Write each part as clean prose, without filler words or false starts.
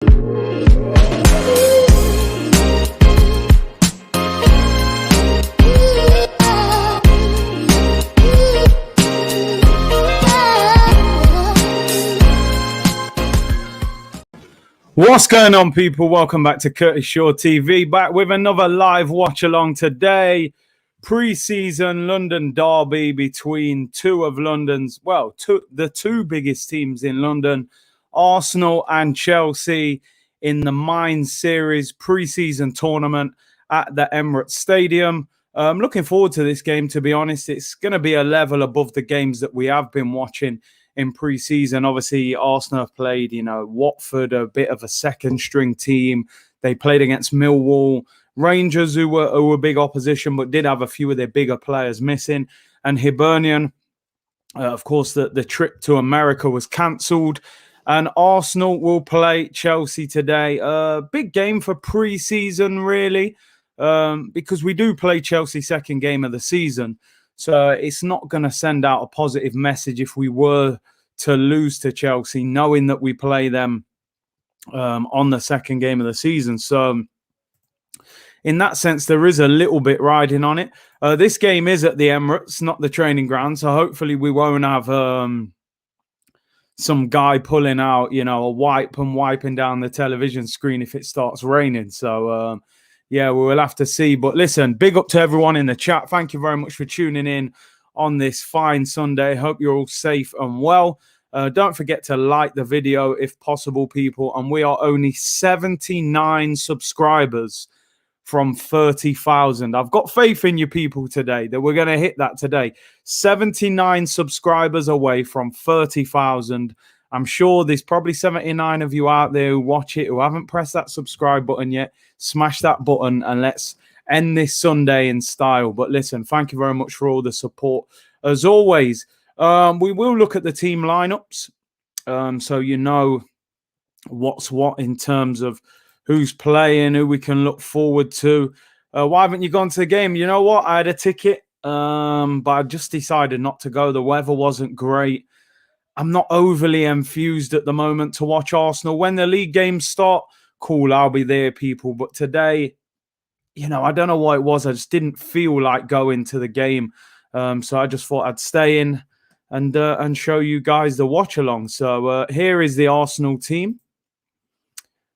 What's going on, people? Welcome back to Curtis Shaw TV, back with another live watch-along today. Pre-season London derby between the two biggest teams in London, Arsenal and Chelsea, in the Mind Series pre-season tournament at the Emirates Stadium. I'm looking forward to this game, to be honest. It's going to be a level above the games that we have been watching in pre-season. Obviously, Arsenal have played, Watford, a bit of a second-string team. They played against Millwall, Rangers, who were big opposition, but did have a few of their bigger players missing. And Hibernian, of course, the trip to America was cancelled. And Arsenal will play Chelsea today. Big game for pre-season, really, because we do play Chelsea second game of the season. So it's not going to send out a positive message if we were to lose to Chelsea, knowing that we play them on the second game of the season. So in that sense, there is a little bit riding on it. This game is at the Emirates, not the training ground. So hopefully we won't have some guy pulling out, a wipe and wiping down the television screen if it starts raining. So, yeah, we will have to see. But listen, big up to everyone in the chat. Thank you very much for tuning in on this fine Sunday. Hope you're all safe and well. Don't forget to like the video if possible, people. And we are only 79 subscribers from 30,000. I've got faith in you people today that we're going to hit that today. 79 subscribers away from 30,000. I'm sure there's probably 79 of you out there who watch it who haven't pressed that subscribe button yet. Smash that button and let's end this Sunday in style. But listen, thank you very much for all the support. As always, we will look at the team lineups, so you know what's what in terms of who's playing, who we can look forward to. Why haven't you gone to the game? You know what? I had a ticket, but I just decided not to go. The weather wasn't great. I'm not overly enthused at the moment to watch Arsenal. When the league games start, cool, I'll be there, people. But today, I don't know what it was. I just didn't feel like going to the game. So I just thought I'd stay in and show you guys the watch-along. So here is the Arsenal team.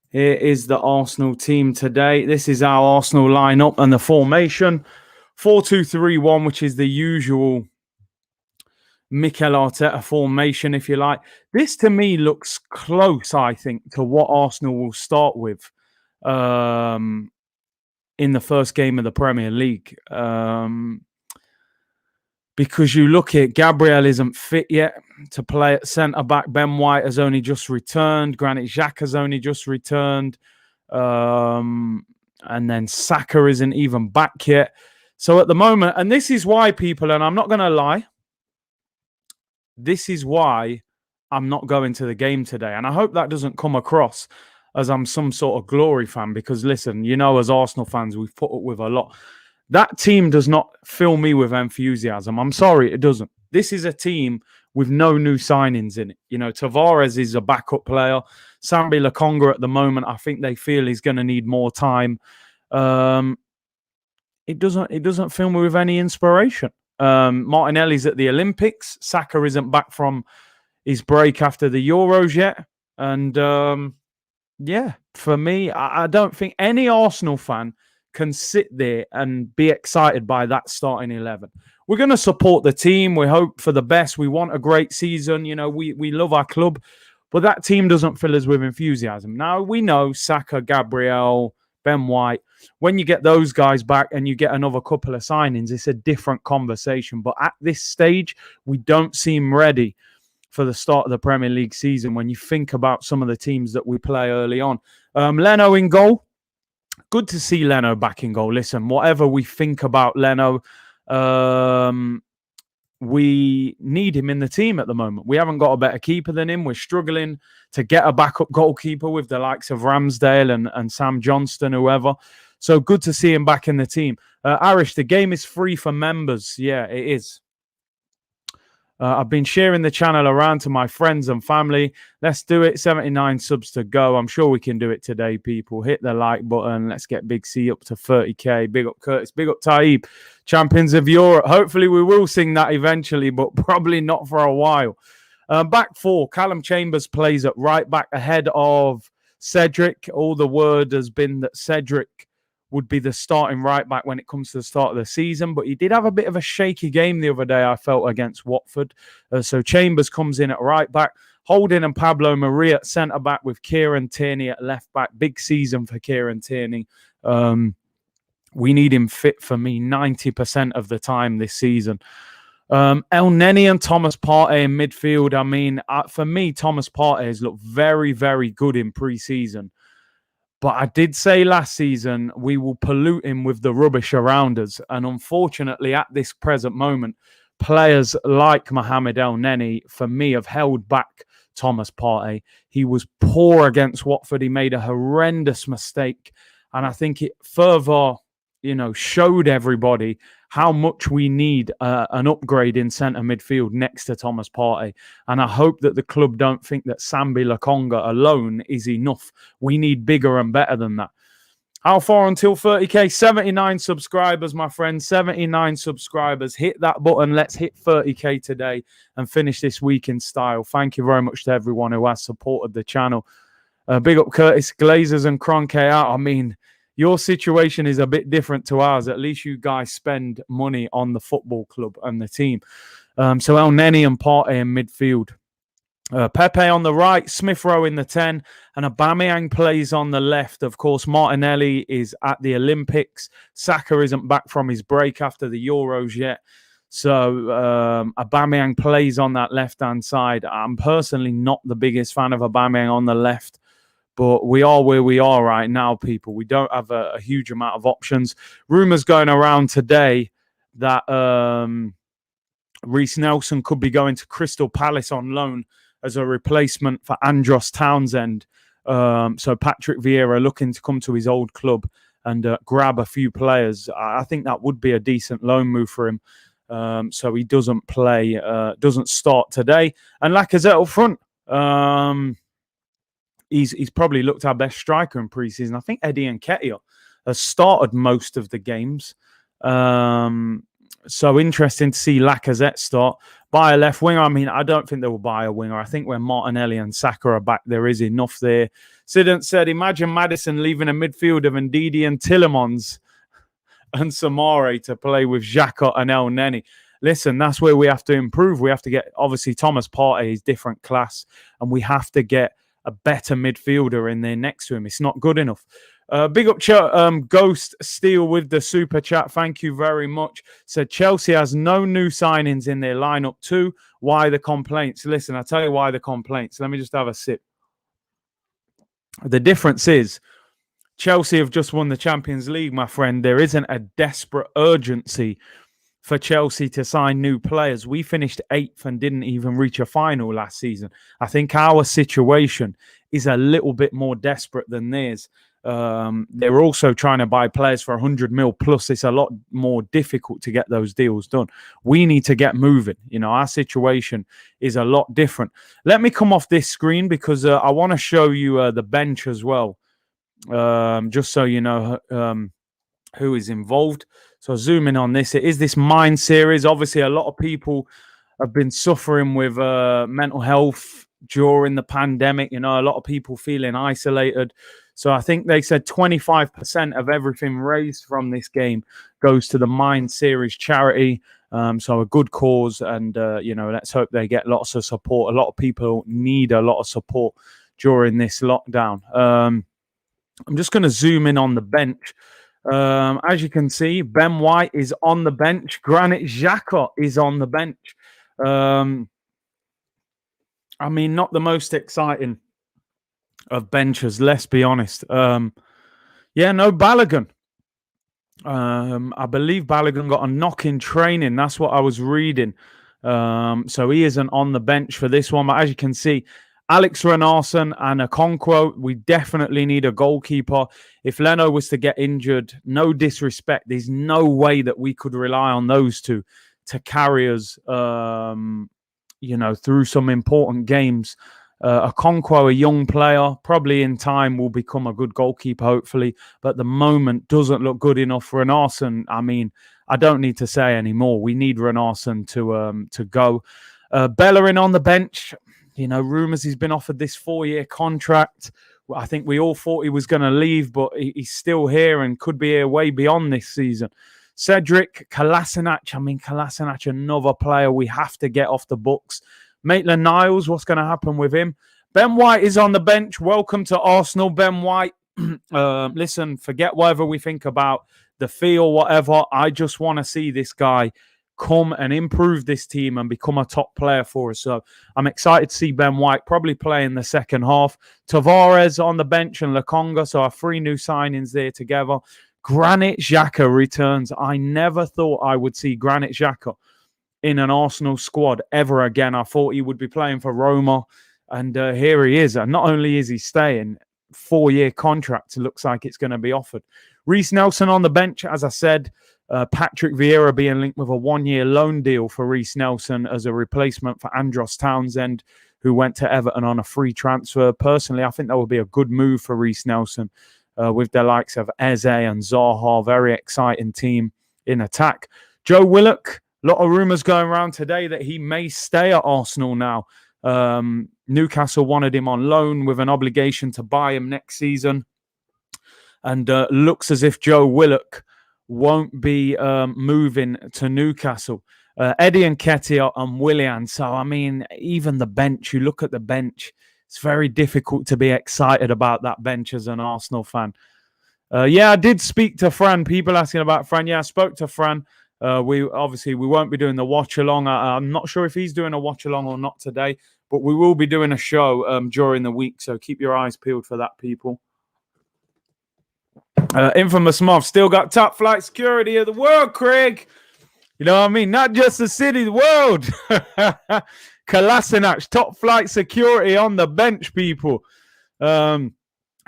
Here is the Arsenal team today. This is our Arsenal lineup and the formation. 4-2-3-1, which is the usual Mikel Arteta formation, if you like. This, to me, looks close, I think, to what Arsenal will start with in the first game of the Premier League. Because you look at Gabriel isn't fit yet to play at centre-back. Ben White has only just returned. Granit Xhaka has only just returned. And then Saka isn't even back yet. So at the moment, and this is why, people, and I'm not going to lie, this is why I'm not going to the game today. And I hope that doesn't come across as I'm some sort of glory fan. Because, listen, as Arsenal fans, we've put up with a lot. That team does not fill me with enthusiasm. I'm sorry, it doesn't. This is a team with no new signings in it. Tavares is a backup player. Sambi Lokonga at the moment, I think they feel he's going to need more time. It doesn't fill me with any inspiration. Martinelli's at the Olympics. Saka isn't back from his break after the Euros yet. And yeah, for me, I don't think any Arsenal fan can sit there and be excited by that starting 11. We're going to support the team. We hope for the best. We want a great season. We love our club. But that team doesn't fill us with enthusiasm. Now, we know Saka, Gabriel, Ben White. When you get those guys back and you get another couple of signings, it's a different conversation. But at this stage, we don't seem ready for the start of the Premier League season when you think about some of the teams that we play early on. Leno in goal. Good to see Leno back in goal. Listen, whatever we think about Leno, we need him in the team at the moment. We haven't got a better keeper than him. We're struggling to get a backup goalkeeper with the likes of Ramsdale and Sam Johnston, whoever. So good to see him back in the team. Arish, the game is free for members. Yeah, it is. I've been sharing the channel around to my friends and family. Let's do it. 79 subs to go. I'm sure we can do it today, people. Hit the like button. Let's get Big C up to 30K. Big up Curtis. Big up Taib. Champions of Europe. Hopefully we will sing that eventually, but probably not for a while. Back four. Callum Chambers plays at right back ahead of Cedric. All the word has been that Cedric would be the starting right back when it comes to the start of the season. But he did have a bit of a shaky game the other day, I felt, against Watford. So Chambers comes in at right back. Holding and Pablo Maria at centre back with Kieran Tierney at left back. Big season for Kieran Tierney. We need him fit for me 90% of the time this season. El Neni and Thomas Partey in midfield. I mean, for me, Thomas Partey has looked very, very good in pre-season. But I did say last season, we will pollute him with the rubbish around us. And unfortunately, at this present moment, players like Mohamed El Neni, for me, have held back Thomas Partey. He was poor against Watford. He made a horrendous mistake. And I think it further, showed everybody how much we need an upgrade in centre midfield next to Thomas Partey. And I hope that the club don't think that Sambi Lokonga alone is enough. We need bigger and better than that. How far until 30K? 79 subscribers, my friend. 79 subscribers. Hit that button. Let's hit 30K today and finish this week in style. Thank you very much to everyone who has supported the channel. Big up Curtis, Glazers and Kroenke out. I mean, your situation is a bit different to ours. At least you guys spend money on the football club and the team. So El Neni and Partey in midfield. Pepe on the right, Smith Rowe in the 10, and Aubameyang plays on the left. Of course, Martinelli is at the Olympics. Saka isn't back from his break after the Euros yet. So Aubameyang plays on that left-hand side. I'm personally not the biggest fan of Aubameyang on the left. But we are where we are right now, people. We don't have a huge amount of options. Rumours going around today that Reece Nelson could be going to Crystal Palace on loan as a replacement for Andros Townsend. So Patrick Vieira looking to come to his old club and grab a few players. I think that would be a decent loan move for him. So he doesn't play, doesn't start today. And Lacazette up front. He's probably looked our best striker in pre-season. I think Eddie Nketiah has started most of the games. So interesting to see Lacazette start. Buy a left winger. I mean, I don't think they will buy a winger. I think when Martinelli and Saka are back, there is enough there. Sidant said, imagine Maddison leaving a midfield of Ndidi and Tillemans and Samare to play with Xhaka and El Neni. Listen, that's where we have to improve. We have to get, obviously, Thomas Partey is different class, and we have to get a better midfielder in there next to him. It's not good enough. Big up Ghost Steel with the super chat. Thank you very much. Said Chelsea has no new signings in their lineup too. Why the complaints? Listen, I'll tell you why the complaints. Let me just have a sip. The difference is Chelsea have just won the Champions League, my friend. There isn't a desperate urgency for Chelsea to sign new players. We finished 8th and didn't even reach a final last season. I think our situation is a little bit more desperate than theirs. They're also trying to buy players for 100 mil plus. It's a lot more difficult to get those deals done. We need to get moving. Our situation is a lot different. Let me come off this screen because I want to show you the bench as well, just so you know who is involved. So zoom in on this. It is this Mind series. Obviously, a lot of people have been suffering with mental health during the pandemic. A lot of people feeling isolated. So I think they said 25% of everything raised from this game goes to the Mind series charity. So a good cause. And, let's hope they get lots of support. A lot of people need a lot of support during this lockdown. I'm just going to zoom in on the bench. As you can see, Ben White is on the bench. Granit Xhaka is on the bench. I mean, not the most exciting of benches, let's be honest. No Balogun. I believe Balogun got a knock in training. That's what I was reading. So he isn't on the bench for this one. But as you can see, Alex Renarson and Okonkwo, we definitely need a goalkeeper. If Leno was to get injured, no disrespect, there's no way that we could rely on those two to carry us through some important games. Okonkwo, a young player, probably in time will become a good goalkeeper, hopefully. But at the moment, doesn't look good enough. Renarsson, I mean, I don't need to say anymore. We need Renarsson to go. Bellerin on the bench. Rumours he's been offered this 4-year contract. I think we all thought he was going to leave, but he's still here and could be here way beyond this season. Cedric, Kolasinac. I mean, Kolasinac, another player we have to get off the books. Maitland-Niles, what's going to happen with him? Ben White is on the bench. Welcome to Arsenal, Ben White. Listen, forget whatever we think about the fee or whatever. I just want to see this guy come and improve this team and become a top player for us. So I'm excited to see Ben White probably play in the second half. Tavares on the bench and Lokonga. So our 3 new signings there together. Granit Xhaka returns. I never thought I would see Granit Xhaka in an Arsenal squad ever again. I thought he would be playing for Roma, and here he is. And not only is he staying, 4-year contract looks like it's going to be offered. Reece Nelson on the bench, as I said. Patrick Vieira being linked with a 1-year loan deal for Reece Nelson as a replacement for Andros Townsend, who went to Everton on a free transfer. Personally, I think that would be a good move for Reece Nelson with the likes of Eze and Zaha. Very exciting team in attack. Joe Willock. A lot of rumours going around today that he may stay at Arsenal now. Newcastle wanted him on loan with an obligation to buy him next season. And looks as if Joe Willock won't be moving to Newcastle. Eddie Nketiah and Willian. So, I mean, even the bench, you look at the bench, it's very difficult to be excited about that bench as an Arsenal fan. I did speak to Fran. People asking about Fran. Yeah, I spoke to Fran. We won't be doing the watch along. I'm not sure if he's doing a watch along or not today, but we will be doing a show during the week. So keep your eyes peeled for that, people. Infamous Moth still got top flight security of the world, Craig. You know what I mean? Not just the city, the world. Kolasinac, top flight security on the bench, people.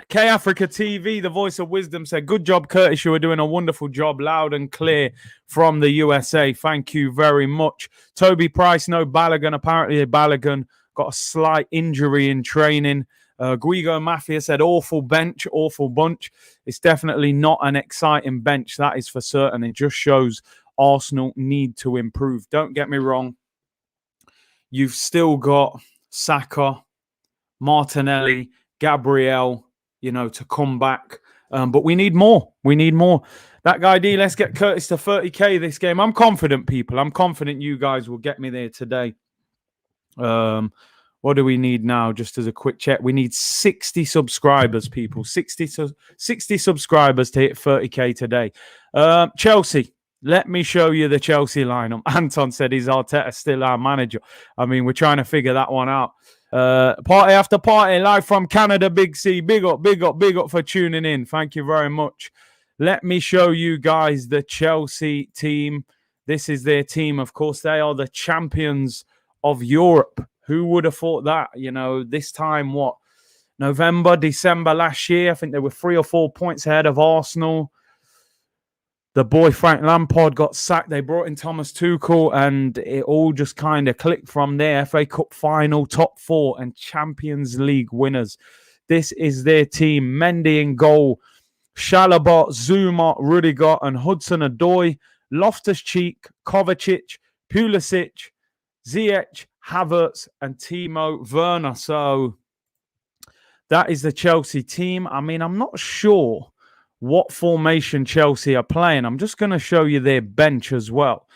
K-Africa TV, the voice of wisdom, said, good job, Curtis. You were doing a wonderful job, loud and clear from the USA. Thank you very much. Toby Price, no Balogun. Apparently, Balogun got a slight injury in training. Guigo Mafia said, awful bench, awful bunch. It's definitely not an exciting bench. That is for certain. It just shows Arsenal need to improve. Don't get me wrong. You've still got Saka, Martinelli, Gabriel, to come back. But we need more. We need more. That guy D, let's get Curtis to 30K this game. I'm confident, people. I'm confident you guys will get me there today. What do we need now? Just as a quick check. We need 60 subscribers, people. 60 subscribers to hit 30K today. Chelsea. Let me show you the Chelsea lineup. Anton said, is Arteta still our manager? I mean, we're trying to figure that one out. Party after party, live from Canada, Big C. Big up for tuning in. Thank you very much. Let me show you guys the Chelsea team. This is their team. Of course, they are the champions of Europe. Who would have thought that? This time, November, December last year, I think they were 3 or 4 points ahead of Arsenal. The boy Frank Lampard got sacked. They brought in Thomas Tuchel, and it all just kind of clicked from there. FA Cup final, top 4, and Champions League winners. This is their team. Mendy in goal, Chalobah, Zuma, Rudiger, and Hudson-Odoi, Loftus-Cheek, Kovacic, Pulisic, Ziyech, Havertz, and Timo Werner. So that is the Chelsea team. I mean, I'm not sure what formation Chelsea are playing. I'm just going to show you their bench as well.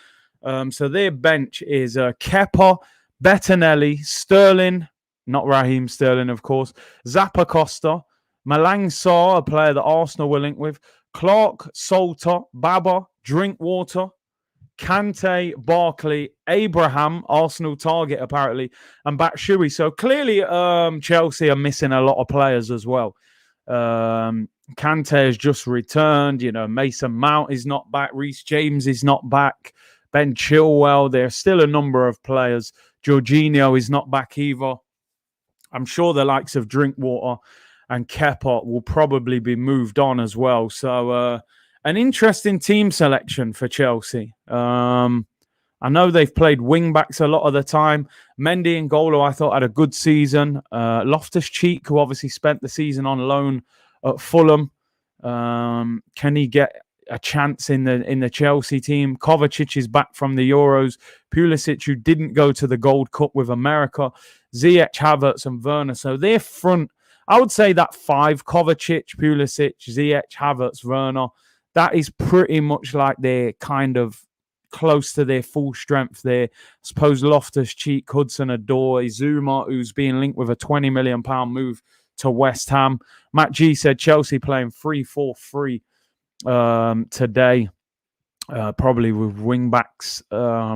So their bench is Kepa, Bettinelli, Sterling, not Raheem Sterling, of course, Zappacosta, Malang Sarr, a player that Arsenal were linked with, Clark, Salter, Baba, Drinkwater, Kante, Barkley, Abraham, Arsenal target apparently, and Batshuayi. So clearly Chelsea are missing a lot of players as well. Kante has just returned. Mason Mount is not back. Reece James is not back. Ben Chilwell. There's still a number of players. Jorginho is not back either. I'm sure the likes of Drinkwater and Kepa will probably be moved on as well. So an interesting team selection for Chelsea. I know they've played wing backs a lot of the time. Mendy and Golo, I thought, had a good season. Loftus-Cheek, who obviously spent the season on loan at Fulham. Can he get a chance in the Chelsea team? Kovacic is back from the Euros. Pulisic, who didn't go to the Gold Cup with America. Ziyech, Havertz, and Werner. So their front, I would say that five: Kovacic, Pulisic, Ziyech, Havertz, Werner. That is pretty much like their kind of close to their full strength there. I suppose Loftus-Cheek, Hudson-Odoi, Zuma, who's being linked with a £20 million move to West Ham. Matt G said Chelsea playing 3-4-3 today, probably with wing backs,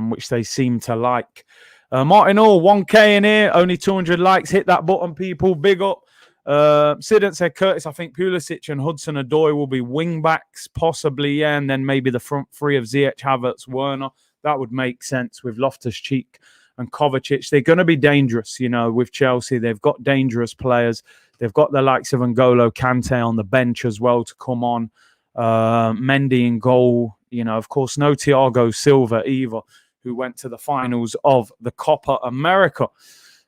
which they seem to like. Martin Hall, 1K in here, only 200 likes. Hit that button, people. Big up. Sidant said, Curtis, I think Pulisic and Hudson-Odoi will be wing backs, possibly, yeah, and then maybe the front three of Ziyech, Havertz, Werner. That would make sense with Loftus-Cheek and Kovacic. They're going to be dangerous, with Chelsea. They've got dangerous players. They've got the likes of N'Golo Kante on the bench as well to come on. Mendy in goal. Of course, no Thiago Silva either, who went to the finals of the Copa America.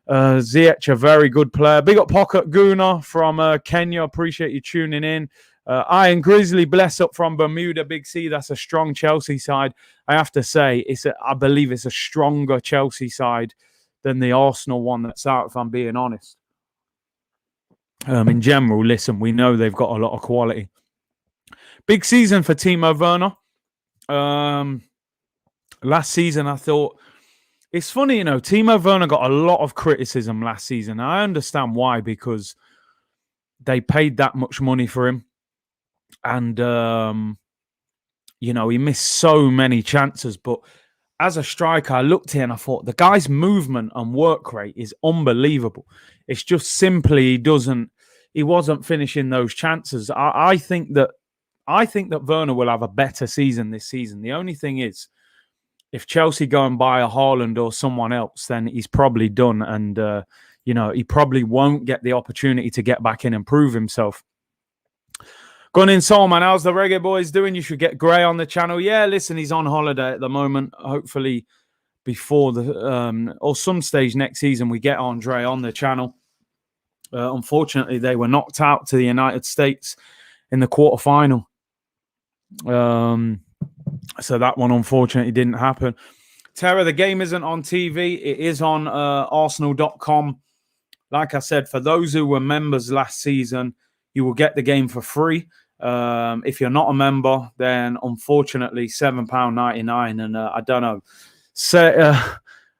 Ziyech, a very good player. Big up Pocket Guna from Kenya. Appreciate you tuning in. Iron Grizzly, bless up from Bermuda. Big C, that's a strong Chelsea side. I have to say, I believe it's a stronger Chelsea side than the Arsenal one that's out, if I'm being honest. In general, listen, we know they've got a lot of quality. Big season for Timo Werner. Last season, I thought, it's funny, Timo Werner got a lot of criticism last season. I understand why, because they paid that much money for him. And, he missed so many chances. But as a striker, I looked here and I thought, the guy's movement and work rate is unbelievable. It's just simply he wasn't finishing those chances. I think that Werner will have a better season this season. The only thing is, if Chelsea go and buy a Haaland or someone else, then he's probably done. And, he probably won't get the opportunity to get back in and prove himself. Gone in, Soul, man. How's the Reggae Boys doing? You should get Gray on the channel. Yeah, listen, he's on holiday at the moment. Hopefully before or some stage next season, we get Andre on the channel. Unfortunately, they were knocked out to the United States in the quarterfinal. So that one, unfortunately, didn't happen. Tara, the game isn't on TV. It is on Arsenal.com. Like I said, for those who were members last season, you will get the game for free. If you're not a member, then unfortunately, £7.99. And I don't know.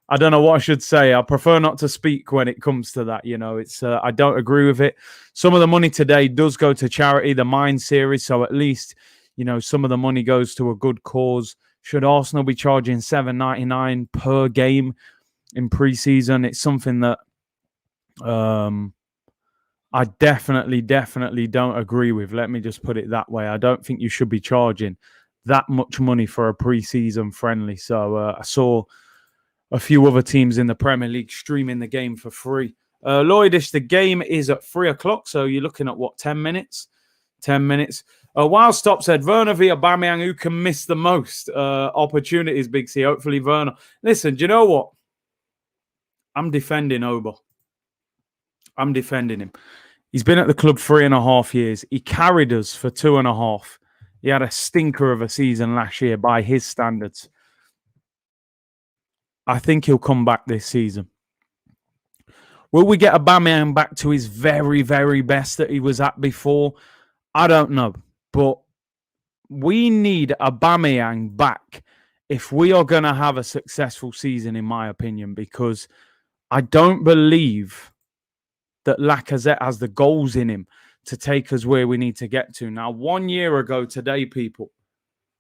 I don't know what I should say. I prefer not to speak when it comes to that. It's I don't agree with it. Some of the money today does go to charity, the Mind series. So at least, some of the money goes to a good cause. Should Arsenal be charging $7.99 per game in pre-season? It's something that I definitely don't agree with. Let me just put it that way. I don't think you should be charging that much money for a pre-season friendly. So I saw a few other teams in the Premier League streaming the game for free. Lloydish, the game is at 3:00. So you're looking at, 10 minutes? 10 minutes. Wild Stop said, Werner via Aubameyang, who can miss the most opportunities, Big C? Hopefully Werner. Listen, do you know what? I'm defending Oba. I'm defending him. He's been at the club 3.5 years. He carried us for 2.5. He had a stinker of a season last year by his standards. I think he'll come back this season. Will we get Aubameyang back to his very, very best that he was at before? I don't know. But we need Aubameyang back if we are going to have a successful season, in my opinion, because I don't believe that Lacazette has the goals in him to take us where we need to get to. Now, 1 year ago today, people,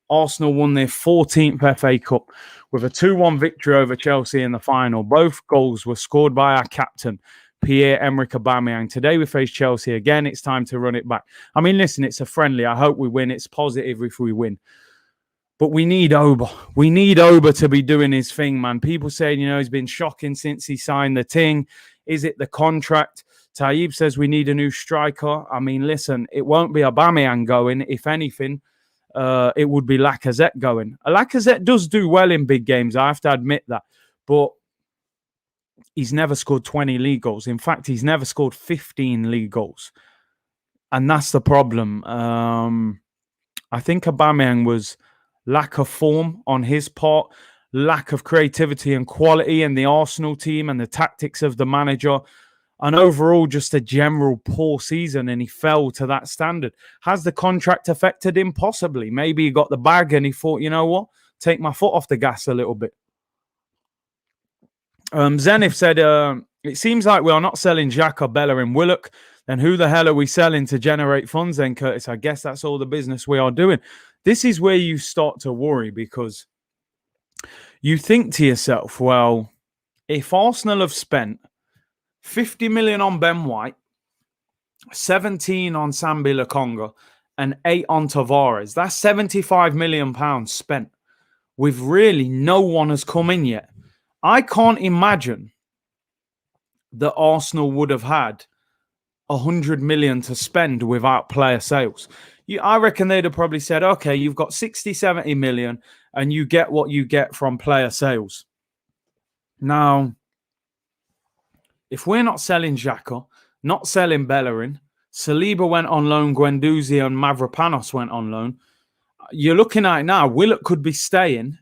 Arsenal won their 14th FA Cup with a 2-1 victory over Chelsea in the final. Both goals were scored by our captain, Pierre-Emerick Aubameyang. Today we face Chelsea again. It's time to run it back. I mean, listen, it's a friendly. I hope we win. It's positive if we win. But we need Oba. We need Oba to be doing his thing, man. People saying, he's been shocking since he signed the thing. Is it the contract? Tayyip says we need a new striker. I mean, listen, it won't be Aubameyang going, if anything. it would be Lacazette going. Lacazette does do well in big games, I have to admit that. But he's never scored 20 league goals. In fact, he's never scored 15 league goals. And that's the problem. I think Aubameyang was lack of form on his part, lack of creativity and quality in the Arsenal team and the tactics of the manager, and overall just a general poor season, and he fell to that standard. Has the contract affected him? Possibly. Maybe he got the bag and he thought, you know what, take my foot off the gas a little bit. Zenith said, it seems like we are not selling Xhaka, Bellerin, Willock. Then who the hell are we selling to generate funds then, Curtis? I guess that's all the business we are doing. This is where you start to worry, because you think to yourself, well, if Arsenal have spent 50 million on Ben White, 17 on Sambi Lokonga, and 8 on Tavares, that's 75 million pounds spent with really no one has come in yet. I can't imagine that Arsenal would have had 100 million to spend without player sales. I reckon they'd have probably said, okay, you've got 60, 70 million and you get what you get from player sales. Now, if we're not selling Xhaka, not selling Bellerin, Saliba went on loan, Guendouzi and Mavropanos went on loan, you're looking at it now, Willock could be staying.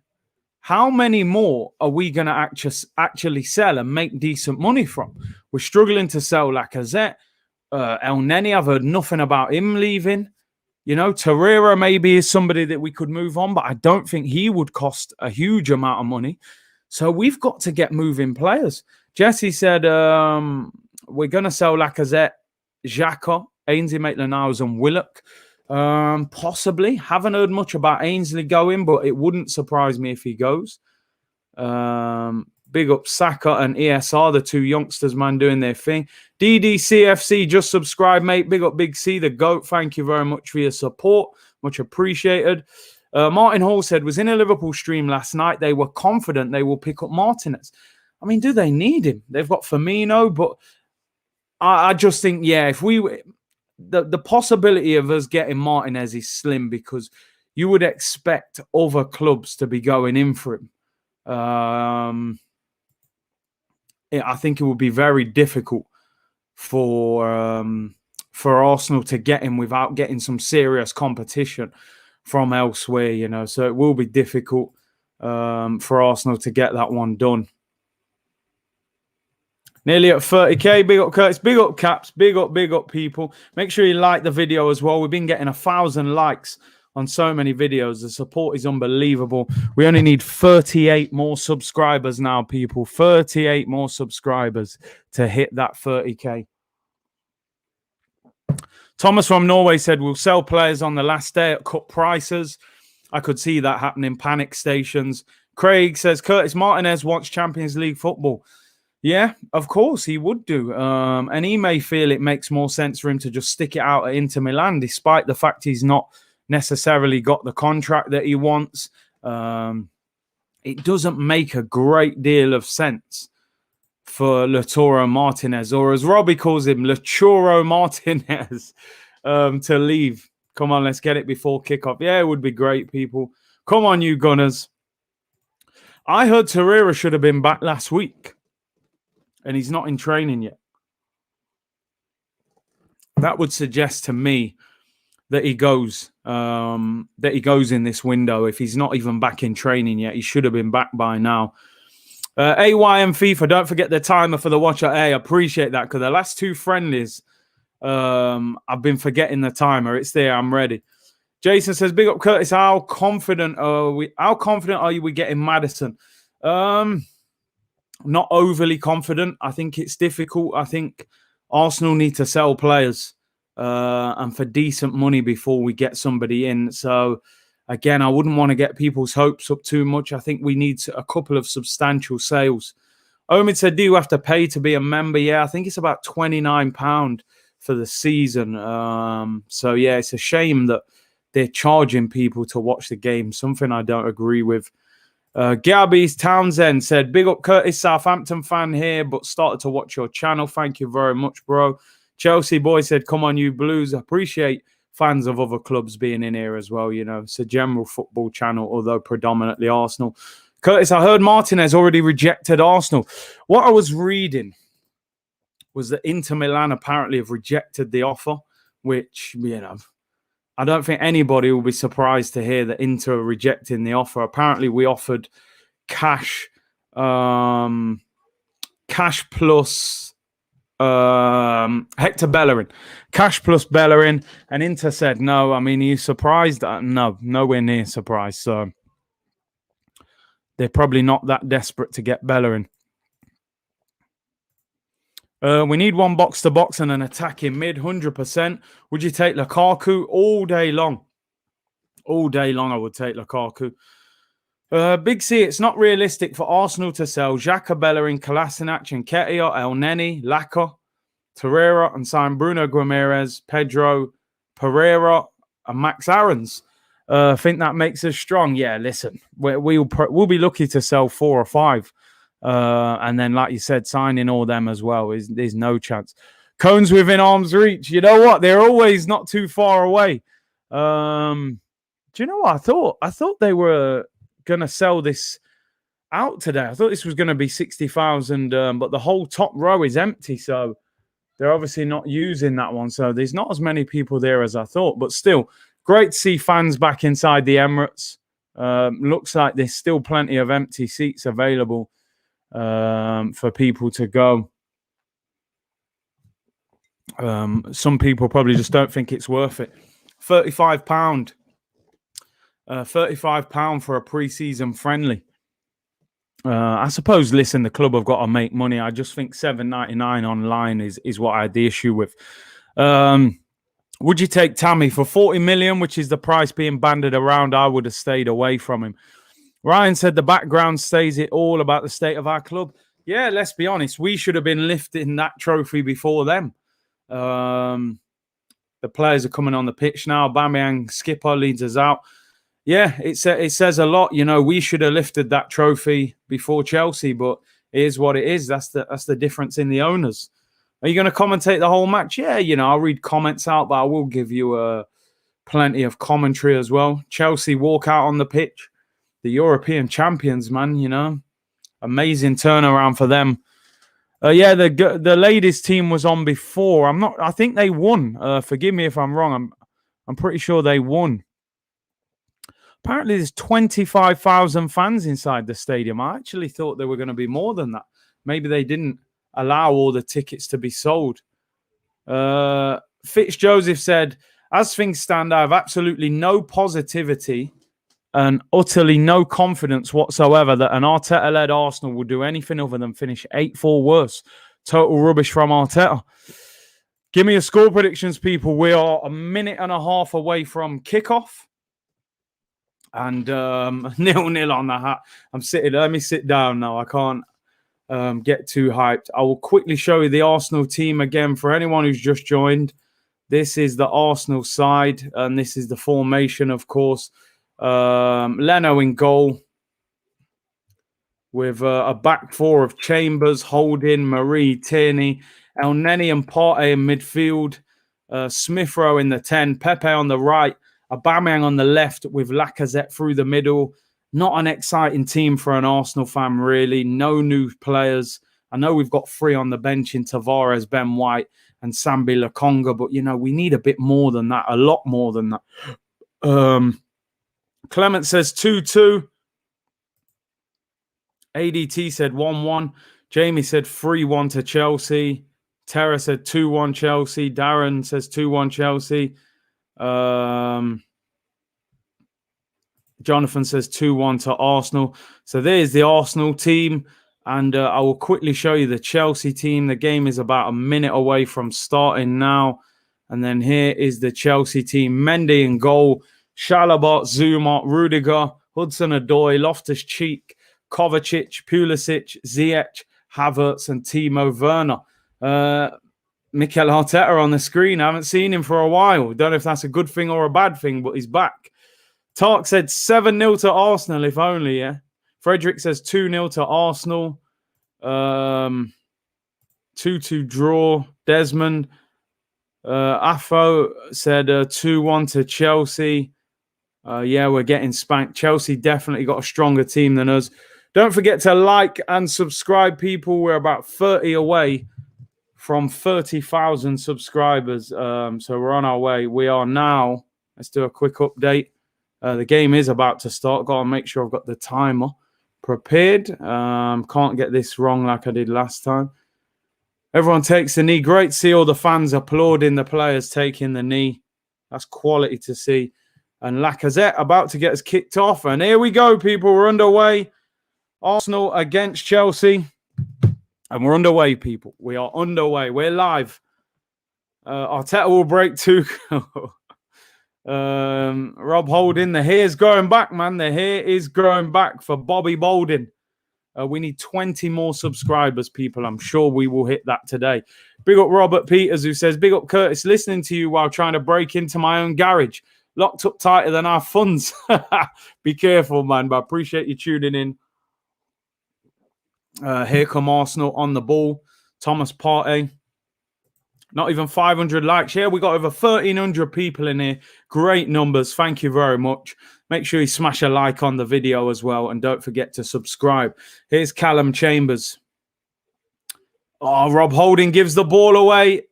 How many more are we going to actually sell and make decent money from? We're struggling to sell Lacazette. El Neni, I've heard nothing about him leaving. You know, Torreira maybe is somebody that we could move on, but I don't think he would cost a huge amount of money. So we've got to get moving players. Jesse said, we're going to sell Lacazette, Xhaka, Ainsley Maitland-Niles and Willock. Possibly. Haven't heard much about Ainsley going, but it wouldn't surprise me if he goes. Big up Saka and ESR, the two youngsters, man, doing their thing. DDCFC, just subscribe, mate. Big up Big C, the GOAT. Thank you very much for your support. Much appreciated. Martin Hall said, was in a Liverpool stream last night. They were confident they will pick up Martinez. I mean, do they need him? They've got Firmino, but I just think, yeah, if we... The possibility of us getting Martinez is slim, because you would expect other clubs to be going in for him. I think it would be very difficult for Arsenal to get him without getting some serious competition from elsewhere, you know. So it will be difficult for Arsenal to get that one done. Nearly at 30k. Big up Curtis, big up Caps, big up people. Make sure you like the video as well. We've been getting 1,000 likes on so many videos. The support is unbelievable. We only need 38 more subscribers now, people. 38 more subscribers to hit that 30k. Thomas from Norway said, we'll sell players on the last day at cut prices. I could see that happening. Panic stations. Craig says, Curtis Martinez wants Champions League football. Yeah, of course he would do. And he may feel it makes more sense for him to just stick it out at Inter Milan, despite the fact he's not necessarily got the contract that he wants. It doesn't make a great deal of sense for Lautaro Martinez, or as Robbie calls him, Lautaro Martinez, to leave. Come on, let's get it before kickoff. Yeah, it would be great, people. Come on, you Gunners. I heard Torreira should have been back last week, and he's not in training yet. That would suggest to me that he goes in this window. If he's not even back in training yet, he should have been back by now. AYM FIFA, don't forget the timer for the Watcher. Hey, I appreciate that, because the last two friendlies, I've been forgetting the timer. It's there. I'm ready. Jason says, big up Curtis. How confident are we? How confident are you we getting Maddison? Not overly confident. I think it's difficult. I think Arsenal need to sell players and for decent money before we get somebody in. So, again, I wouldn't want to get people's hopes up too much. I think we need a couple of substantial sales. Omid said, do you have to pay to be a member? Yeah, I think it's about £29 for the season. So, yeah, it's a shame that they're charging people to watch the game, something I don't agree with. Gabby's Townsend said, big up Curtis, Southampton fan here, but started to watch your channel. Thank you very much, bro. Chelsea boy said, come on, you Blues. Appreciate fans of other clubs being in here as well. You know, it's a general football channel, although predominantly Arsenal. Curtis, I heard Martinez already rejected Arsenal. What I was reading was that Inter Milan apparently have rejected the offer, which, you know, I don't think anybody will be surprised to hear that Inter are rejecting the offer. Apparently, we offered cash plus Hector Bellerin. Cash plus Bellerin. And Inter said no. I mean, are you surprised? No, nowhere near surprised. So they're probably not that desperate to get Bellerin. We need one box-to-box and an attacking mid, 100%. Would you take Lukaku? All day long. All day long, I would take Lukaku. Big C, it's not realistic for Arsenal to sell Xhaka, Bellerin, Kolasinac, and Nketiah, El Neni, Laka, Torreira, and sign Bruno Guimaraes, Pedro, Pereira, and Max Aarons. I think that makes us strong. Yeah, listen, we'll be lucky to sell 4 or 5. And then, like you said, signing all them as well there's no chance. Cones within arm's reach. You know what? They're always not too far away. Do you know what I thought? I thought they were going to sell this out today. I thought this was going to be 60,000, but the whole top row is empty. So they're obviously not using that one. So there's not as many people there as I thought. But still, great to see fans back inside the Emirates. Looks like there's still plenty of empty seats available for people to go. Some people probably just don't think it's worth it. £35. £35 for a pre-season friendly. I suppose, listen, the club have got to make money. I just think $7.99 online is what I had the issue with. Would you take Tammy for 40 million, which is the price being banded around? I would have stayed away from him. Ryan said the background says it all about the state of our club. Yeah, let's be honest. We should have been lifting that trophy before them. The players are coming on the pitch now. Aubameyang, skipper, leads us out. Yeah, it says a lot. You know, we should have lifted that trophy before Chelsea, but it is what it is. That's the difference in the owners. Are you going to commentate the whole match? Yeah, you know, I'll read comments out, but I will give you plenty of commentary as well. Chelsea walk out on the pitch. The European champions, man, you know. Amazing turnaround for them. Yeah, the ladies team was on before. I think they won. Forgive me if I'm wrong. I'm pretty sure they won. Apparently, there's 25,000 fans inside the stadium. I actually thought there were going to be more than that. Maybe they didn't allow all the tickets to be sold. Fitzjoseph said, as things stand, I have absolutely no positivity and utterly no confidence whatsoever that an Arteta-led Arsenal will do anything other than finish 8-4 worse. Total rubbish from Arteta. Give me a score predictions, people. We are a minute and a half away from kickoff. And 0-0 on the hat. Let me sit down now. I can't get too hyped. I will quickly show you the Arsenal team again for anyone who's just joined. This is the Arsenal side, and this is the formation, of course. Leno in goal with a back four of Chambers, Holding, Marie, Tierney, El Neni and Partey in midfield, Smith Rowe in the 10, Pepe on the right, Aubameyang on the left with Lacazette through the middle. Not an exciting team for an Arsenal fan, really. No new players. I know we've got 3 on the bench in Tavares, Ben White and Sambi Lokonga, but, you know, we need a bit more than that, a lot more than that. Clement says 2-2. ADT said 1-1. Jamie said 3-1 to Chelsea. Tara said 2-1 Chelsea. Darren says 2-1 Chelsea. Jonathan says 2-1 to Arsenal. So there's the Arsenal team. And I will quickly show you the Chelsea team. The game is about a minute away from starting now. And then here is the Chelsea team. Mendy in goal. Chalobah, Zuma, Rudiger, Hudson-Odoi, Loftus-Cheek, Kovacic, Pulisic, Ziyech, Havertz, and Timo Werner. Mikel Arteta on the screen. I haven't seen him for a while. Don't know if that's a good thing or a bad thing, but he's back. Tark said 7-0 to Arsenal, if only, yeah. Frederick says 2-0 to Arsenal. 2-2 draw. Desmond. Afo said 2-1 to Chelsea. Yeah, we're getting spanked. Chelsea definitely got a stronger team than us. Don't forget to like and subscribe, people. We're about 30 away from 30,000 subscribers. So we're on our way. We are now. Let's do a quick update. The game is about to start. Got to make sure I've got the timer prepared. Can't get this wrong like I did last time. Everyone takes the knee. Great to see all the fans applauding the players taking the knee. That's quality to see. And Lacazette about to get us kicked off. And here we go, people. We're underway. Arsenal against Chelsea. And we're underway, people. We are underway. We're live. Arteta will break 2. Rob Holding, the hair's growing back, man. The hair is growing back for Bobby Bolden. We need 20 more subscribers, people. I'm sure we will hit that today. Big up Robert Peters, who says, big up Curtis, listening to you while trying to break into my own garage. Locked up tighter than our funds. Be careful, man, but I appreciate you tuning in. Here come Arsenal on the ball. Thomas Partey. Not even 500 likes. Yeah, we got over 1,300 people in here. Great numbers. Thank you very much. Make sure you smash a like on the video as well. And don't forget to subscribe. Here's Callum Chambers. Oh, Rob Holding gives the ball away.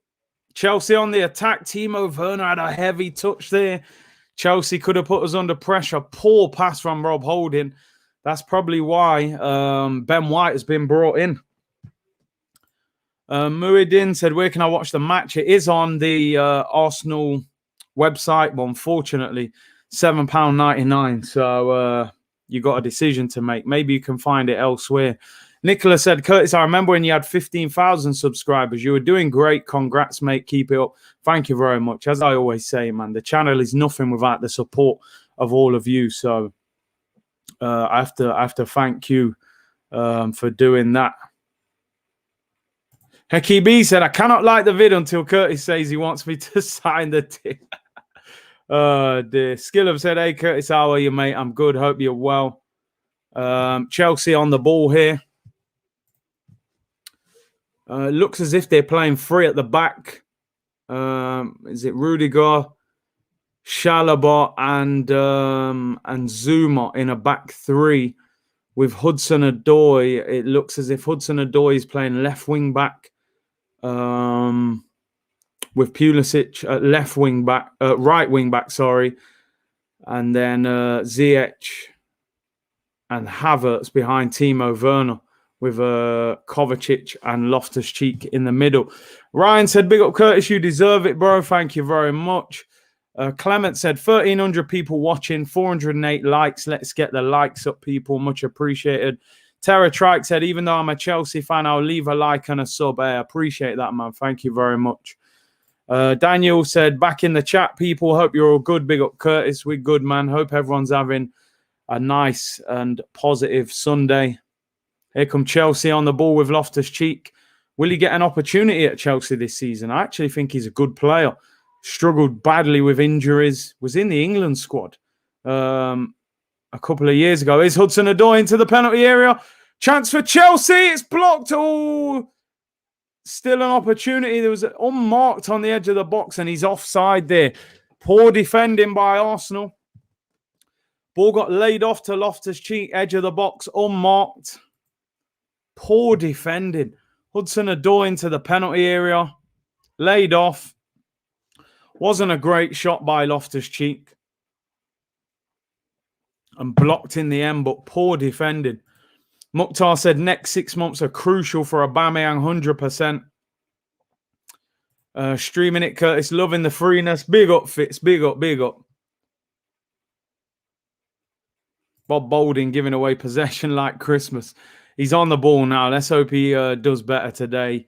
Chelsea on the attack. Timo Werner had a heavy touch there. Chelsea could have put us under pressure. Poor pass from Rob Holding. That's probably why Ben White has been brought in. Muhyiddin said, where can I watch the match? It is on the Arsenal website, but unfortunately, £7.99. So you got a decision to make. Maybe you can find it elsewhere. Nicola said, Curtis, I remember when you had 15,000 subscribers. You were doing great. Congrats, mate. Keep it up. Thank you very much. As I always say, man, the channel is nothing without the support of all of you. So I have to thank you for doing that. Hecky B said, I cannot like the vid until Curtis says he wants me to sign the deal. Dear. Skillum said, hey, Curtis, how are you, mate? I'm good. Hope you're well. Chelsea on the ball here. Looks as if they're playing 3 at the back. Is it Rudiger, Chalobah, and Zuma in a back 3 with Hudson-Odoi? It looks as if Hudson-Odoi is playing left wing back. With Pulisic at left wing back, right wing back, sorry, and then Ziyech and Havertz behind Timo Werner with Kovacic and Loftus-Cheek in the middle. Ryan said, big up Curtis, you deserve it, bro. Thank you very much. Clement said, 1,300 people watching, 408 likes. Let's get the likes up, people. Much appreciated. Tara Trike said, even though I'm a Chelsea fan, I'll leave a like and a sub. I appreciate that, man. Thank you very much. Daniel said, back in the chat, people. Hope you're all good. Big up, Curtis. We're good, man. Hope everyone's having a nice and positive Sunday. Here come Chelsea on the ball with Loftus-Cheek. Will he get an opportunity at Chelsea this season? I actually think he's a good player. Struggled badly with injuries. Was in the England squad a couple of years ago. Is Hudson-Odoi into the penalty area? Chance for Chelsea. It's blocked. Oh, still an opportunity. There was unmarked on the edge of the box and he's offside there. Poor defending by Arsenal. Ball got laid off to Loftus-Cheek, edge of the box, unmarked. Poor defending. Hudson-Odoi into the penalty area. Laid off. Wasn't a great shot by Loftus-Cheek. And blocked in the end, but poor defending. Mukhtar said next 6 months are crucial for Aubameyang, 100%. Streaming it, Curtis, loving the freeness. Big up, Fitz, big up, big up. Bob Bolden giving away possession like Christmas. He's on the ball now. Let's hope he does better today.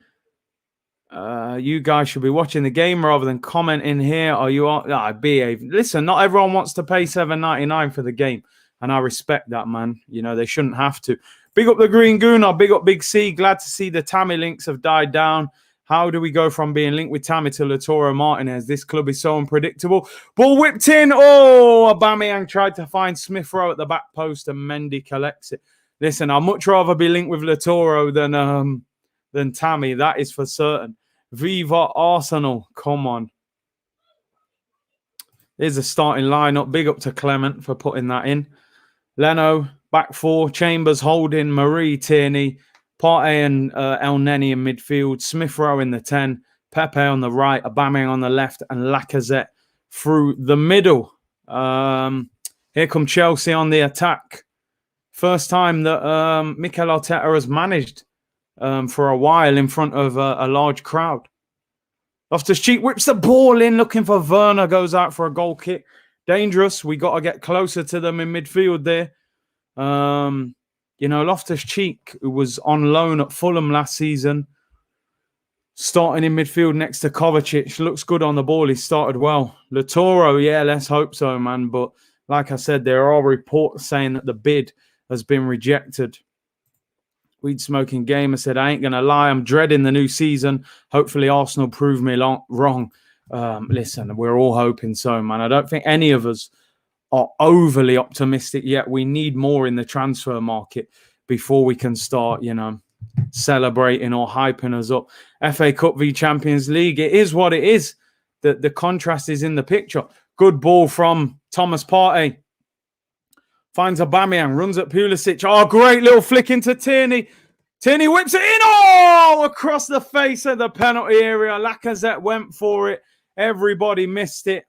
You guys should be watching the game rather than commenting here. Are you on? Behave. Listen, not everyone wants to pay $7.99 for the game. And I respect that, man. You know, they shouldn't have to. Big up the Green Gooner. Big up Big C. Glad to see the Tammy links have died down. How do we go from being linked with Tammy to Lautaro Martinez? This club is so unpredictable. Ball whipped in. Oh, Aubameyang tried to find Smith Rowe at the back post and Mendy collects it. Listen, I'd much rather be linked with Lautaro than Tammy. That is for certain. Viva Arsenal. Come on. Here's the starting lineup. Big up to Clement for putting that in. Leno, back four. Chambers, Holding, Marie, Tierney, Partey and El Neni in midfield. Smith Rowe in the 10. Pepe on the right. Aubameyang on the left. And Lacazette through the middle. Here come Chelsea on the attack. First time that Mikel Arteta has managed for a while in front of a large crowd. Loftus-Cheek whips the ball in, looking for Werner, goes out for a goal kick. Dangerous. We got to get closer to them in midfield there. Loftus-Cheek, who was on loan at Fulham last season, starting in midfield next to Kovacic, looks good on the ball. He started well. Latoro, yeah, let's hope so, man. But like I said, there are reports saying that the bid has been rejected. Weed Smoking Gamer said, I ain't going to lie, I'm dreading the new season. Hopefully Arsenal prove me wrong. Listen, we're all hoping so, man. I don't think any of us are overly optimistic yet. We need more in the transfer market before we can start, celebrating or hyping us up. FA Cup v Champions League, it is what it is. The contrast is in the picture. Good ball from Thomas Partey. Finds Aubameyang, runs at Pulisic. Oh, great little flick into Tierney. Tierney whips it in. Oh, across the face of the penalty area. Lacazette went for it. Everybody missed it.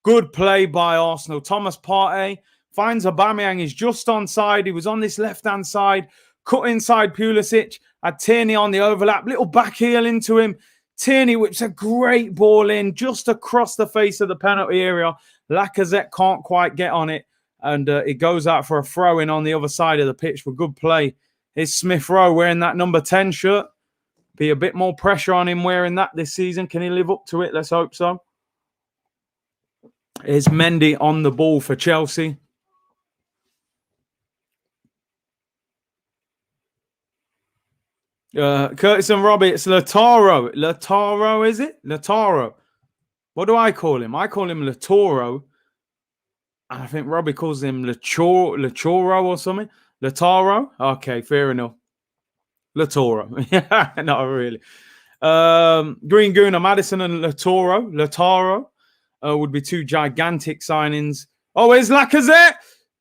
Good play by Arsenal. Thomas Partey finds Aubameyang. He's just onside. He was on this left-hand side. Cut inside Pulisic. Had Tierney on the overlap. Little back heel into him. Tierney whips a great ball in just across the face of the penalty area. Lacazette can't quite get on it. And it goes out for a throw-in on the other side of the pitch for good play. Here's Smith Rowe wearing that number 10 shirt. Be a bit more pressure on him wearing that this season. Can he live up to it? Let's hope so. Here's Mendy on the ball for Chelsea. Curtis and Robbie, it's Lataro. Lataro, is it? Lataro. What do I call him? I call him Latoro. And I think Robbie calls him Lachoro or something. Lataro? Okay, fair enough. Latoro. Yeah, not really. Green Gooner, Madison and Lataro would be two gigantic signings. Oh, where's Lacazette?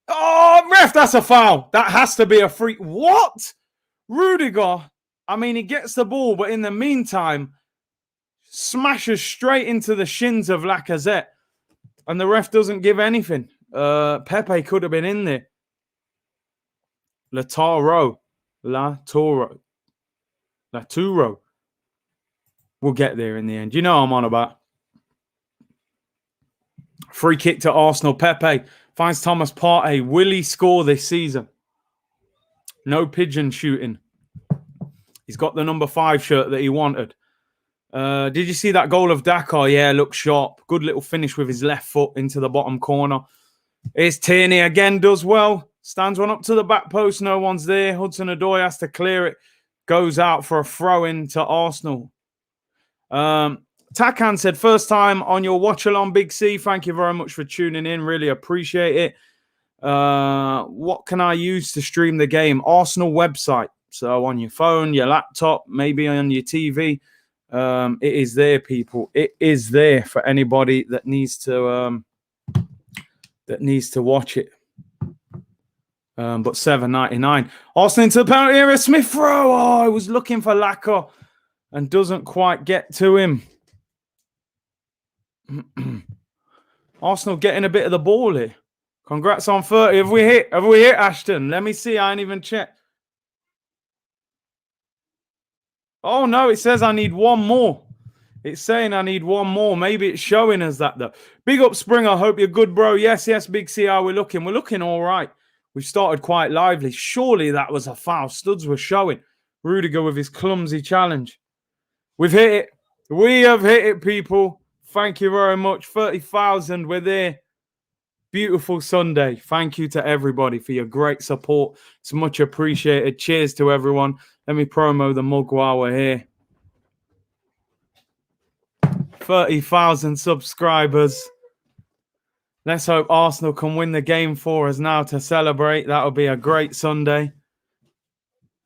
Oh, ref, that's a foul. That has to be a free. What? Rudiger. I mean, he gets the ball, but in the meantime, smashes straight into the shins of Lacazette. And the ref doesn't give anything. Pepe could have been in there. Laturo. We'll get there in the end. You know I'm on about. Free kick to Arsenal. Pepe finds Thomas Partey. Will he score this season? No pigeon shooting. He's got the number 5 shirt that he wanted. Did you see that goal of Dakar? Yeah, looks sharp. Good little finish with his left foot into the bottom corner. Here's Tierney again, does well. Stands one up to the back post. No one's there. Hudson-Odoi has to clear it. Goes out for a throw-in to Arsenal. Takan said, first time on your Watchalong, Big C. Thank you very much for tuning in. Really appreciate it. What can I use to stream the game? Arsenal website. So on your phone, your laptop, maybe on your TV. It is there, people. It is there for anybody that needs to watch it. But $7.99. Arsenal into the penalty area. Smith Rowe. Oh, I was looking for Lacazette and doesn't quite get to him. Arsenal getting a bit of the ball here. Congrats on 30. Have we hit, Ashton? Let me see. I ain't even checked. Oh, no, it says I need one more. It's saying I need one more. Maybe it's showing us that, though. Big up, Springer. Hope you're good, bro. Yes, Big C. How we're looking? We're looking all right. We started quite lively. Surely that was a foul. Studs were showing. Rudiger with his clumsy challenge. We've hit it. We have hit it, people. Thank you very much. 30,000. We're there. Beautiful Sunday. Thank you to everybody for your great support. It's much appreciated. Cheers to everyone. Let me promo the mug while we're here. 30,000 subscribers. Let's hope Arsenal can win the game for us now to celebrate. That'll be a great Sunday.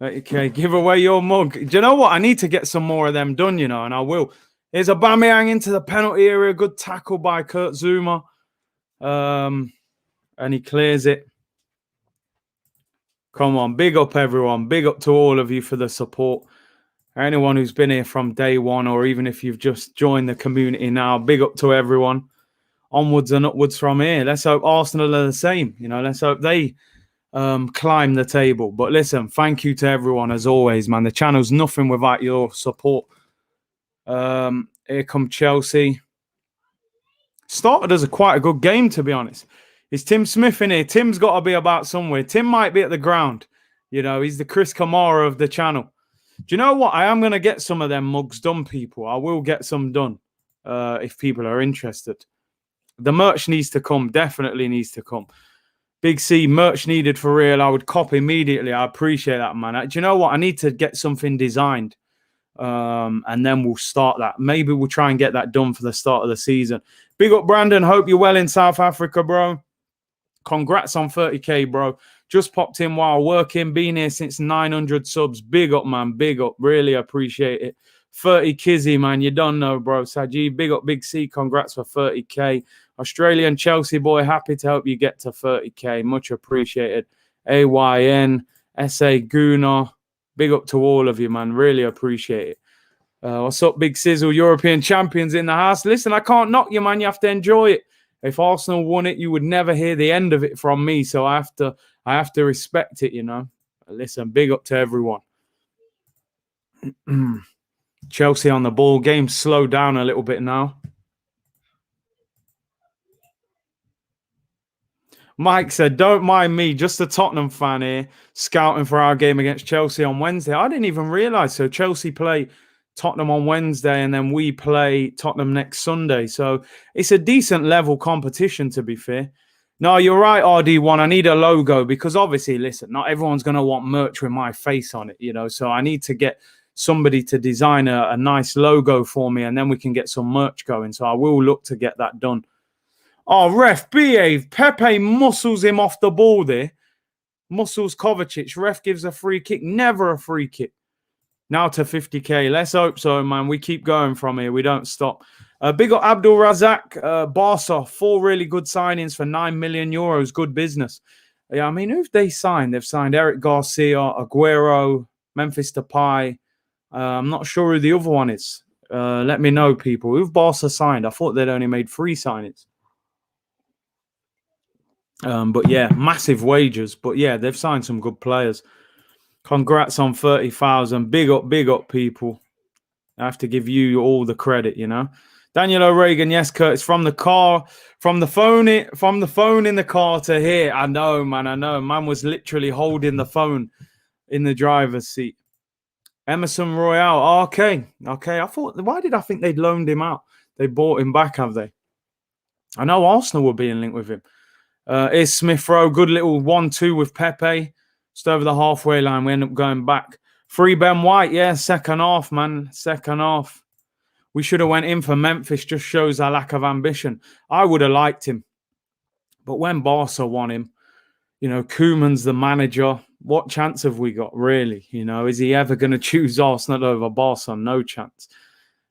Okay, give away your mug. Do you know what? I need to get some more of them done, and I will. Here's Aubameyang into the penalty area. Good tackle by Kurt Zouma. And he clears it. Come on, big up everyone. Big up to all of you for the support. Anyone who's been here from day one, or even if you've just joined the community now, big up to everyone. Onwards and upwards from here. Let's hope Arsenal are the same. Let's hope they climb the table. But listen, thank you to everyone as always, man. The channel's nothing without your support. Here come Chelsea. Started as quite a good game, to be honest. Is Tim Smith in here? Tim's got to be about somewhere. Tim might be at the ground. He's the Chris Kamara of the channel. Do you know what? I am going to get some of them mugs done, people. I will get some done if people are interested. The merch needs to come. Definitely needs to come. Big C, merch needed for real. I would cop immediately. I appreciate that, man. Do you know what? I need to get something designed. And then we'll start that. Maybe we'll try and get that done for the start of the season. Big up, Brandon. Hope you're well in South Africa, bro. Congrats on 30K, bro. Just popped in while working. Been here since 900 subs. Big up, man. Big up. Really appreciate it. 30 Kizzy, man. You don't know, bro. Sajid, big up, Big C. Congrats for 30K. Australian Chelsea boy. Happy to help you get to 30K. Much appreciated. AYN, SA Guna. Big up to all of you, man. Really appreciate it. What's up, Big Sizzle? European champions in the house. Listen, I can't knock you, man. You have to enjoy it. If Arsenal won it, you would never hear the end of it from me. So I have to respect it, Listen, big up to everyone. Chelsea on the ball. Game slowed down a little bit now. Mike said, don't mind me, just a Tottenham fan here, scouting for our game against Chelsea on Wednesday. I didn't even realise. So Chelsea play Tottenham on Wednesday, and then we play Tottenham next Sunday. So it's a decent level competition, to be fair. No, you're right, RD1. I need a logo because obviously, listen, not everyone's going to want merch with my face on it, So I need to get somebody to design a nice logo for me, and then we can get some merch going. So I will look to get that done. Oh, ref, behave. Pepe muscles him off the ball there. Muscles Kovacic. Ref gives a free kick. Never a free kick. Now to 50K. Let's hope so, man. We keep going from here. We don't stop. Big up Abdul Razak. Barca, 4 really good signings for 9 million euros. Good business. Yeah, I mean, who've they signed? They've signed Eric Garcia, Aguero, Memphis Depay. I'm not sure who the other one is. Let me know, people. Who've Barca signed? I thought they'd only made 3 signings. But yeah, massive wages. But yeah, they've signed some good players. Congrats on 30,000. Big up, people. I have to give you all the credit, Daniel O'Regan, yes, Curtis, from the car, from the phone in the car to here. I know, man. Man was literally holding the phone in the driver's seat. Emerson Royale. Okay. Why did I think they'd loaned him out? They bought him back, have they? I know Arsenal were being linked with him. Here's Smith Rowe. Good little 1-2 with Pepe. Just over the halfway line. We end up going back. Free Ben White. Yeah, second half, man. Second half. We should have went in for Memphis. Just shows our lack of ambition. I would have liked him. But when Barca won him, Koeman's the manager. What chance have we got, really? Is he ever going to choose Arsenal over Barca? No chance.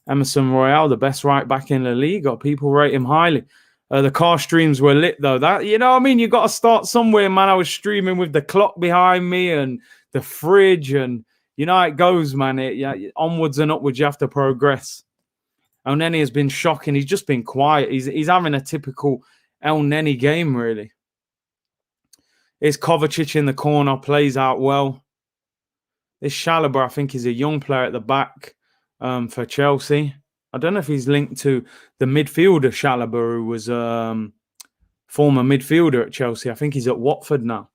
Emerson Royale, the best right back in La Liga. People rate him highly. The car streams were lit, though. That, you got to start somewhere, man. I was streaming with the clock behind me and the fridge, and how it goes, man. Onwards and upwards, you have to progress. El Neni has been shocking. He's just been quiet. He's having a typical El Neni game, really. Here's Kovacic in the corner, plays out well. This Chalobah, I think, is a young player at the back for Chelsea. I don't know if he's linked to the midfielder Chalobah, who was former midfielder at Chelsea. I think he's at Watford now.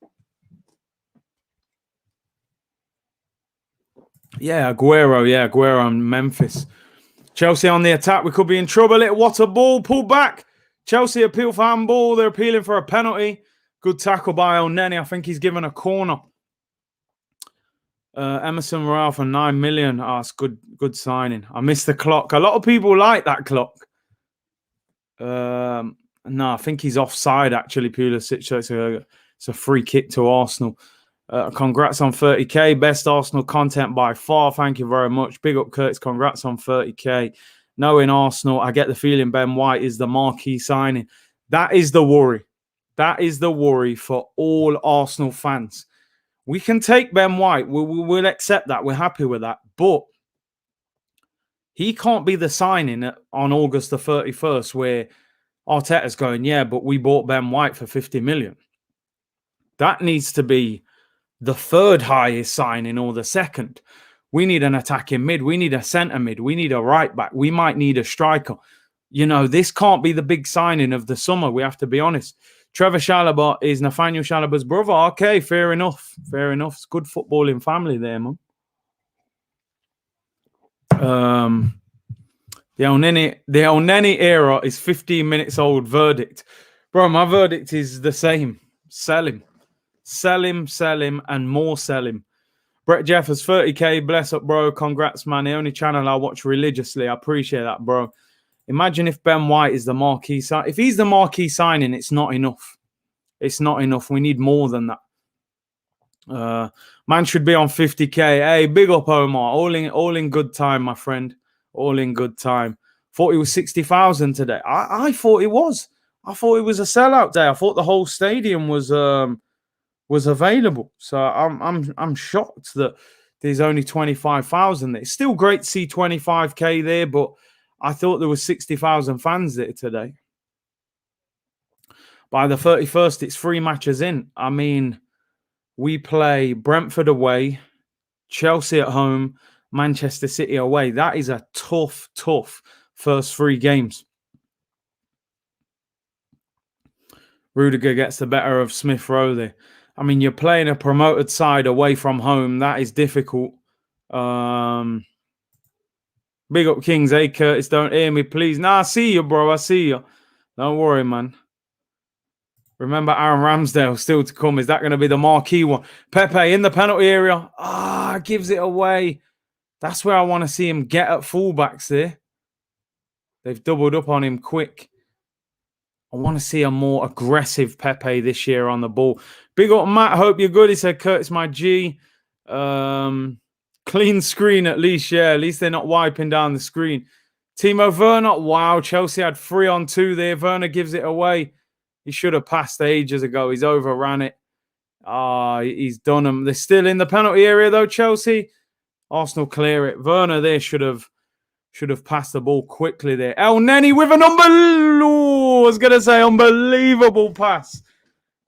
Yeah, Aguero and Memphis. Chelsea on the attack. We could be in trouble. What a ball. Pull back. Chelsea appeal for handball. They're appealing for a penalty. Good tackle by El Neni. I think he's given a corner. Emerson Royale for 9 million. Oh, it's good signing. I missed the clock. A lot of people like that clock. No, I think he's offside, actually, Pulisic. So it's a free kick to Arsenal. Congrats on 30K. Best Arsenal content by far. Thank you very much. Big up, Curtis. Congrats on 30K. knowing Arsenal, I get the feeling Ben White is the marquee signing. That is the worry. That is the worry for all Arsenal fans. We can take Ben White. We'll accept that. We're happy with that. But he can't be the signing on August the 31st where Arteta's going, yeah, but we bought Ben White for 50 million. That needs to be the third highest signing or the second. We need an attacking mid. We need a centre mid. We need a right back. We might need a striker. You know, this can't be the big signing of the summer. We have to be honest. Trevor Chalobah is Nathaniel Chalobah's brother. Okay, fair enough. Fair enough. It's good footballing family there, man. The El Neni era is 15 minutes old. Verdict. Bro, my verdict is the same. Sell him. Sell him, and more sell him. Brett Jeffers, 30k. Bless up, bro. Congrats, man. The only channel I watch religiously. I appreciate that, bro. Imagine if Ben White is the marquee sign. If he's the marquee signing, it's not enough. It's not enough. We need more than that. Man should be on 50k. Hey, big up, Omar. All in good time, my friend. All in good time. Thought it was 60,000 today. I thought it was. I thought it was a sellout day. I thought the whole stadium was available. So I'm shocked that there's only 25,000 there. It's still great to see 25k there, but I thought there was 60,000 fans there today. By the 31st, it's 3 matches in. I mean, we play Brentford away, Chelsea at home, Manchester City away. That is a tough first 3 games. Rudiger gets the better of Smith Rowe there. I mean, you're playing a promoted side away from home. That is difficult. Big up Kings. Hey, Curtis, don't hear me, please. Nah, I see you, bro. I see you. Don't worry, man. Remember Aaron Ramsdale still to come. Is that going to be the marquee one? Pepe in the penalty area. Gives it away. That's where I want to see him get at fullbacks there. They've doubled up on him quick. I want to see a more aggressive Pepe this year on the ball. Big up Matt. Hope you're good. He said, Curtis, my G. Clean screen at least. Yeah, at least they're not wiping down the screen. Timo Werner. Wow, Chelsea had 3-on-2 there. Werner gives it away. He should have passed ages ago. He's overran it. He's done them. They're still in the penalty area, though, Chelsea. Arsenal clear it. Werner there should have passed the ball quickly there. El Neni with an unbelievable pass.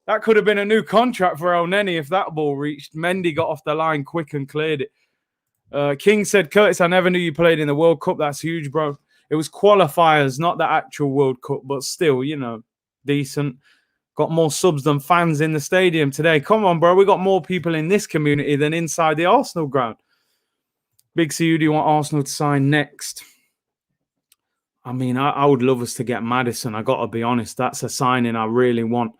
That could have been a new contract for El Neni if that ball reached. Mendy got off the line quick and cleared it. King said, Curtis, I never knew you played in the World Cup. That's huge, bro. It was qualifiers, not the actual World Cup, but still, you know, decent. Got more subs than fans in the stadium today. Come on, bro. We got more people in this community than inside the Arsenal ground. Big C, who do you want Arsenal to sign next? I mean, I would love us to get Maddison. I got to be honest. That's a signing I really want.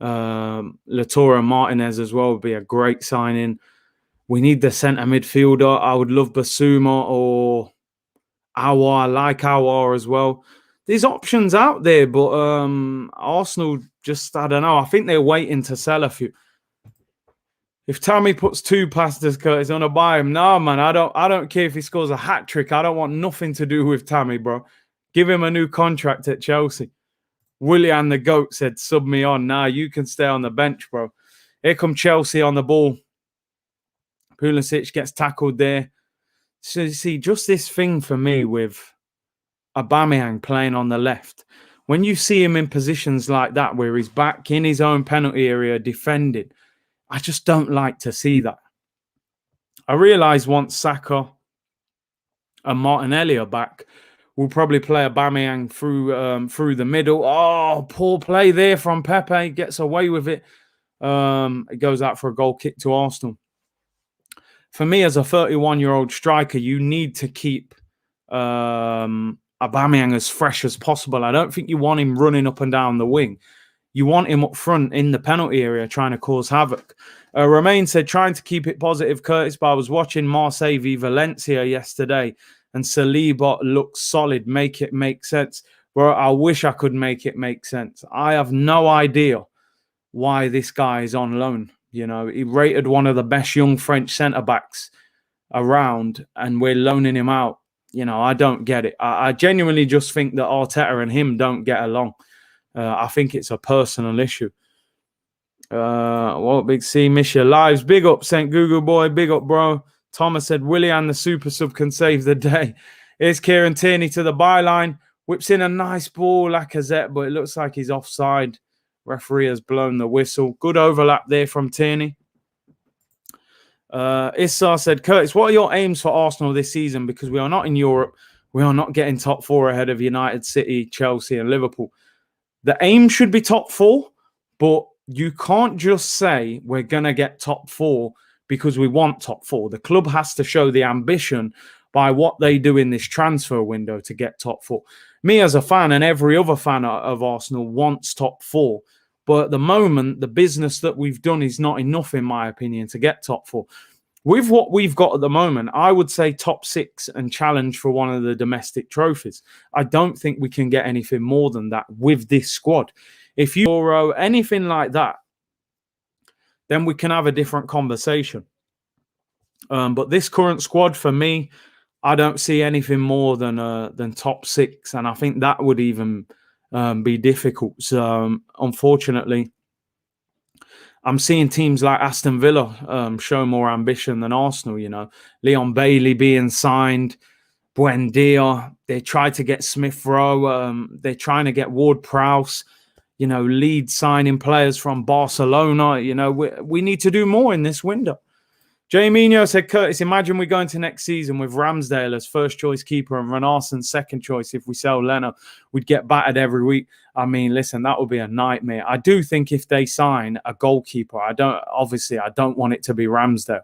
Latora Martinez as well would be a great signing. We need the centre midfielder. I would love Basuma or Awar. I like Awar as well. There's options out there, but Arsenal just, I don't know. I think they're waiting to sell a few. If Tammy puts 2 past us, Curtis, I'm gonna buy him. No, man, I don't care if he scores a hat trick. I don't want nothing to do with Tammy, bro. Give him a new contract at Chelsea. Willian the GOAT said, sub me on. Nah, you can stay on the bench, bro. Here come Chelsea on the ball. Pulisic gets tackled there. So you see, just this thing for me with Aubameyang playing on the left. When you see him in positions like that, where he's back in his own penalty area defending, I just don't like to see that. I realise once Saka and Martinelli are back, we'll probably play Aubameyang through the middle. Oh, poor play there from Pepe. Gets away with it. It goes out for a goal kick to Arsenal. For me, as a 31-year-old striker, you need to keep Aubameyang as fresh as possible. I don't think you want him running up and down the wing. You want him up front in the penalty area trying to cause havoc. Romain said, trying to keep it positive, Curtis, but I was watching Marseille v Valencia yesterday and Saliba looks solid. Make it make sense. Bro, I wish I could make it make sense. I have no idea why this guy is on loan. You know, he rated one of the best young French centre-backs around and we're loaning him out. I don't get it. I genuinely just think that Arteta and him don't get along. I think it's a personal issue. Big C, miss your lives. Big up, St. Google Boy. Big up, bro. Thomas said, Willian, the super sub, can save the day. Here's Kieran Tierney to the byline. Whips in a nice ball, Lacazette, but it looks like he's offside. Referee has blown the whistle. Good overlap there from Tierney. Issa said, Curtis, what are your aims for Arsenal this season? Because we are not in Europe. We are not getting top 4 ahead of United, City, Chelsea, and Liverpool. The aim should be top 4, but you can't just say we're going to get top 4 because we want top 4. The club has to show the ambition by what they do in this transfer window to get top 4. Me as a fan and every other fan of Arsenal wants top 4. But at the moment, the business that we've done is not enough, in my opinion, to get top 4. With what we've got at the moment, I would say top 6 and challenge for one of the domestic trophies. I don't think we can get anything more than that with this squad. If you borrow anything like that, then we can have a different conversation. But this current squad, for me, I don't see anything more than top 6, and I think that would even be difficult. So, unfortunately, I'm seeing teams like Aston Villa show more ambition than Arsenal. Leon Bailey being signed, Buendia. They tried to get Smith Rowe. They're trying to get Ward-Prowse. Leeds signing players from Barcelona. We need to do more in this window. Jamino said, Curtis, imagine we go into next season with Ramsdale as first choice keeper and Renarson second choice. If we sell Leno, we'd get battered every week. I mean, listen, that would be a nightmare. I do think if they sign a goalkeeper, I don't want it to be Ramsdale.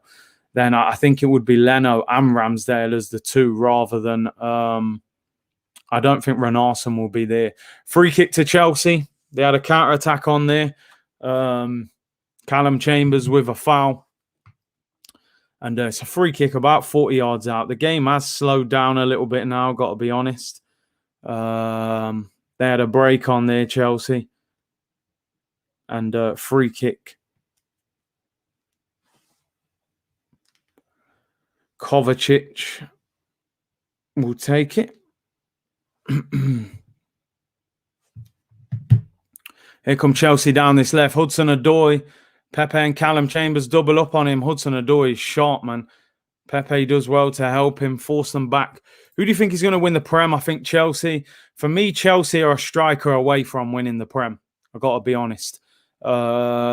Then I think it would be Leno and Ramsdale as the two rather than, I don't think Renarson will be there. Free kick to Chelsea. They had a counter-attack on there. Callum Chambers with a foul. And it's a free kick about 40 yards out. The game has slowed down a little bit now, got to be honest. They had a break on there, Chelsea. And free kick. Kovacic will take it. Here come Chelsea down this left. Hudson-Odoi. Pepe and Callum Chambers double up on him. Hudson-Odoi is sharp, man. Pepe does well to help him, force them back. Who do you think is going to win the Prem? I think Chelsea. For me, Chelsea are a striker away from winning the Prem. I've got to be honest. I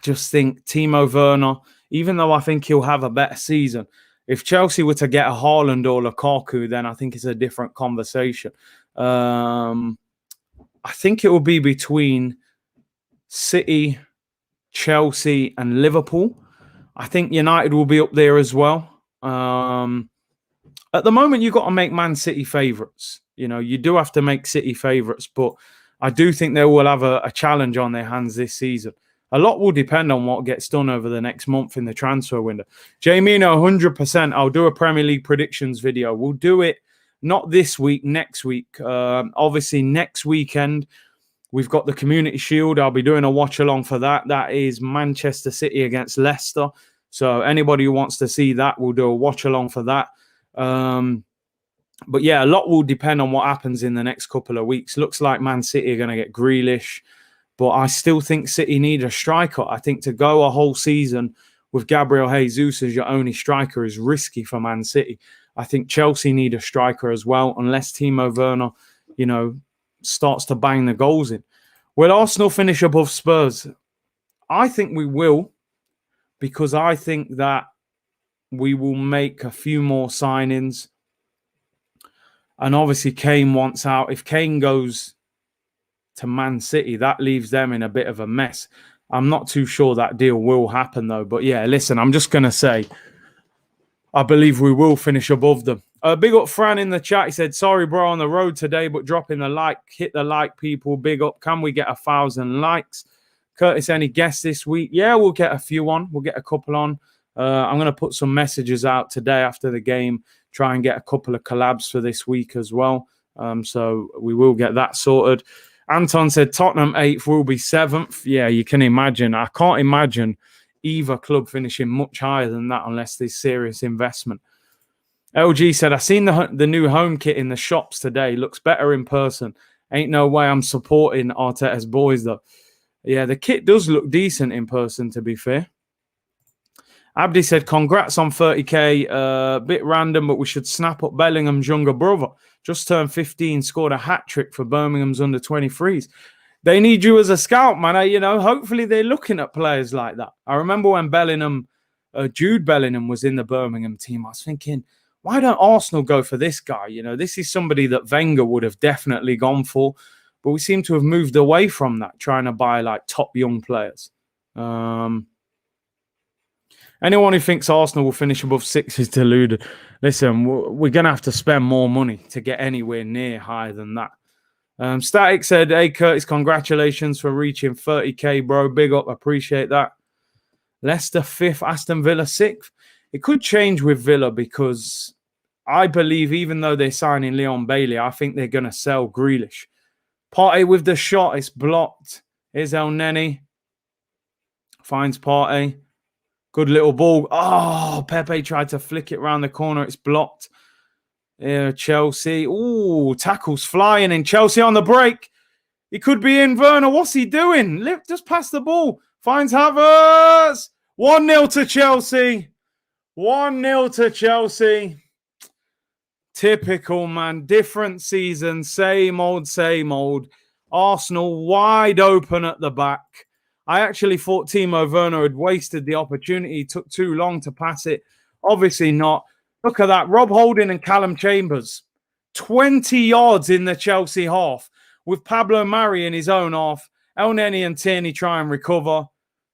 just think Timo Werner, even though I think he'll have a better season, if Chelsea were to get a Haaland or Lukaku, then I think it's a different conversation. I think it will be between City, Chelsea and Liverpool. I think United will be up there as well. At the moment, you've got to make Man City favourites. You do have to make City favourites, but I do think they will have a challenge on their hands this season. A lot will depend on what gets done over the next month in the transfer window. Jamino, 100%. I'll do a Premier League predictions video. We'll do it not this week, next week. Obviously, next weekend, we've got the Community Shield. I'll be doing a watch-along for that. That is Manchester City against Leicester. So anybody who wants to see that, we'll do a watch-along for that. But yeah, a lot will depend on what happens in the next couple of weeks. Looks like Man City are going to get Grealish. But I still think City need a striker. I think to go a whole season with Gabriel Jesus as your only striker is risky for Man City. I think Chelsea need a striker as well, unless Timo Werner, starts to bang the goals in. Will Arsenal finish above Spurs? I think we will, because I think that we will make a few more signings. And obviously Kane wants out. If Kane goes to Man City, that leaves them in a bit of a mess. I'm not too sure that deal will happen though. But yeah, listen, I'm just going to say, I believe we will finish above them. Big up Fran in the chat. He said, sorry, bro, on the road today, but dropping the like. Hit the like, people. Big up. Can we get 1,000 likes? Curtis, any guests this week? Yeah, we'll get a few on. We'll get a couple on. I'm going to put some messages out today after the game. Try and get a couple of collabs for this week as well. So we will get that sorted. Anton said Tottenham 8th will be 7th. Yeah, you can imagine. I can't imagine either club finishing much higher than that unless there's serious investment. LG said, I seen the new home kit in the shops today. Looks better in person. Ain't no way I'm supporting Arteta's boys, though. Yeah, the kit does look decent in person, to be fair. Abdi said, congrats on 30K. Bit random, but we should snap up Bellingham's younger brother. Just turned 15, scored a hat-trick for Birmingham's under-23s. They need you as a scout, man. You know, hopefully they're looking at players like that. I remember when Jude Bellingham was in the Birmingham team, I was thinking, why don't Arsenal go for this guy? You know, this is somebody that Wenger would have definitely gone for. But we seem to have moved away from that, trying to buy like top young players. Anyone who thinks Arsenal will finish above 6 is deluded. Listen, we're going to have to spend more money to get anywhere near higher than that. Static said, hey, Curtis, congratulations for reaching 30K, bro. Big up. Appreciate that. Leicester 5th, Aston Villa 6th. It could change with Villa because I believe even though they're signing Leon Bailey, I think they're going to sell Grealish. Partey with the shot. It's blocked. Here's El Neni. Finds Partey. Good little ball. Oh, Pepe tried to flick it around the corner. It's blocked. Yeah, Chelsea. Ooh, tackles flying in. Chelsea on the break. He could be in. Werner, what's he doing? Just pass the ball. Finds Havertz. 1-0 to Chelsea. 1-0 to Chelsea. Typical, man. Different season. Same old, same old. Arsenal wide open at the back. I actually thought Timo Werner had wasted the opportunity. He took too long to pass it. Obviously not. Look at that. Rob Holding and Callum Chambers. 20 yards in the Chelsea half with Pablo Mari in his own half. El Neni and Tierney try and recover.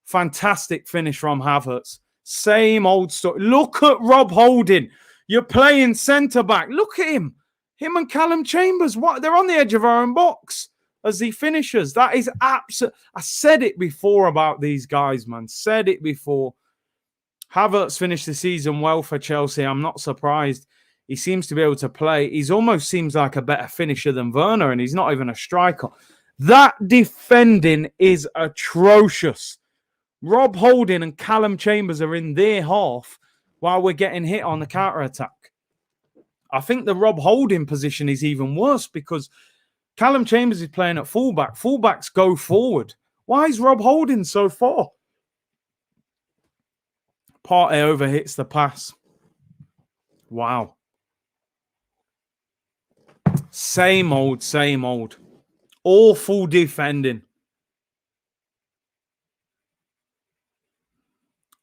Fantastic finish from Havertz. Same old story. Look at Rob Holding. You're playing centre-back. Look at him. Him and Callum Chambers. What? They're on the edge of our own box as he finishes. That is absolute. I said it before about these guys, man. Said it before. Havertz finished the season well for Chelsea. I'm not surprised. He seems to be able to play. He almost seems like a better finisher than Werner, and he's not even a striker. That defending is atrocious. Rob Holding and Callum Chambers are in their half while we're getting hit on the counter-attack. I think the Rob Holding position is even worse because Callum Chambers is playing at fullback. Fullbacks go forward. Why is Rob Holding so far? Partey overhits the pass. Wow. Same old, same old. Awful defending.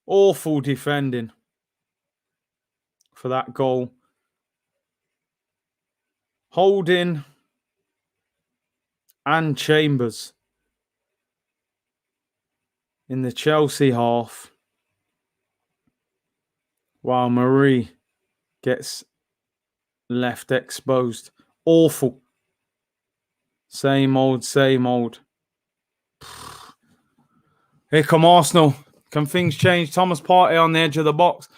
Awful defending for that goal. Holding and Chambers in the Chelsea half. While Marie gets left exposed. Awful. Same old, same old. Here come Arsenal. Can things change? Thomas Partey on the edge of the box.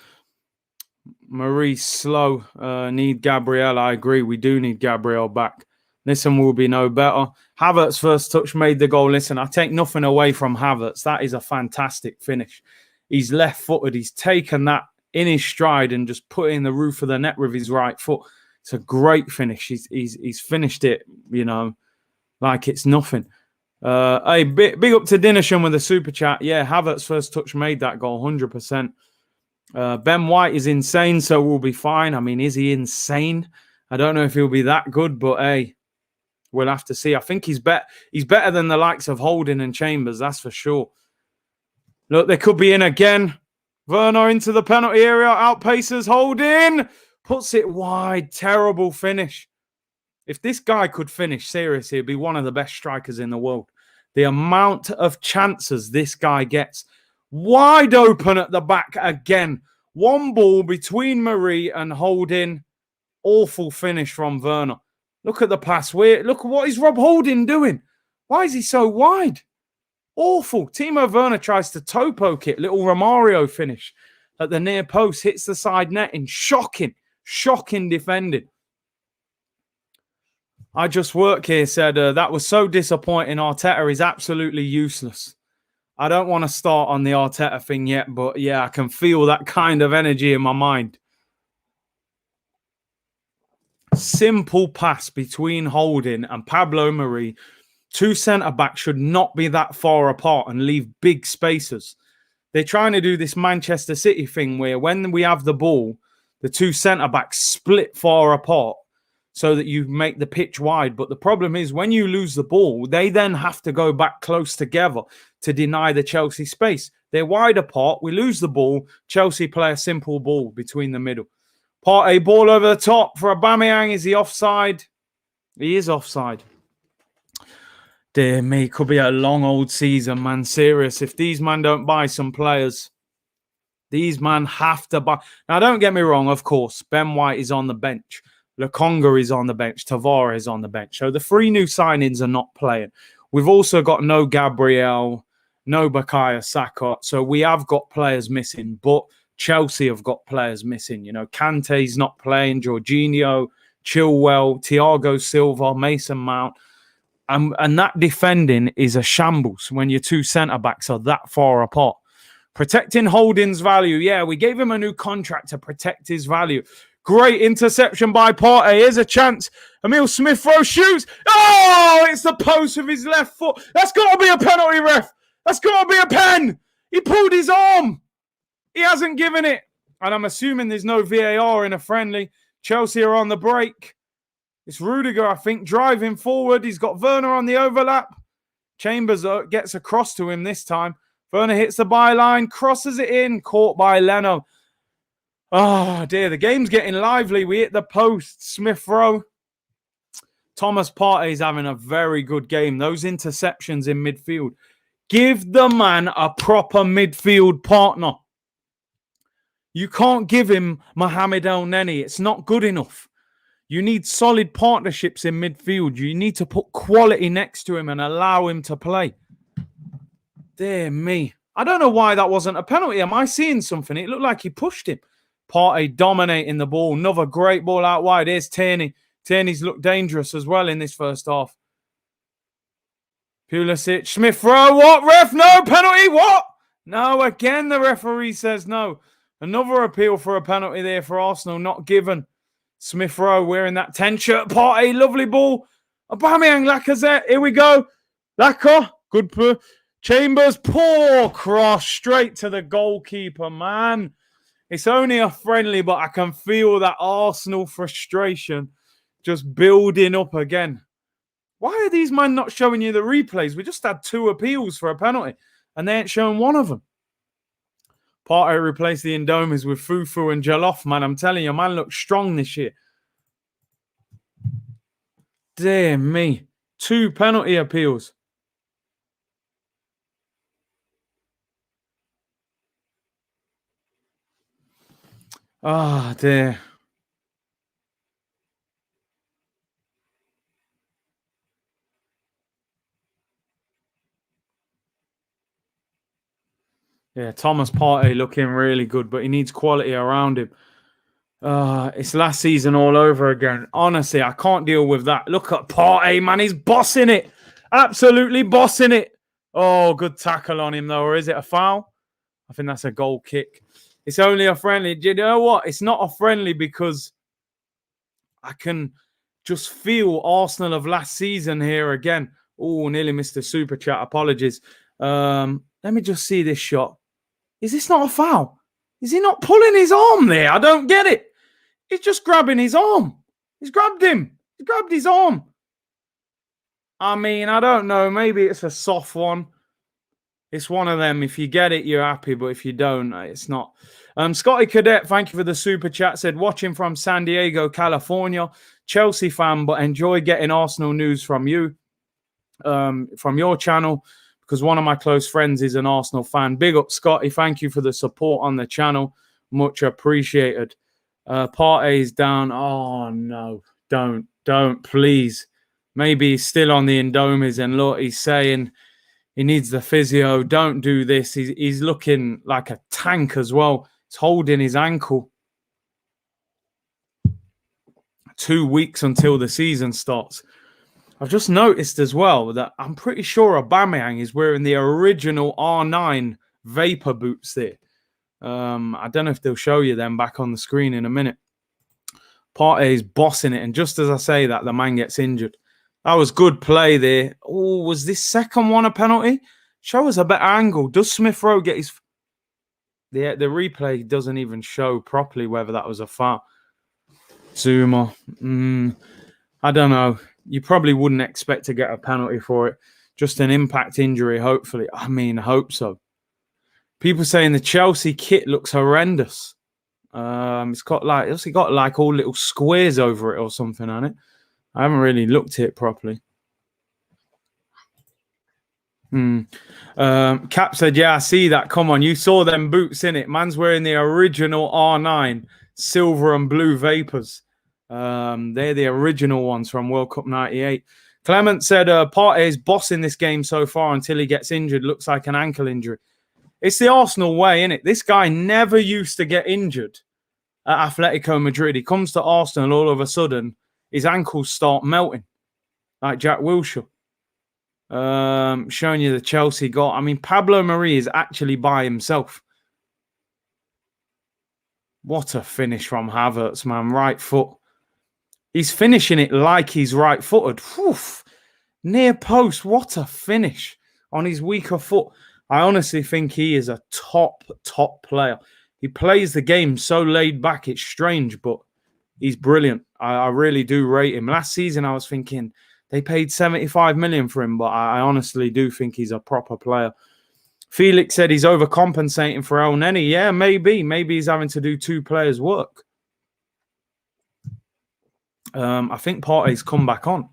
Marie slow. Need Gabriel. I agree. We do need Gabriel back. Listen, will be no better. Havertz first touch made the goal. Listen, I take nothing away from Havertz. That is a fantastic finish. He's left-footed. He's taken that in his stride and just put it in the roof of the net with his right foot. It's a great finish. He's finished it, you know, like it's nothing. Hey, big up to Dinnersham with the super chat. Yeah, Havertz first touch made that goal, 100%. Ben White is insane, so we'll be fine. I mean, is he insane? I don't know if he'll be that good, but hey, we'll have to see. I think he's better than the likes of Holding and Chambers, that's for sure. Look, they could be in again. Werner into the penalty area, outpaces Holding, puts it wide. Terrible finish. If this guy could finish, seriously, he'd be one of the best strikers in the world. The amount of chances this guy gets. Wide open at the back again. One ball between Marie and Holding. Awful finish from Werner. Look at the pass. Look, what is Rob Holding doing? Why is he so wide? Awful. Timo Werner tries to toe poke it. Little Romario finish at the near post. Hits the side netting. Shocking. Shocking defending. I Just Work here said, that was so disappointing. Arteta is absolutely useless. I don't want to start on the Arteta thing yet, but yeah, I can feel that kind of energy in my mind. Simple pass between Holding and Pablo Mari. Two centre-backs should not be that far apart and leave big spaces. They're trying to do this Manchester City thing where when we have the ball, the two centre-backs split far apart so that you make the pitch wide. But the problem is when you lose the ball, they then have to go back close together to deny the Chelsea space. They're wide apart. We lose the ball. Chelsea play a simple ball between the middle. Partey ball over the top for Aubameyang. Is he offside? He is offside. Dear me, could be a long old season, man. Serious. If these man don't buy some players, these man have to buy. Now, don't get me wrong, of course. Ben White is on the bench. Lokonga is on the bench. Tavares is on the bench. So the three new signings are not playing. We've also got no Gabriel, no Bukayo Saka. So we have got players missing, but Chelsea have got players missing. You know, Kante's not playing, Jorginho, Chilwell, Thiago Silva, Mason Mount. And that defending is a shambles when your two centre-backs are that far apart. Protecting Holding's value. Yeah, we gave him a new contract to protect his value. Great interception by Partey. Here's a chance. Emile Smith-Rowe shoots. Oh, it's the post with his left foot. That's got to be a penalty, ref. That's got to be a pen. He pulled his arm. He hasn't given it. And I'm assuming there's no VAR in a friendly. Chelsea are on the break. It's Rudiger, I think, driving forward. He's got Werner on the overlap. Chambers gets across to him this time. Werner hits the byline, crosses it in, caught by Leno. Oh, dear. The game's getting lively. We hit the post. Smith-Rowe. Thomas Partey's having a very good game. Those interceptions in midfield. Give the man a proper midfield partner. You can't give him Mohamed El Neni. It's not good enough. You need solid partnerships in midfield. You need to put quality next to him and allow him to play. Dear me. I don't know why that wasn't a penalty. Am I seeing something? It looked like he pushed him. Partey dominating the ball. Another great ball out wide. Here's Tierney. Tierney's looked dangerous as well in this first half. Pulisic. Smith-Rowe. What, ref? No penalty. What? No, again the referee says no. Another appeal for a penalty there for Arsenal. Not given. Smith-Rowe wearing that 10 shirt. Partey, lovely ball. Aubameyang, Lacazette. Here we go. Lacazette, good play. Chambers, poor cross straight to the goalkeeper, man. It's only a friendly, but I can feel that Arsenal frustration just building up again. Why are these men not showing you the replays? We just had 2 appeals for a penalty, and they ain't showing one of them. Partey replaced the Indomies with Fufu and Jaloff, man. I'm telling you, man looks strong this year. Dear me. 2 penalty appeals. Ah, dear. Yeah, Thomas Partey looking really good, but he needs quality around him. It's last season all over again. Honestly, I can't deal with that. Look at Partey, man. He's bossing it. Absolutely bossing it. Oh, good tackle on him, though. Or is it a foul? I think that's a goal kick. It's only a friendly. Do you know what? It's not a friendly because I can just feel Arsenal of last season here again. Oh, nearly missed the super chat. Apologies. Let me just see this shot. Is this not a foul? Is he not pulling his arm there? I don't get it. He's just grabbing his arm. He's grabbed him. He grabbed his arm. I mean, I don't know. Maybe it's a soft one. It's one of them. If you get it, you're happy. But if you don't, it's not. Scotty Cadet, thank you for the super chat. Said, watching from San Diego, California. Chelsea fan, but enjoy getting Arsenal news from you, from your channel. Because one of my close friends is an Arsenal fan. Big up, Scotty. Thank you for the support on the channel. Much appreciated. Partey's down. Oh, no. Don't, please. Maybe he's still on the Indomies. And look, he's saying he needs the physio. Don't do this. He's looking like a tank as well. He's holding his ankle. 2 weeks until the season starts. I've just noticed as well that I'm pretty sure Aubameyang is wearing the original R9 Vapor boots there. I don't know if they'll show you them back on the screen in a minute. Partey's bossing it. And just as I say that, the man gets injured. That was good play there. Oh, was this second one a penalty? Show us a better angle. Does Smith Rowe get his... The replay doesn't even show properly whether that was a foul. Zuma. I don't know. You probably wouldn't expect to get a penalty for it. Just an impact injury, hopefully. I mean, I hope so. People saying the Chelsea kit looks horrendous. It's got like all little squares over it or something on it. I haven't really looked at it properly. Cap said, yeah, I see that. Come on, you saw them boots in it. Man's wearing the original R9 silver and blue vapors. They're the original ones from World Cup 98. Clement said, Partey is bossing this game so far until he gets injured. Looks like an ankle injury. It's the Arsenal way, innit? This guy never used to get injured at Atletico Madrid. He comes to Arsenal, all of a sudden, his ankles start melting, like Jack Wilshere. Showing you the Chelsea goal. I mean, Pablo Mari is actually by himself. What a finish from Havertz, man. Right foot. He's finishing it like he's right-footed. Near post. What a finish on his weaker foot. I honestly think he is a top player. He plays the game so laid back. It's strange, but he's brilliant. I really do rate him. Last season, I was thinking they paid 75 million for him, but I honestly do think he's a proper player. Felix said he's overcompensating for El Neni. Yeah, maybe. Maybe he's having to do two players' work. I think Partey's come back on.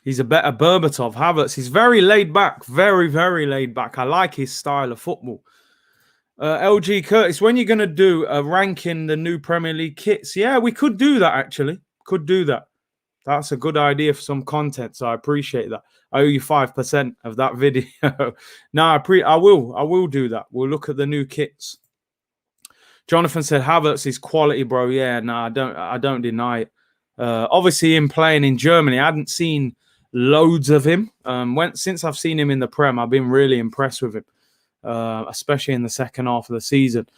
He's a better Berbatov. Havertz, he's very laid back. Very, very laid back. I like his style of football. LG Curtis, when you're going to do a ranking the new Premier League kits? Yeah, we could do that, actually. Could do that. That's a good idea for some content, so I appreciate that. I owe you 5% of that video. No, I will do that. We'll look at the new kits. Jonathan said Havertz is quality, bro. Yeah, no, I don't deny it. Obviously, him playing in Germany, I hadn't seen loads of him. Since I've seen him in the Prem, I've been really impressed with him, especially in the second half of the season.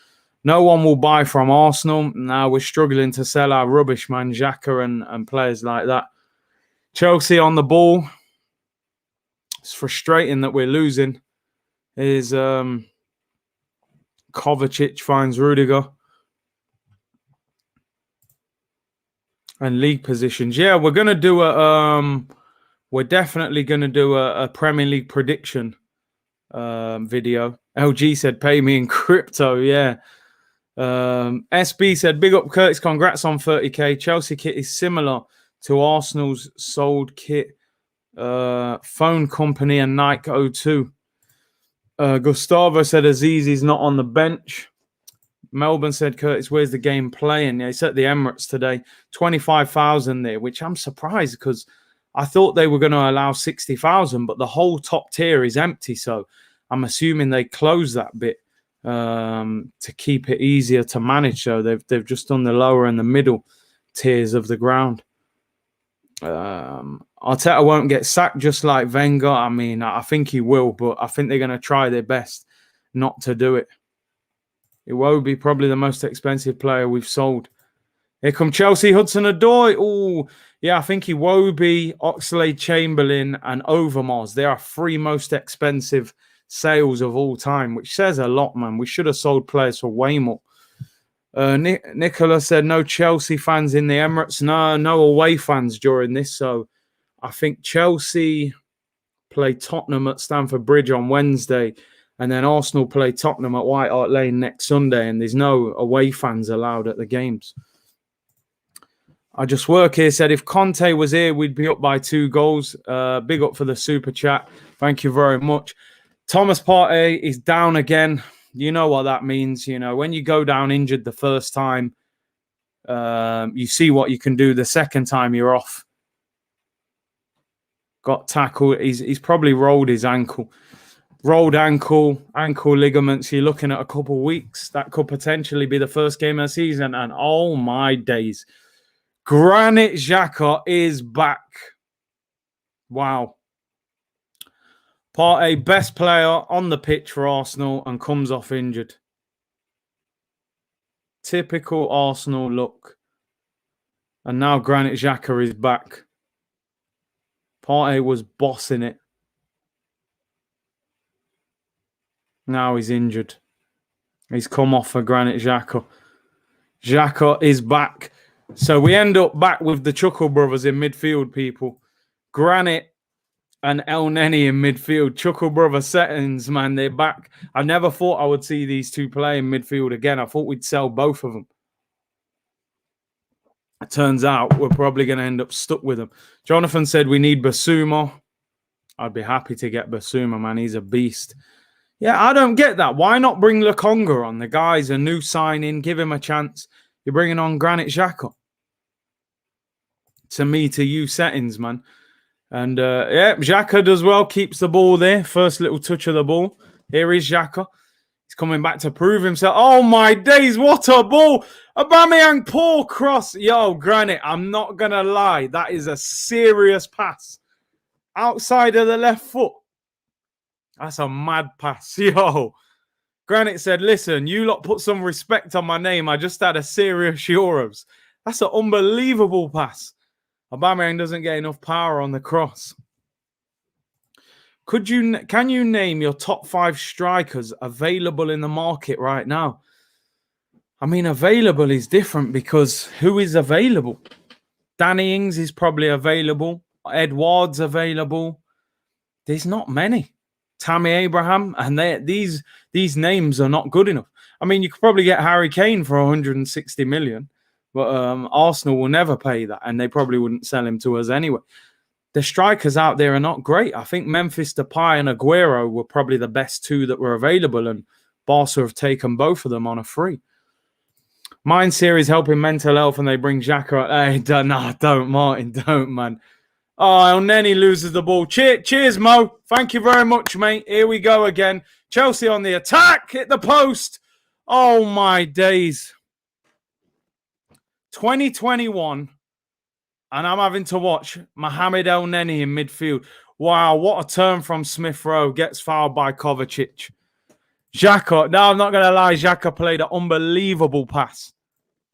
No one will buy from Arsenal. Now we're struggling to sell our rubbish, man. Xhaka and players like that. Chelsea on the ball. It's frustrating that we're losing. Is Kovacic finds Rudiger. And league positions. Yeah, we're gonna do we're definitely gonna do a Premier League prediction video. LG said pay me in crypto. Yeah. SB said, big up Curtis, congrats on 30k. Chelsea kit is similar to Arsenal's sold kit. Phone company and Nike O2. Gustavo said Azizi's not on the bench. Melbourne said, Curtis, where's the game playing? Yeah, it's at the Emirates today. 25,000 there, which I'm surprised because I thought they were going to allow 60,000, but the whole top tier is empty. So I'm assuming they closed that bit to keep it easier to manage. So they've just done the lower and the middle tiers of the ground. Arteta won't get sacked just like Wenger. I mean, I think he will, but I think they're going to try their best not to do it. Iwobi, probably the most expensive player we've sold. Here come Chelsea, Hudson-Odoi. Oh, yeah, I think Iwobi, Oxlade-Chamberlain, and Overmars. They are three most expensive sales of all time, which says a lot, man. We should have sold players for way more. Nicola said no Chelsea fans in the Emirates. No away fans during this. So I think Chelsea play Tottenham at Stamford Bridge on Wednesday. And then Arsenal play Tottenham at White Hart Lane next Sunday. And there's no away fans allowed at the games. I just work here said if Conte was here, we'd be up by 2 goals. Big up for the super chat. Thank you very much. Thomas Partey is down again. You know what that means. You know, when you go down injured the first time, you see what you can do the second time you're off. Got tackled. He's probably rolled his ankle. Rolled ankle ligaments. You're looking at a couple of weeks. That could potentially be the first game of the season. And oh my days. Granit Xhaka is back. Wow. Partey, best player on the pitch for Arsenal and comes off injured. Typical Arsenal look. And now Granit Xhaka is back. Partey was bossing it. Now he's injured. He's come off for Granit Xhaka. Xhaka is back. So we end up back with the Chuckle brothers in midfield, people. Granit and El Neni in midfield. Chuckle brother settings, man, they're back. I never thought I would see these two play in midfield again. I thought we'd sell both of them. It turns out we're probably going to end up stuck with them. Jonathan said we need Basuma. I'd be happy to get Basuma, man. He's a beast. Yeah, I don't get that. Why not bring Lokonga on? The guy's a new signing. Give him a chance. You're bringing on Granit Xhaka. To me, to you settings, man. And, yeah, Xhaka does well. Keeps the ball there. First little touch of the ball. Here is Xhaka. He's coming back to prove himself. Oh, my days. What a ball. Aubameyang, poor cross. Yo, Granit, I'm not going to lie. That is a serious pass. Outside of the left foot. That's a mad pass. Yo. Granit said, listen, you lot put some respect on my name. I just had a serious Euros. That's an unbelievable pass. Aubameyang doesn't get enough power on the cross. Can you name your top 5 strikers available in the market right now? I mean, available is different because who is available? Danny Ings is probably available. Edouard's available. There's not many. Tammy Abraham, and these names are not good enough. I mean, you could probably get Harry Kane for 160 million, but Arsenal will never pay that, and they probably wouldn't sell him to us anyway. The strikers out there are not great. I think Memphis Depay and Aguero were probably the best 2 that were available, and Barca have taken both of them on a free. Mind Series helping mental health, and they bring Xhaka. Hey, don't, Martin, don't, man. Oh, El Neni loses the ball. Cheers, Mo. Thank you very much, mate. Here we go again. Chelsea on the attack. Hit the post. Oh, my days. 2021. And I'm having to watch Mohamed El Neni in midfield. Wow, what a turn from Smith Rowe. Gets fouled by Kovacic. Xhaka. No, I'm not going to lie. Xhaka played an unbelievable pass.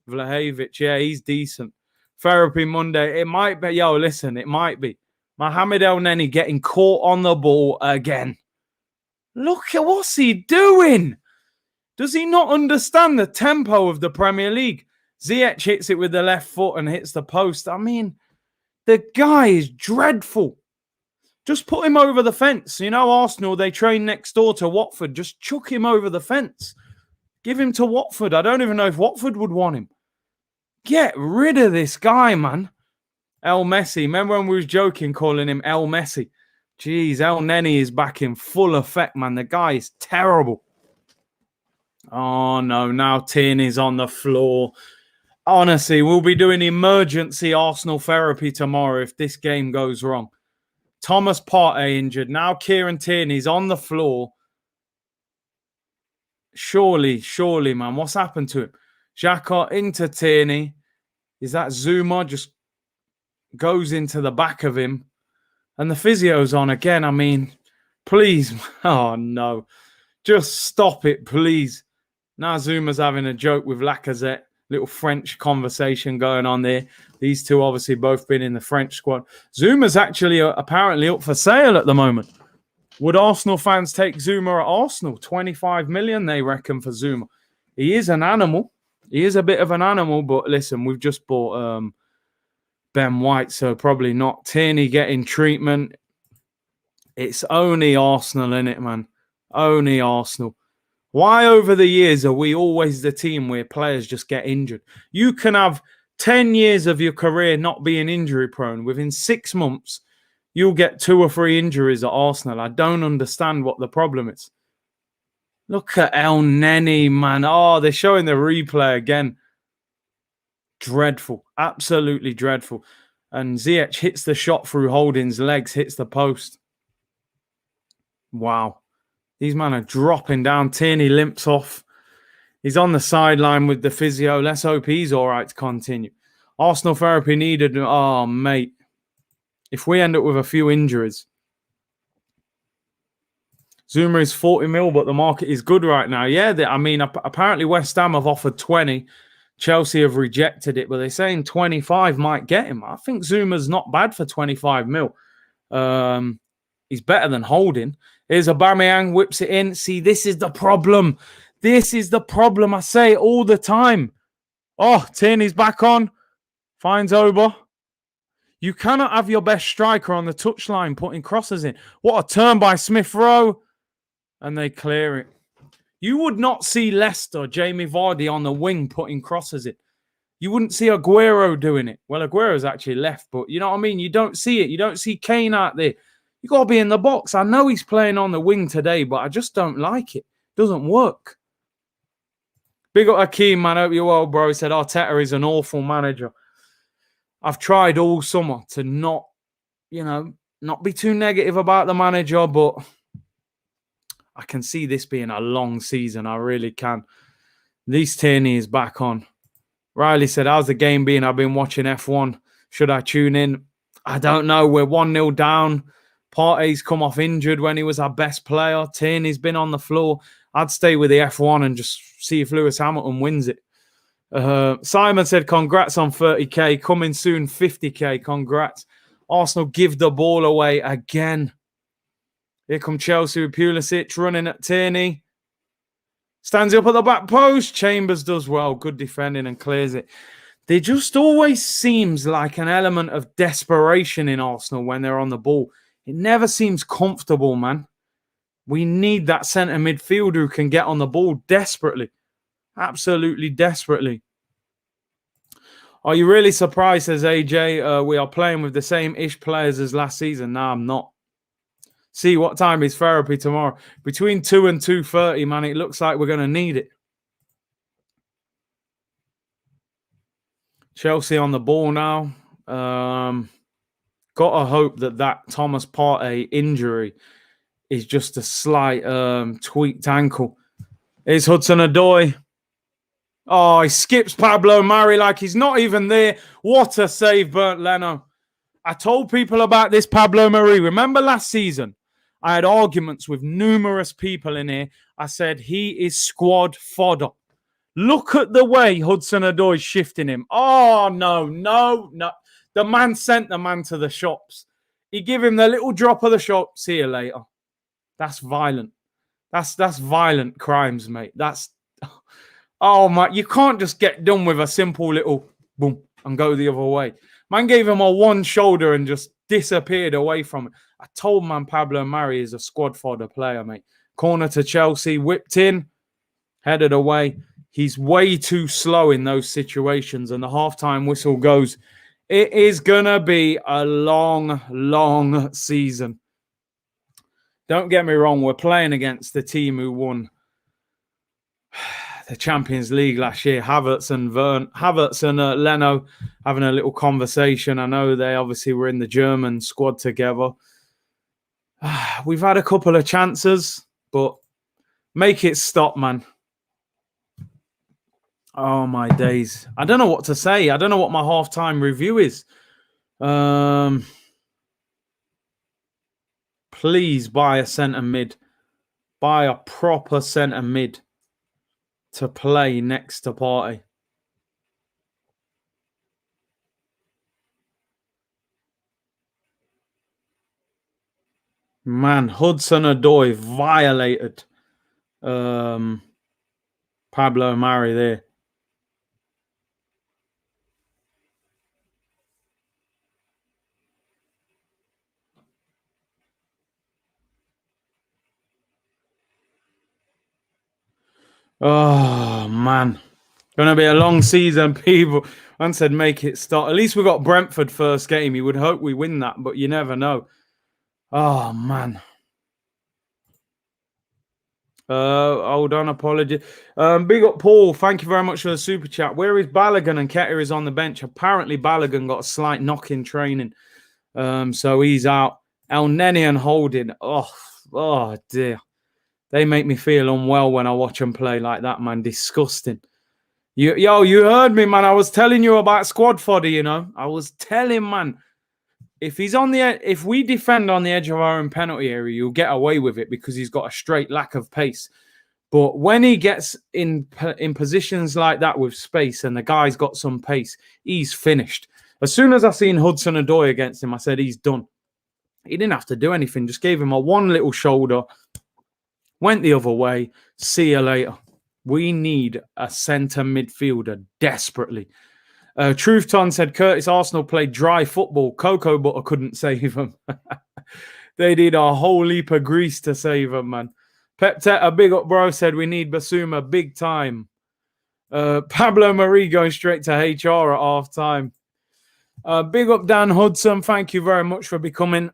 Vlahovic, yeah, he's decent. Therapy Monday. It might be. Yo, listen, it might be. Mohamed El Neni getting caught on the ball again. Look at what's he doing. Does he not understand the tempo of the Premier League? Ziyech hits it with the left foot and hits the post. I mean, the guy is dreadful. Just put him over the fence. You know, Arsenal, they train next door to Watford. Just chuck him over the fence. Give him to Watford. I don't even know if Watford would want him. Get rid of this guy, man. El Messi. Remember when we was joking calling him El Messi? Jeez, El Neni is back in full effect, man. The guy is terrible. Oh, no. Now Tierney's on the floor. Honestly, we'll be doing emergency Arsenal therapy tomorrow if this game goes wrong. Thomas Partey injured. Now Kieran Tierney's on the floor. Surely, man. What's happened to him? Xhaka into Tierney. Is that Zuma? Just goes into the back of him. And the physio's on again. I mean, please. Oh, no. Just stop it, please. Now Zuma's having a joke with Lacazette. Little French conversation going on there. These two obviously both been in the French squad. Zuma's actually apparently up for sale at the moment. Would Arsenal fans take Zuma at Arsenal? 25 million, they reckon, for Zuma. He is an animal. He is a bit of an animal, but listen, we've just bought Ben White, so probably not. Tierney getting treatment. It's only Arsenal, innit, man? Only Arsenal. Why over the years are we always the team where players just get injured? You can have 10 years of your career not being injury prone. Within 6 months, you'll get 2 or 3 injuries at Arsenal. I don't understand what the problem is. Look at El Neni, man. Oh, they're showing the replay again. Dreadful. Absolutely dreadful. And Ziyech hits the shot through Holding's legs, hits the post. Wow. These men are dropping down. Tierney limps off. He's on the sideline with the physio. Let's hope he's all right to continue. Arsenal therapy needed. Oh, mate. If we end up with a few injuries. Zuma is 40 mil, but the market is good right now. Yeah, I mean, apparently West Ham have offered 20. Chelsea have rejected it, but they're saying 25 might get him. I think Zuma's not bad for 25 mil. He's better than Holding. Here's Aubameyang, whips it in. See, this is the problem. This is the problem. I say it all the time. Oh, Tierney's back on. Finds Oba. You cannot have your best striker on the touchline putting crosses in. What a turn by Smith Rowe. And they clear it. You would not see Leicester, Jamie Vardy on the wing putting crosses in. You wouldn't see Aguero doing it. Well, Aguero's actually left, but you know what I mean? You don't see it. You don't see Kane out there. You got to be in the box. I know he's playing on the wing today, but I just don't like it. Doesn't work. Big up Akeem, man. Hope you're well, bro. He said Arteta is an awful manager. I've tried all summer to not be too negative about the manager, but I can see this being a long season. I really can. At least Tierney is back on. Riley said, how's the game been? I've been watching F1. Should I tune in? I don't know. We're 1-0 down. Partey's come off injured when he was our best player. Tierney's been on the floor. I'd stay with the F1 and just see if Lewis Hamilton wins it. Simon said, congrats on 30k. Coming soon, 50k. Congrats. Arsenal give the ball away again. Here come Chelsea with Pulisic running at Tierney. Stands up at the back post. Chambers does well. Good defending and clears it. There just always seems like an element of desperation in Arsenal when they're on the ball. It never seems comfortable, man. We need that centre midfielder who can get on the ball desperately. Absolutely desperately. Are you really surprised, says AJ, we are playing with the same-ish players as last season? No, I'm not. See, what time is therapy tomorrow? Between 2 and 2:30, man. It looks like we're going to need it. Chelsea on the ball now. Got to hope that Thomas Partey injury is just a slight tweaked ankle. Here's Hudson-Odoi. Oh, he skips Pablo Mari like he's not even there. What a save, Bernd Leno. I told people about this Pablo Mari. Remember last season? I had arguments with numerous people in here. I said, he is squad fodder. Look at the way Hudson-Odoi is shifting him. Oh, no. The man sent the man to the shops. He gave him the little drop of the shop. See you later. That's violent. That's violent crimes, mate. Oh, my. You can't just get done with a simple little boom and go the other way. Man gave him a one shoulder and just disappeared away from it. I told man Pablo Mari is a squad fodder player, mate. Corner to Chelsea, whipped in, headed away. He's way too slow in those situations, and the halftime whistle goes. It is going to be a long, long season. Don't get me wrong, we're playing against the team who won the Champions League last year. Havertz and Leno having a little conversation. I know they obviously were in the German squad together. We've had a couple of chances, but make it stop, man. Oh, my days. I don't know what to say. I don't know what my halftime review is. Please buy a centre mid. Buy a proper centre mid to play next to Partey. Man, Hudson-Odoi violated Pablo Mari there. Oh, man. Going to be a long season, people. Man said make it start. At least we got Brentford first game. You would hope we win that, but you never know. Oh, man. Hold on, apology. Big up, Paul. Thank you very much for the super chat. Where is Balogun? And Ketter is on the bench. Apparently, Balogun got a slight knock in training. So he's out. El Neni and Holding. Oh, dear. They make me feel unwell when I watch them play like that, man. Disgusting. You heard me, man. I was telling you about squad fodder, you know. I was telling, man. if we defend on the edge of our own penalty area, you'll get away with it because he's got a straight lack of pace. But when he gets in positions like that with space and the guy's got some pace, he's finished. As soon as I seen Hudson-Odoi against him, I said, he's done. He didn't have to do anything. Just gave him a one little shoulder, went the other way. See you later. We need a centre midfielder desperately. Truthton said, Curtis, Arsenal played dry football. Cocoa butter couldn't save them. They did a whole heap of grease to save them, man. Peptet, a big up bro, said we need Basuma big time. Pablo Marie going straight to HR at half time. Big up Dan Hudson. Thank you very much for becoming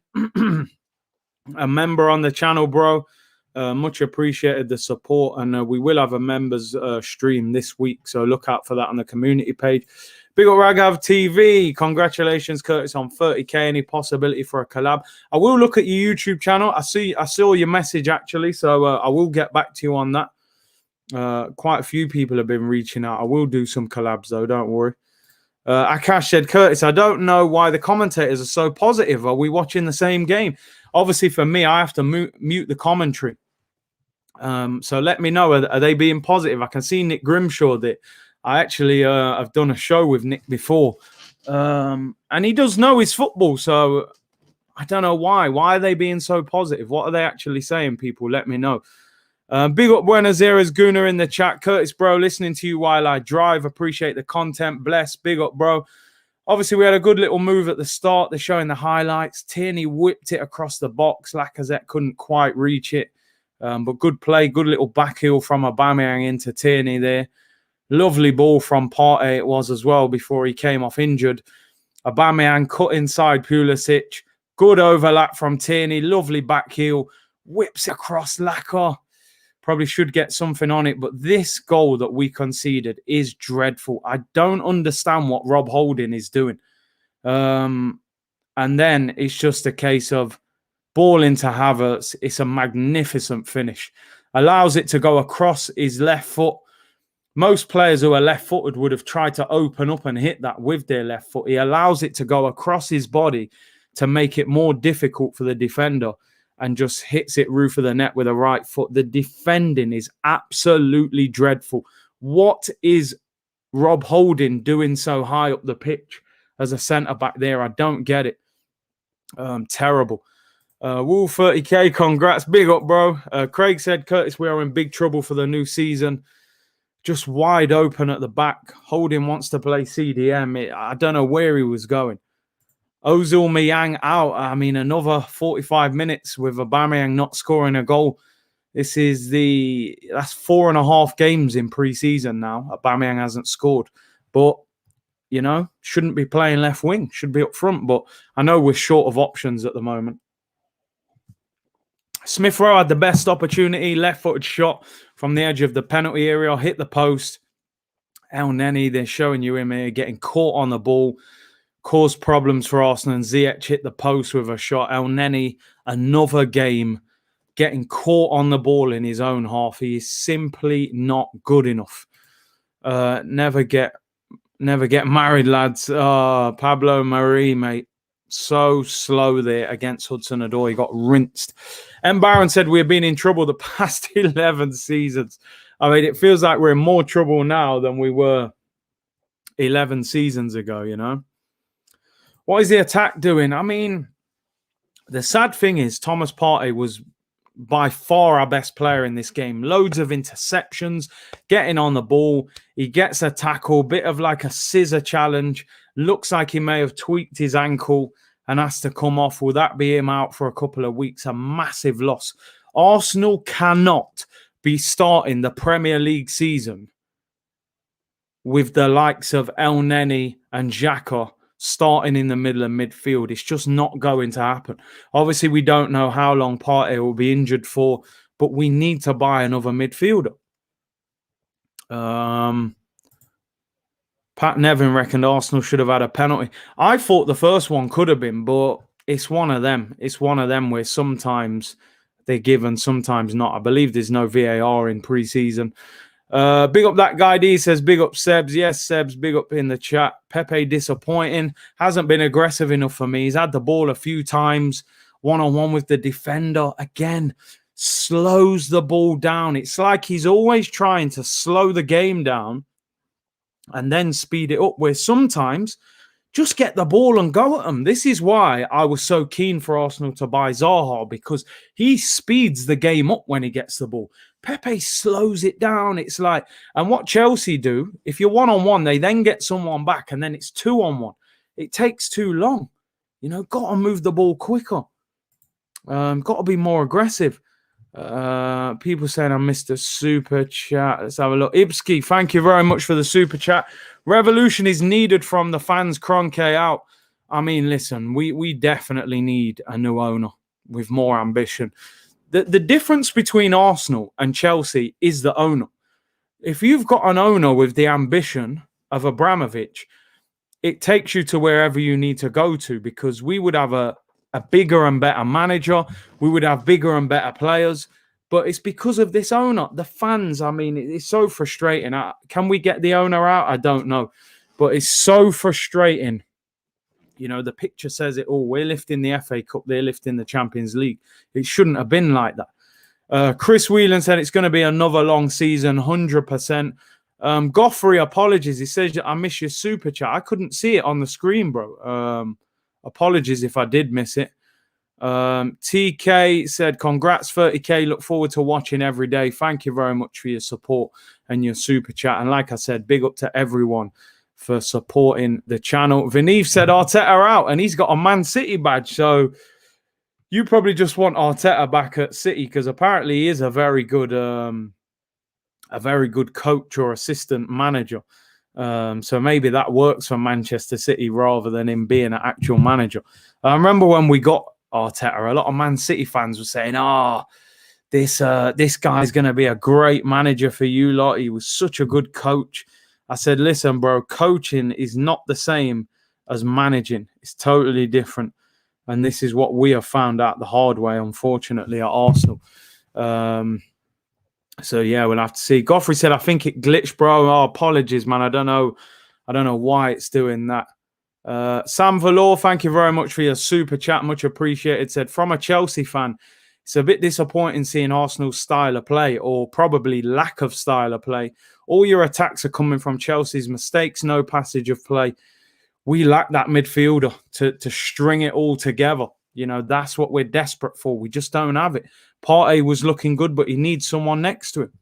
a member on the channel, bro. Much appreciated the support. And we will have a members stream this week. So look out for that on the community page. Big up Ragav TV. Congratulations, Curtis, on 30K. Any possibility for a collab? I will look at your YouTube channel. I saw your message, actually. So I will get back to you on that. Quite a few people have been reaching out. I will do some collabs, though. Don't worry. Akash said, Curtis, I don't know why the commentators are so positive. Are we watching the same game? Obviously, for me, I have to mute the commentary. So let me know. Are they being positive? I can see Nick Grimshaw that I actually have done a show with Nick before. And he does know his football. So I don't know why. Why are they being so positive? What are they actually saying, people? Let me know. Big up Buenos Aires Guna in the chat. Curtis, bro, listening to you while I drive. Appreciate the content. Bless. Big up, bro. Obviously, we had a good little move at the start. They're showing the highlights. Tierney whipped it across the box. Lacazette couldn't quite reach it. But good play. Good little back heel from Aubameyang into Tierney there. Lovely ball from Partey it was as well before he came off injured. Aubameyang cut inside Pulisic. Good overlap from Tierney. Lovely back heel. Whips across Lacazette. Probably should get something on it, but this goal that we conceded is dreadful. I don't understand what Rob Holding is doing. And then it's just a case of ball into Havertz. It's a magnificent finish. Allows it to go across his left foot. Most players who are left-footed would have tried to open up and hit that with their left foot. He allows it to go across his body to make it more difficult for the defender, and just hits it roof of the net with a right foot. The defending is absolutely dreadful. What is Rob Holding doing so high up the pitch as a centre-back there? I don't get it. Terrible. Wool 30K, congrats. Big up, bro. Craig said, Curtis, we are in big trouble for the new season. Just wide open at the back. Holding wants to play CDM. I don't know where he was going. Ozil Miyang out. I mean, another 45 minutes with Aubameyang not scoring a goal. That's 4.5 games in pre-season now. Aubameyang hasn't scored. But, shouldn't be playing left wing. Should be up front. But I know we're short of options at the moment. Smith Rowe had the best opportunity. Left-footed shot from the edge of the penalty area. Hit the post. El Neni, they're showing you him here getting caught on the ball. Caused problems for Arsenal, and Ziyech hit the post with a shot. El Neni, another game, getting caught on the ball in his own half. He is simply not good enough. Never get married, lads. Pablo Marie, mate. So slow there against Hudson-Odoi. He got rinsed. M. Barron said we've been in trouble the past 11 seasons. I mean, it feels like we're in more trouble now than we were 11 seasons ago, What is the attack doing? I mean, the sad thing is Thomas Partey was by far our best player in this game. Loads of interceptions, getting on the ball. He gets a tackle, bit of like a scissor challenge. Looks like he may have tweaked his ankle and has to come off. Will that be him out for a couple of weeks? A massive loss. Arsenal cannot be starting the Premier League season with the likes of El Neni and Xhaka starting in the middle of midfield. It's just not going to happen. Obviously, we don't know how long Partey will be injured for, but we need to buy another midfielder. Pat Nevin reckoned Arsenal should have had a penalty. I thought the first one could have been, but it's one of them. It's one of them where sometimes they give and sometimes not. I believe there's no VAR in pre-season. Big up that guy D says, big up Sebs. Yes, Sebs, big up in the chat. Pepe disappointing. Hasn't been aggressive enough for me. He's had the ball a few times, one-on-one with the defender. Again, slows the ball down. It's like he's always trying to slow the game down and then speed it up, where sometimes just get the ball and go at them. This is why I was so keen for Arsenal to buy Zaha, because he speeds the game up when he gets the ball. Pepe slows it down. It's like, and what Chelsea do, if you're one-on-one, they then get someone back and then it's 2-on-1. It takes too long. You know, got to move the ball quicker. Got to be more aggressive. People saying I missed a super chat. Let's have a look. Ibski, thank you very much for the super chat. Revolution is needed from the fans. Kroenke out. I mean, listen, we definitely need a new owner with more ambition. The difference between Arsenal and Chelsea is the owner. If you've got an owner with the ambition of Abramovich, it takes you to wherever you need to go to, because we would have a bigger and better manager. We would have bigger and better players. But it's because of this owner. The fans, I mean, it's so frustrating. Can we get the owner out? I don't know. But it's so frustrating. You know, the picture says it all. We're lifting the FA Cup. They're lifting the Champions League. It shouldn't have been like that. Chris Whelan said it's going to be another long season, 100%. Goffrey, apologies. He says, I miss your super chat. I couldn't see it on the screen, bro. Apologies if I did miss it. TK said, congrats, 30K. Look forward to watching every day. Thank you very much for your support and your super chat. And like I said, big up to everyone for supporting the channel. Vinev said Arteta out, and he's got a Man City badge. So you probably just want Arteta back at City, because apparently he is a very good coach or assistant manager. So maybe that works for Manchester City rather than him being an actual manager. I remember when we got Arteta, a lot of Man City fans were saying, this guy's going to be a great manager for you lot. He was such a good coach. I said, listen, bro, coaching is not the same as managing. It's totally different. And this is what we have found out the hard way, unfortunately, at Arsenal. So, yeah, we'll have to see. Goffrey said, I think it glitched, bro. Oh, apologies, man. I don't know why it's doing that. Sam Valor, thank you very much for your super chat. Much appreciated. Said, from a Chelsea fan, it's a bit disappointing seeing Arsenal's style of play, or probably lack of style of play. All your attacks are coming from Chelsea's mistakes, no passage of play. We lack that midfielder to string it all together. You know, that's what we're desperate for. We just don't have it. Partey was looking good, but he needs someone next to him.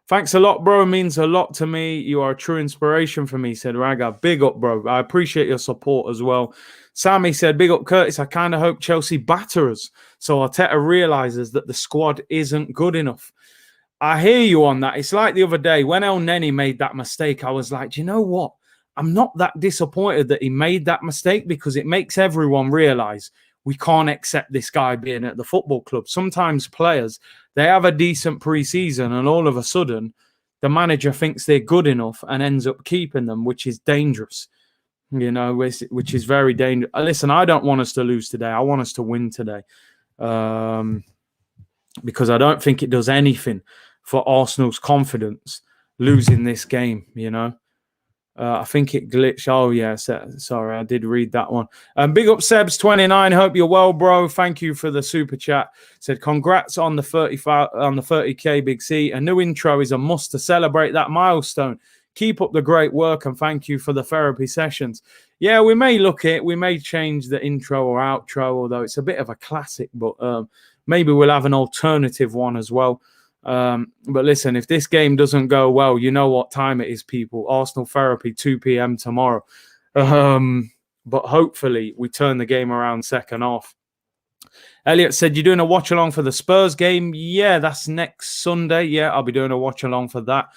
Thanks a lot, bro. It means a lot to me. You are a true inspiration for me, said Raga. Big up, bro. I appreciate your support as well. Sammy said, big up, Curtis. I kind of hope Chelsea batter us so Arteta realizes that the squad isn't good enough. I hear you on that. It's like the other day when El Neni made that mistake. I was like, do you know what? I'm not that disappointed that he made that mistake, because it makes everyone realize we can't accept this guy being at the football club. Sometimes players, they have a decent pre-season and all of a sudden the manager thinks they're good enough and ends up keeping them, which is dangerous, you know, which is very dangerous. Listen, I don't want us to lose today. I want us to win today, because I don't think it does anything for Arsenal's confidence losing this game, you know. I think it glitched. Oh, yeah. Sorry, I did read that one. Big up Sebs29. Hope you're well, bro. Thank you for the super chat. Said, congrats on the 30K, Big C. A new intro is a must to celebrate that milestone. Keep up the great work, and thank you for the therapy sessions. Yeah, we may we may change the intro or outro, although it's a bit of a classic, but maybe we'll have an alternative one as well. But listen, if this game doesn't go well, you know what time it is, people. Arsenal therapy, 2 p.m. tomorrow. But hopefully we turn the game around second half. Elliot said, you're doing a watch along for the Spurs game? Yeah, that's next Sunday. Yeah, I'll be doing a watch along for that.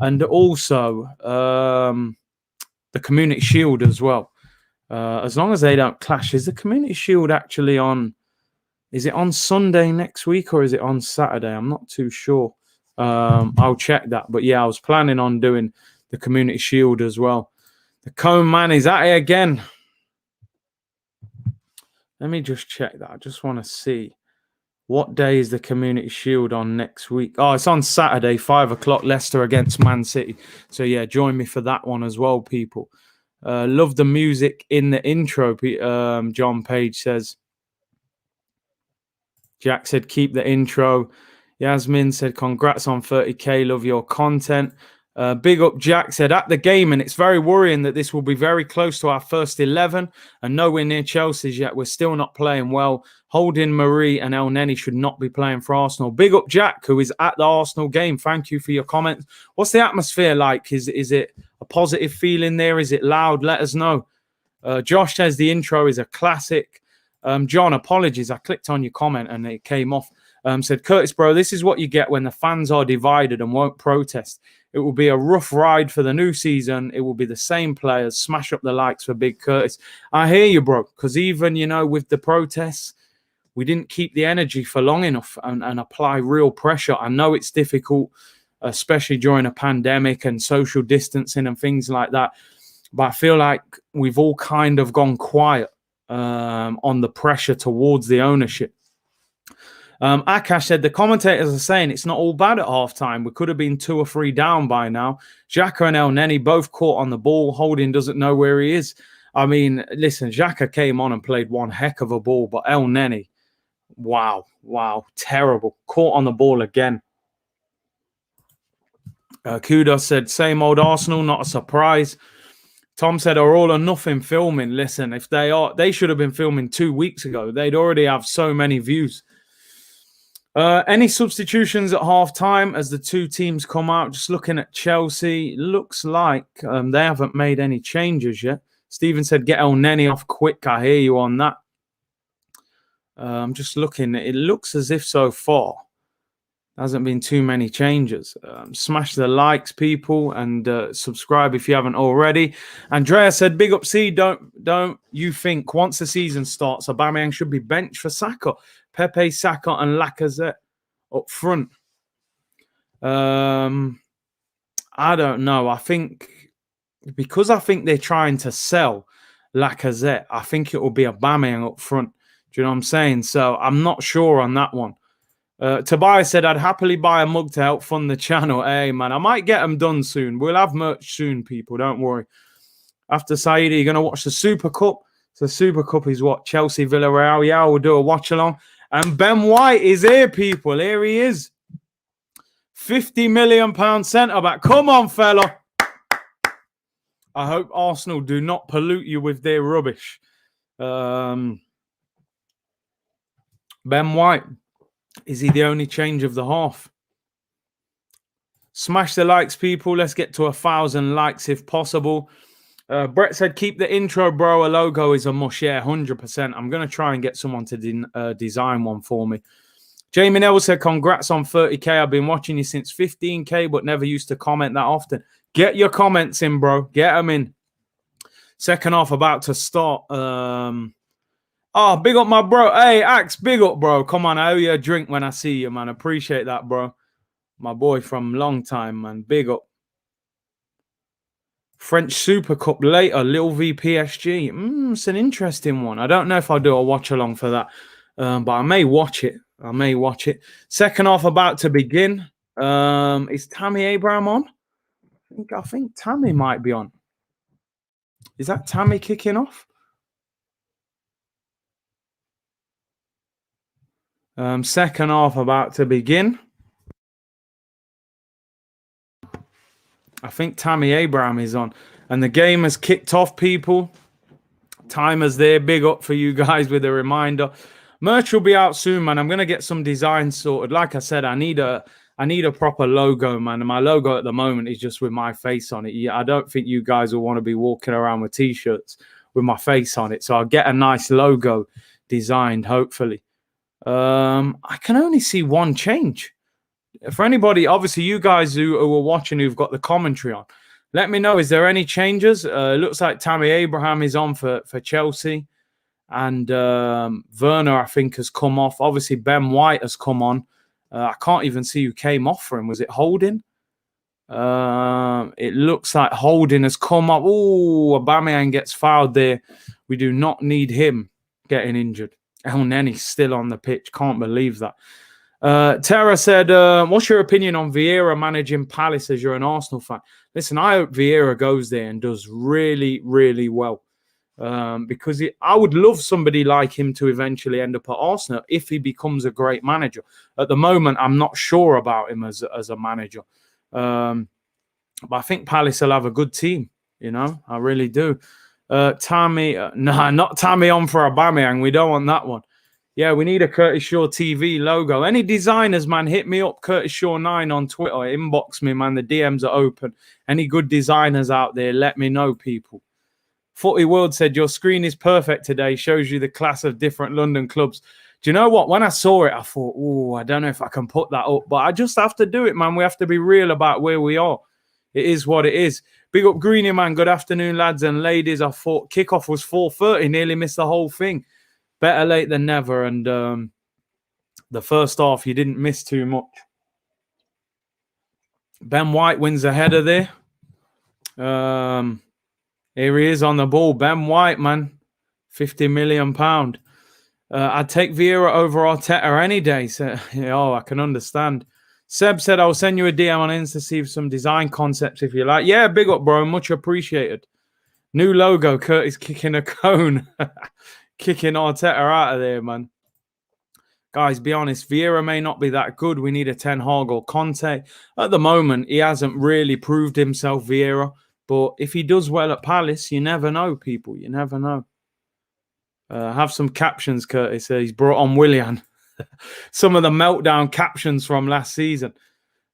And also the Community Shield as well. As long as they don't clash. Is the Community Shield actually on? Is it on Sunday next week or is it on Saturday? I'm not too sure. I'll check that. But yeah, I was planning on doing the Community Shield as well. The Cone Man is at it again. Let me just check that. I just want to see What day is the Community Shield on next week? Oh, it's on Saturday, 5 o'clock, Leicester against Man City. So, yeah, join me for that one as well, people. Love the music in the intro, John Page says. Jack said, keep the intro. Yasmin said, congrats on 30K. Love your content. Big up Jack said, at the game, and it's very worrying that this will be very close to our first 11 and nowhere near Chelsea's yet. We're still not playing well. Holding, Marie and El Neni should not be playing for Arsenal. Big up Jack, who is at the Arsenal game. Thank you for your comments. What's the atmosphere like? Is it a positive feeling there? Is it loud? Let us know. Josh says the intro is a classic. John, apologies. I clicked on your comment and it came off. Said, Curtis, bro, this is what you get when the fans are divided and won't protest. It will be a rough ride for the new season. It will be the same players. Smash up the likes for Big Curtis. I hear you, bro, because even, with the protests, we didn't keep the energy for long enough and apply real pressure. I know it's difficult, especially during a pandemic and social distancing and things like that. But I feel like we've all kind of gone quiet on the pressure towards the ownership. Akash said, the commentators are saying it's not all bad at halftime. We could have been 2 or 3 down by now. Xhaka and El Neni both caught on the ball. Holding doesn't know where he is. I mean, listen, Xhaka came on and played one heck of a ball, but El Neni, wow, terrible. Caught on the ball again. Kudos said, same old Arsenal, not a surprise. Tom said, are all or nothing filming? Listen, if they are, they should have been filming 2 weeks ago. They'd already have so many views. Any substitutions at half-time as the two teams come out? Just looking at Chelsea, looks like they haven't made any changes yet. Stephen said, get El Neni off quick. I hear you on that. I'm just looking. It looks as if so far hasn't been too many changes. Smash the likes, people, and subscribe if you haven't already. Andrea said, big up C, don't you think once the season starts, Aubameyang should be benched for Saka? Pepe, Saka, and Lacazette up front. I don't know. I think they're trying to sell Lacazette, I think it will be Aubameyang up front. Do you know what I'm saying? So I'm not sure on that one. Tobias said, I'd happily buy a mug to help fund the channel. Hey, man, I might get them done soon. We'll have merch soon, people. Don't worry. After Saidi, you're going to watch the Super Cup. So Super Cup is what? Chelsea, Villarreal. Yeah, we'll do a watch-along. And Ben White is here, people. Here he is. £50 million centre-back. Come on, fella. I hope Arsenal do not pollute you with their rubbish. Ben White. Is he the only change of the half? Smash the likes, people. Let's get to 1,000 likes if possible. Brett said, keep the intro, bro. A logo is a must. Yeah, 100%. I'm going to try and get someone to design one for me. Jamie Neville said, congrats on 30K. I've been watching you since 15K, but never used to comment that often. Get your comments in, bro. Get them in. Second half about to start. Oh, big up my bro. Hey, Axe, big up, bro. Come on, I owe you a drink when I see you, man. Appreciate that, bro. My boy from long time, man. Big up. French Super Cup later, Lil V PSG. It's an interesting one. I don't know if I'll do a watch-along for that, but I may watch it. Second half about to begin. Is Tammy Abraham on? I think Tammy might be on. Is that Tammy kicking off? Second half about to begin. I think Tammy Abraham is on. And the game has kicked off, people. Timer's there. Big up for you guys with a reminder. Merch will be out soon, man. I'm going to get some designs sorted. Like I said, I need a proper logo, man. And my logo at the moment is just with my face on it. Yeah, I don't think you guys will want to be walking around with T-shirts with my face on it. So I'll get a nice logo designed, hopefully. I can only see one change. For anybody, obviously, you guys who are watching who've got the commentary on, let me know. Is there any changes? It looks like Tammy Abraham is on for Chelsea. And Werner, I think, has come off. Obviously, Ben White has come on. I can't even see who came off for him. Was it Holding? It looks like Holding has come up. Oh, Aubameyang gets fouled there. We do not need him getting injured. El Nenny's still on the pitch. Can't believe that. Tara said, what's your opinion on Vieira managing Palace as you're an Arsenal fan? Listen, I hope Vieira goes there and does really, really well. Because I would love somebody like him to eventually end up at Arsenal if he becomes a great manager. At the moment, I'm not sure about him as a manager. But I think Palace will have a good team. You know, I really do. Tammy, not Tammy on for Aubameyang. We don't want that one. Yeah, we need a Curtis Shaw TV logo. Any designers, man, hit me up, Curtis Shaw 9 on Twitter. Inbox me, man. The DMs are open. Any good designers out there, let me know, people. Footy World said, your screen is perfect today. Shows you the class of different London clubs. Do you know what? When I saw it, I thought, oh, I don't know if I can put that up. But I just have to do it, man. We have to be real about where we are. It is what it is. Big up Greeny, man. Good afternoon, lads and ladies. I thought kickoff was 4:30. Nearly missed the whole thing. Better late than never. And the first half, you didn't miss too much. Ben White wins the header there. Here he is on the ball. Ben White, man. £50 million. I'd take Vieira over Arteta any day. So, I can understand. Seb said, I'll send you a DM on Insta to see some design concepts if you like. Yeah, big up, bro. Much appreciated. New logo. Curtis kicking a cone. Kicking Arteta out of there, man. Guys, be honest. Vieira may not be that good. We need a Ten Hag or Conte. At the moment, he hasn't really proved himself, Vieira. But if he does well at Palace, you never know, people. You never know. Have some captions, Curtis. He's brought on Willian. Some of the meltdown captions from last season.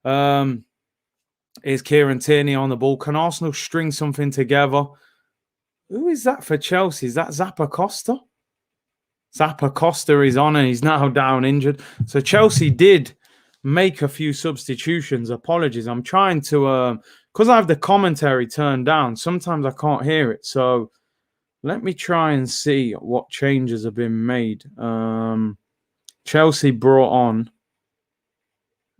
Here's Kieran Tierney on the ball. Can Arsenal string something together? Who is that for Chelsea? Is that Zappa Costa? Zappa Costa is on and he's now down injured. So Chelsea did make a few substitutions. Apologies. I'm trying to... because I have the commentary turned down, sometimes I can't hear it. So let me try and see what changes have been made. Chelsea brought on.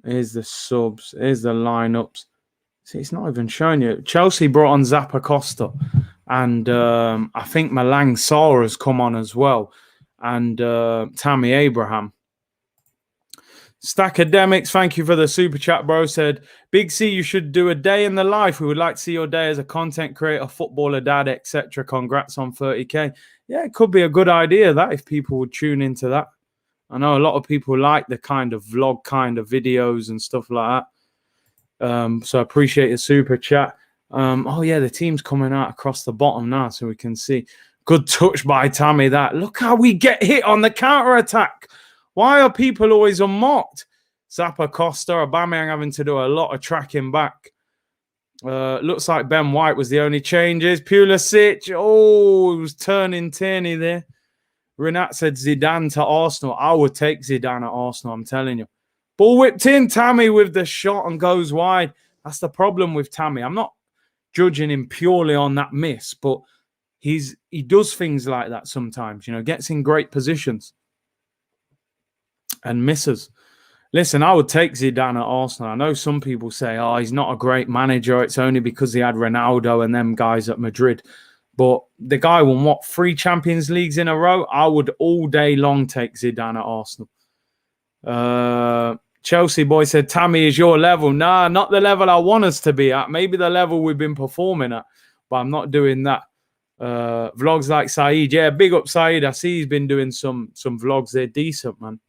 Here's the subs. Here's the lineups. See, it's not even showing you. Chelsea brought on Zappa Costa. And I think Malang Sarr has come on as well. And Tammy Abraham. Stackademics, thank you for the super chat, bro. Said, Big C, you should do a day in the life. We would like to see your day as a content creator, footballer, dad, etc. Congrats on 30K. Yeah, it could be a good idea, that, if people would tune into that. I know a lot of people like the kind of vlog kind of videos and stuff like that. So I appreciate the super chat. Oh, yeah, the team's coming out across the bottom now so we can see. Good touch by Tammy, that. Look how we get hit on the counter-attack. Why are people always unmarked? Zappa Costa, Aubameyang having to do a lot of tracking back. Looks like Ben White was the only changes. Pulisic, oh, he was turning Tierney there. Renat said Zidane to Arsenal. I would take Zidane at Arsenal, I'm telling you. Ball whipped in, Tammy with the shot and goes wide. That's the problem with Tammy. I'm not judging him purely on that miss, but he does things like that sometimes, you know, gets in great positions and misses. Listen, I would take Zidane at Arsenal. I know some people say, oh, he's not a great manager. It's only because he had Ronaldo and them guys at Madrid. But the guy won, what, 3 Champions Leagues in a row? I would all day long take Zidane at Arsenal. Chelsea boy said, Tammy is your level. Nah, not the level I want us to be at. Maybe the level we've been performing at. But I'm not doing that. Vlogs like Saeed. Yeah, big up Saeed. I see he's been doing some vlogs. They're decent, man.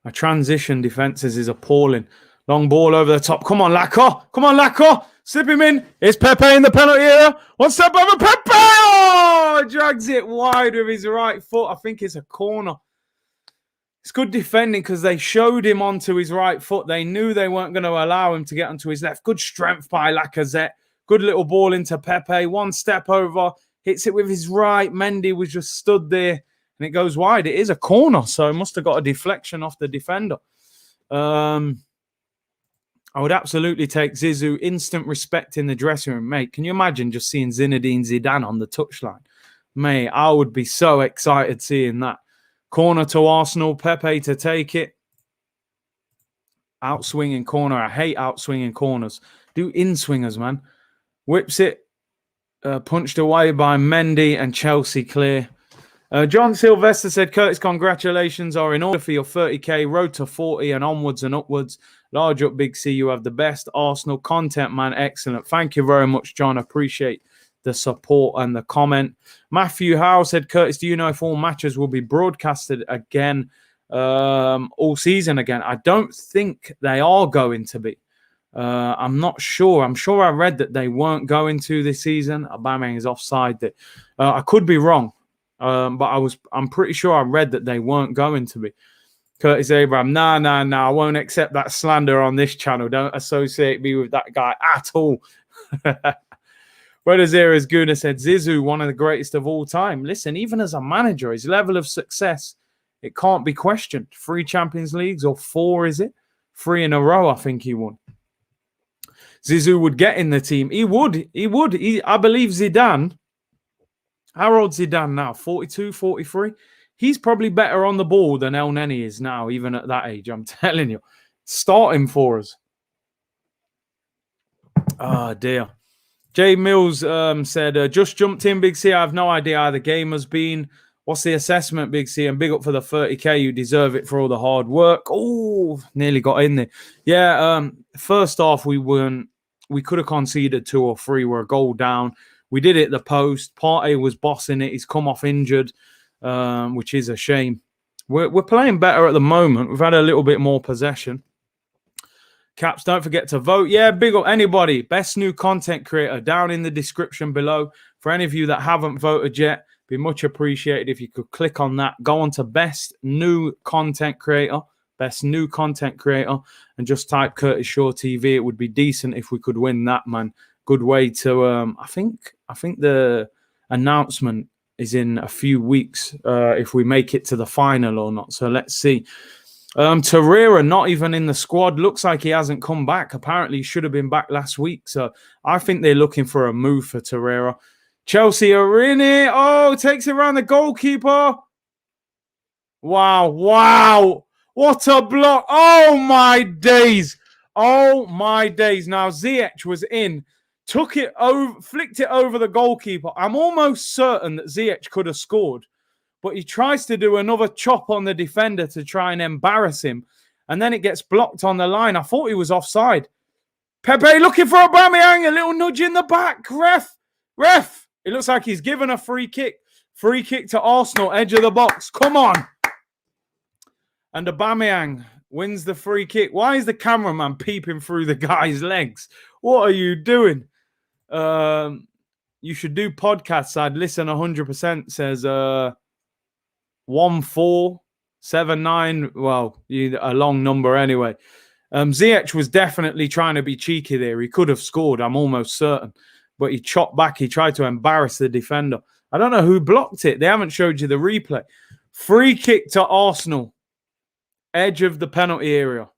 Our transition defenses is appalling. Long ball over the top. Come on, Lacko. Come on, Lacko. Slip him in. It's Pepe in the penalty area. One step over Pepe. Oh, drags it wide with his right foot. I think it's a corner. It's good defending because they showed him onto his right foot. They knew they weren't going to allow him to get onto his left. Good strength by Lacazette. Good little ball into Pepe. One step over. Hits it with his right. Mendy was just stood there. And it goes wide. It is a corner, so it must have got a deflection off the defender. I would absolutely take Zizou. Instant respect in the dressing room. Mate, can you imagine just seeing Zinedine Zidane on the touchline? Mate, I would be so excited seeing that. Corner to Arsenal. Pepe to take it. Outswinging corner. I hate outswinging corners. Do in-swingers, man. Whips it. Punched away by Mendy and Chelsea clear. John Sylvester said, Curtis, congratulations are in order for your 30k, road to 40 and onwards and upwards. Large up, Big C. You have the best Arsenal content, man. Excellent. Thank you very much, John. Appreciate the support and the comment. Matthew Howe said, Curtis, do you know if all matches will be broadcasted again all season again? I don't think they are going to be. I'm not sure. I'm sure I read that they weren't going to this season. Aubameyang is offside. That I could be wrong, but I'm pretty sure I read that they weren't going to be. Curtis Abraham, nah. I won't accept that slander on this channel. Don't associate me with that guy at all. Brothers Era's Guna said, Zizou, one of the greatest of all time. Listen, even as a manager, his level of success, it can't be questioned. 3 Champions Leagues, or 4, is it? 3 in a row, I think he won. Zizou would get in the team. He would. I believe Zidane. How old's Zidane now? 42, 43? He's probably better on the ball than El Neni is now, even at that age. I'm telling you. Starting for us. Oh, dear. Jay Mills said, just jumped in, Big C. I have no idea how the game has been. What's the assessment, Big C? And big up for the 30k. You deserve it for all the hard work. Oh, nearly got in there. Yeah, first half, we could have conceded 2 or 3. We're a goal down. We did it at the post. Partey was bossing it. He's come off injured, which is a shame. We're playing better at the moment. We've had a little bit more possession. Caps, don't forget to vote. Yeah, big up anybody. Best new content creator down in the description below. For any of you that haven't voted yet, be much appreciated if you could click on that. Go on to best new content creator, and just type Curtis Shaw TV. It would be decent if we could win that, man. Good way to. I think the announcement is in a few weeks if we make it to the final or not. So let's see. Torreira not even in the squad. Looks like he hasn't come back. Apparently, he should have been back last week. So I think they're looking for a move for Torreira. Chelsea are in it. Oh, takes it around the goalkeeper. Wow. What a block. Oh, my days. Now, Ziyech was in. Took it over, flicked it over the goalkeeper. I'm almost certain that Ziyech could have scored. But he tries to do another chop on the defender to try and embarrass him. And then it gets blocked on the line. I thought he was offside. Pepe looking for Aubameyang. A little nudge in the back. Ref. It looks like he's given a free kick. Free kick to Arsenal. Edge of the box. Come on. And Aubameyang wins the free kick. Why is the cameraman peeping through the guy's legs? What are you doing? You should do podcasts. I'd listen 100%, says 1479. Well, a long number anyway. Ziyech was definitely trying to be cheeky there. He could have scored, I'm almost certain. But he chopped back. He tried to embarrass the defender. I don't know who blocked it. They haven't showed you the replay. Free kick to Arsenal. Edge of the penalty area.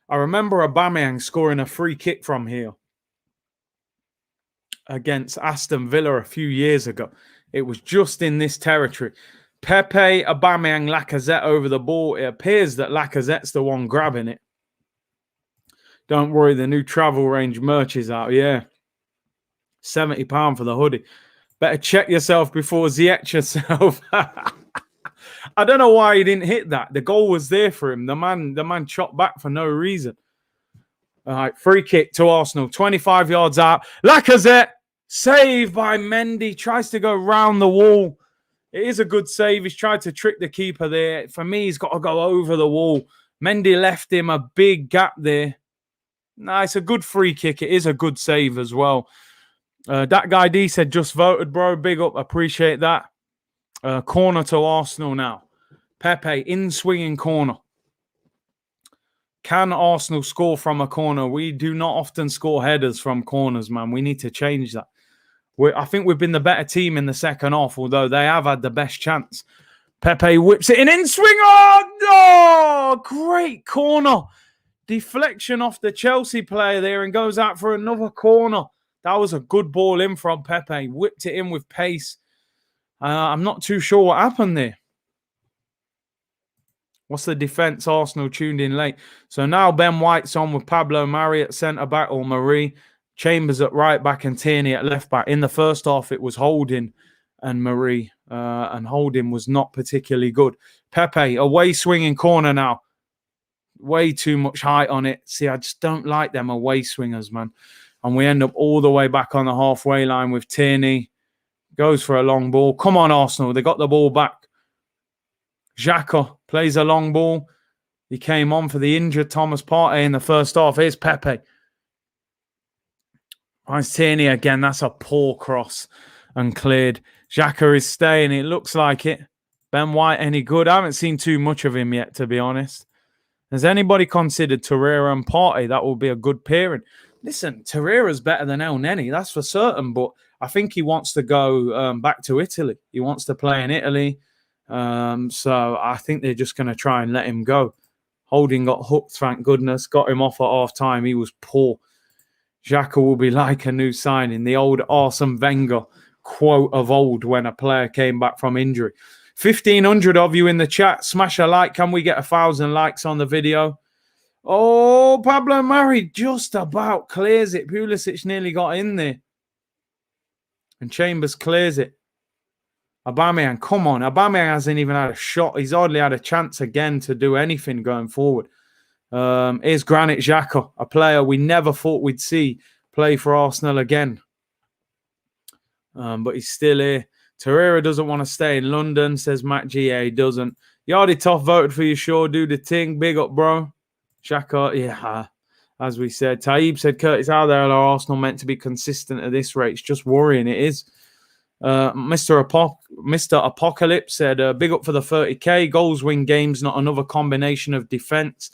I remember Aubameyang scoring a free kick from here against Aston Villa a few years ago. It was just in this territory. Pepe, Aubameyang, Lacazette over the ball. It appears that Lacazette's the one grabbing it. Don't worry, the new travel range merch is out. Yeah. £70 for the hoodie. Better check yourself before Ziyech yourself. I don't know why he didn't hit that. The goal was there for him. The man chopped back for no reason. All right, free kick to Arsenal. 25 yards out. Lacazette. Saved by Mendy. Tries to go round the wall. It is a good save. He's tried to trick the keeper there. For me, he's got to go over the wall. Mendy left him a big gap there. No, it's a good free kick. It is a good save as well. That guy D said, just voted, bro. Big up. Appreciate that. Corner to Arsenal now. Pepe, in-swinging corner. Can Arsenal score from a corner? We do not often score headers from corners, man. We need to change that. I think we've been the better team in the second half, although they have had the best chance. Pepe whips it in swing. Oh, great corner. Deflection off the Chelsea player there and goes out for another corner. That was a good ball in from Pepe. Whipped it in with pace. I'm not too sure what happened there. What's the defence? Arsenal tuned in late. So now Ben White's on with Pablo Mari at centre-back, or Marie. Chambers at right back and Tierney at left back. In the first half, it was Holding and Marie, and holding was not particularly good. Pepe, away swinging corner now. Way too much height on it. See, I just don't like them away swingers, man. And we end up all the way back on the halfway line with Tierney. Goes for a long ball. Come on, Arsenal. They got the ball back. Xhaka plays a long ball. He came on for the injured Thomas Partey in the first half. Here's Pepe. Finds Tierney again. That's a poor cross and cleared. Xhaka is staying. It looks like it. Ben White any good? I haven't seen too much of him yet, to be honest. Has anybody considered Torreira and Partey? That will be a good pairing. Listen, Torreira's better than El Neni, that's for certain. But I think he wants to go back to Italy. He wants to play in Italy. So I think they're just going to try and let him go. Holding got hooked, thank goodness. Got him off at half time. He was poor. Xhaka will be like a new signing. The old Arsene Wenger quote of old when a player came back from injury. 1,500 of you in the chat. Smash a like. Can we get 1,000 likes on the video? Oh, Pablo Mari just about clears it. Pulisic nearly got in there. And Chambers clears it. Aubameyang, come on. Aubameyang hasn't even had a shot. He's hardly had a chance again to do anything going forward. Here's Granit Xhaka, a player we never thought we'd see play for Arsenal again. But he's still here. Torreira doesn't want to stay in London, says Matt GA. He doesn't. Yardy Toff voted for you, sure. Do the thing. Big up, bro. Xhaka, yeah. As we said. Taib said, Curtis, how the hell are Arsenal meant to be consistent at this rate? It's just worrying. It is. Mr. Apocalypse said, big up for the 30k. Goals win games, not another combination of defence.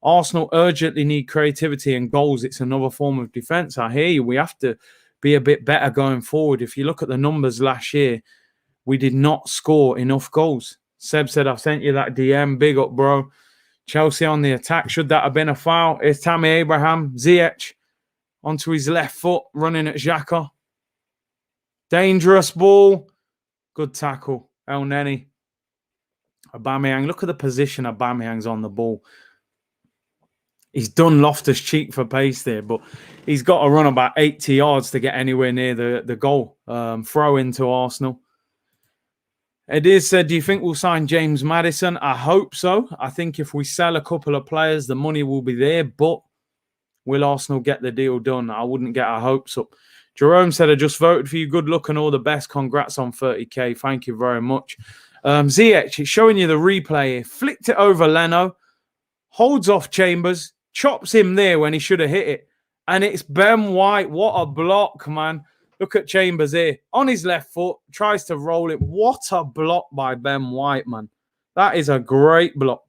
Arsenal urgently need creativity and goals. It's another form of defence. I hear you. We have to be a bit better going forward. If you look at the numbers last year, we did not score enough goals. Seb said, I've sent you that DM. Big up, bro. Chelsea on the attack. Should that have been a foul? It's Tammy Abraham. Ziyech onto his left foot, running at Xhaka. Dangerous ball. Good tackle. El Neni. Aubameyang. Look at the position Aubameyang's on the ball. He's done Loftus-Cheek for pace there, but he's got to run about 80 yards to get anywhere near the goal. Throw into Arsenal. Edir said, do you think we'll sign James Maddison? I hope so. I think if we sell a couple of players, the money will be there, but will Arsenal get the deal done? I wouldn't get our hopes up. Jerome said, I just voted for you. Good luck and all the best. Congrats on 30k. Thank you very much. Ziyech, it's showing you the replay here. Flicked it over Leno. Holds off Chambers. Chops him there when he should have hit it. And it's Ben White. What a block, man. Look at Chambers here. On his left foot. Tries to roll it. What a block by Ben White, man. That is a great block.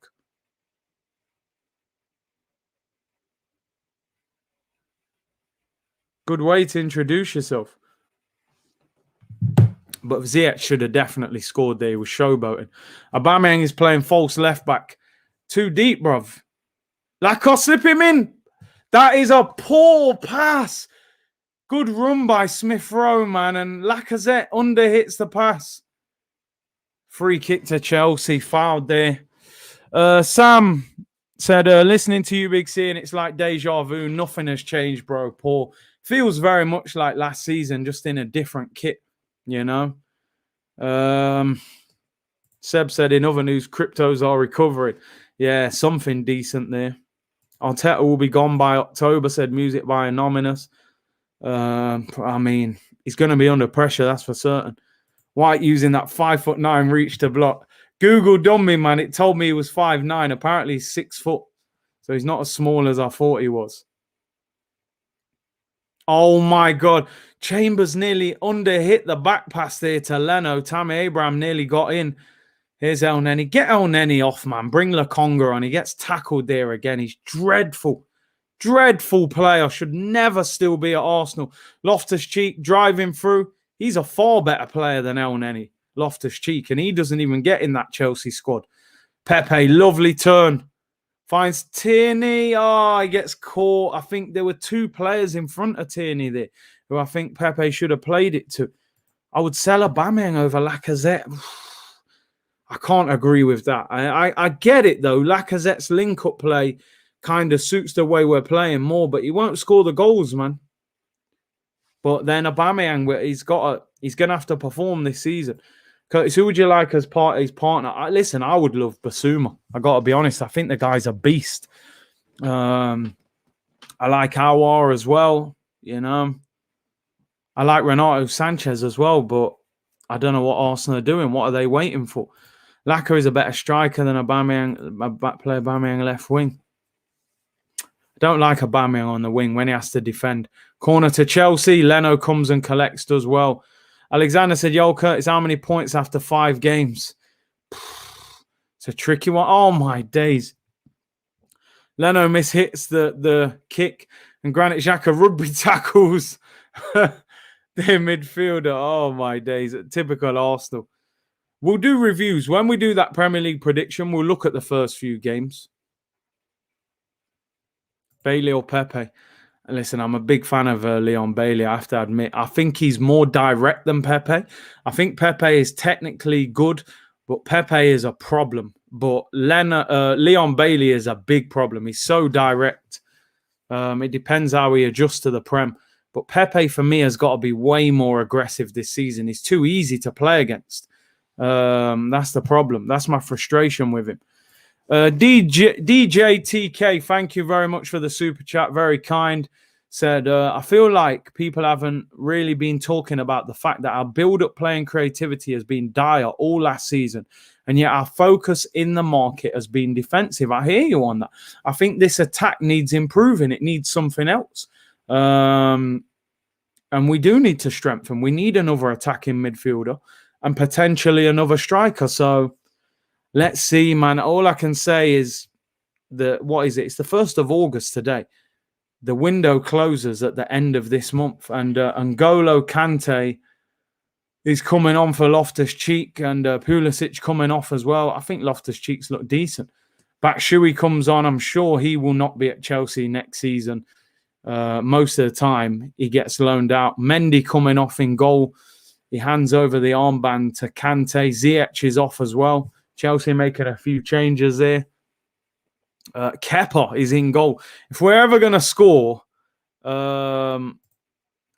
Good way to introduce yourself. But Ziyech should have definitely scored there. He was showboating. Aubameyang is playing false left back. Too deep, bruv. Lacoste, slip him in. That is a poor pass. Good run by Smith Rowe, man. And Lacazette underhits the pass. Free kick to Chelsea. Fouled there. Sam said, listening to you, Big C, and it's like deja vu. Nothing has changed, bro. Poor. Feels very much like last season, just in a different kit, you know. Seb said, in other news, cryptos are recovering. Yeah, something decent there. Arteta will be gone by October, said Music by Anonymous. I mean, he's going to be under pressure, that's for certain. White using that 5'9" reach to block. Google done me, man. It told me he was 5'9". Apparently he's 6 foot. So he's not as small as I thought he was. Oh, my God. Chambers nearly underhit the back pass there to Leno. Tammy Abraham nearly got in. Here's El Neni. Get El Neni off, man. Bring Lokonga on. He gets tackled there again. He's dreadful. Dreadful player. Should never still be at Arsenal. Loftus-Cheek driving through. He's a far better player than El Neni. Loftus-Cheek. And he doesn't even get in that Chelsea squad. Pepe, lovely turn. Finds Tierney. Oh, he gets caught. I think there were 2 players in front of Tierney there who I think Pepe should have played it to. I would sell Aubameyang over Lacazette. I can't agree with that. I get it, though. Lacazette's link-up play kind of suits the way we're playing more, but he won't score the goals, man. But then Aubameyang, He's going to have to perform this season. Curtis, who would you like as his partner? Listen, I would love Basuma. I got to be honest. I think the guy's a beast. I like Awar as well. You know, I like Renato Sanchez as well, but I don't know what Arsenal are doing. What are they waiting for? Laka is a better striker than Aubameyang left wing. I don't like Aubameyang on the wing when he has to defend. Corner to Chelsea. Leno comes and collects, does well. Alexander said, yo, Curtis, how many points after 5 games? It's a tricky one. Oh, my days. Leno mishits the kick, and Granit Xhaka rugby tackles their midfielder. Oh, my days. Typical Arsenal. We'll do reviews. When we do that Premier League prediction, we'll look at the first few games. Bailey or Pepe? Listen, I'm a big fan of Leon Bailey, I have to admit. I think he's more direct than Pepe. I think Pepe is technically good, but Pepe is a problem. But Leon Bailey is a big problem. He's so direct. It depends how he adjusts to the Prem. But Pepe, for me, has got to be way more aggressive this season. He's too easy to play against. That's the problem. That's my frustration with him. DJTK, thank you very much for the super chat. Very kind. Said, I feel like people haven't really been talking about the fact that our build-up playing creativity has been dire all last season. And yet our focus in the market has been defensive. I hear you on that. I think this attack needs improving. It needs something else. And we do need to strengthen. We need another attacking midfielder and potentially another striker. So let's see, man. All I can say is that, what is it? It's the 1st of August today. The window closes at the end of this month. And N'Golo Kante is coming on for Loftus-Cheek, and Pulisic coming off as well. I think Loftus-Cheek's look decent. Batshuayi comes on. I'm sure he will not be at Chelsea next season. Most of the time, he gets loaned out. Mendy coming off in goal. He hands over the armband to Kante. Ziyech is off as well. Chelsea making a few changes there. Kepa is in goal. If we're ever going to score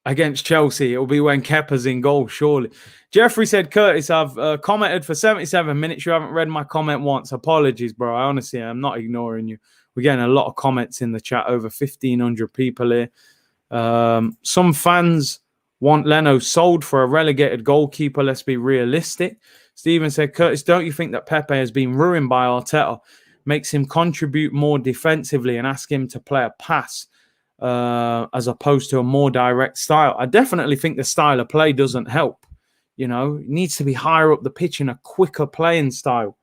against Chelsea, it will be when Kepa's in goal, surely. Jeffrey said, Curtis, I've commented for 77 minutes. You haven't read my comment once. Apologies, bro. I honestly am not ignoring you. We're getting a lot of comments in the chat. Over 1,500 people here. Some fans want Leno sold for a relegated goalkeeper. Let's be realistic. Stephen said, Curtis, don't you think that Pepe has been ruined by Arteta? Makes him contribute more defensively and ask him to play a pass as opposed to a more direct style. I definitely think the style of play doesn't help. You know, it needs to be higher up the pitch in a quicker playing style.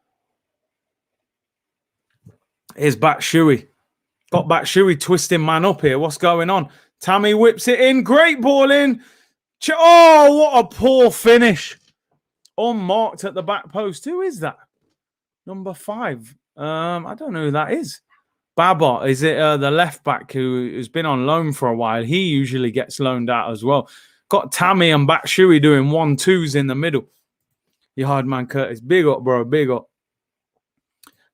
Here's Batshuayi. Got Batshuayi twisting man up here. What's going on? Tammy whips it in. Great ball in. Oh, what a poor finish. Unmarked at the back post. Who is that? Number 5. I don't know who that is. Baba, is it the left back who's been on loan for a while? He usually gets loaned out as well. Got Tammy and Batshuayi doing 1-2s in the middle. You hard man, Curtis. Big up, bro. Big up.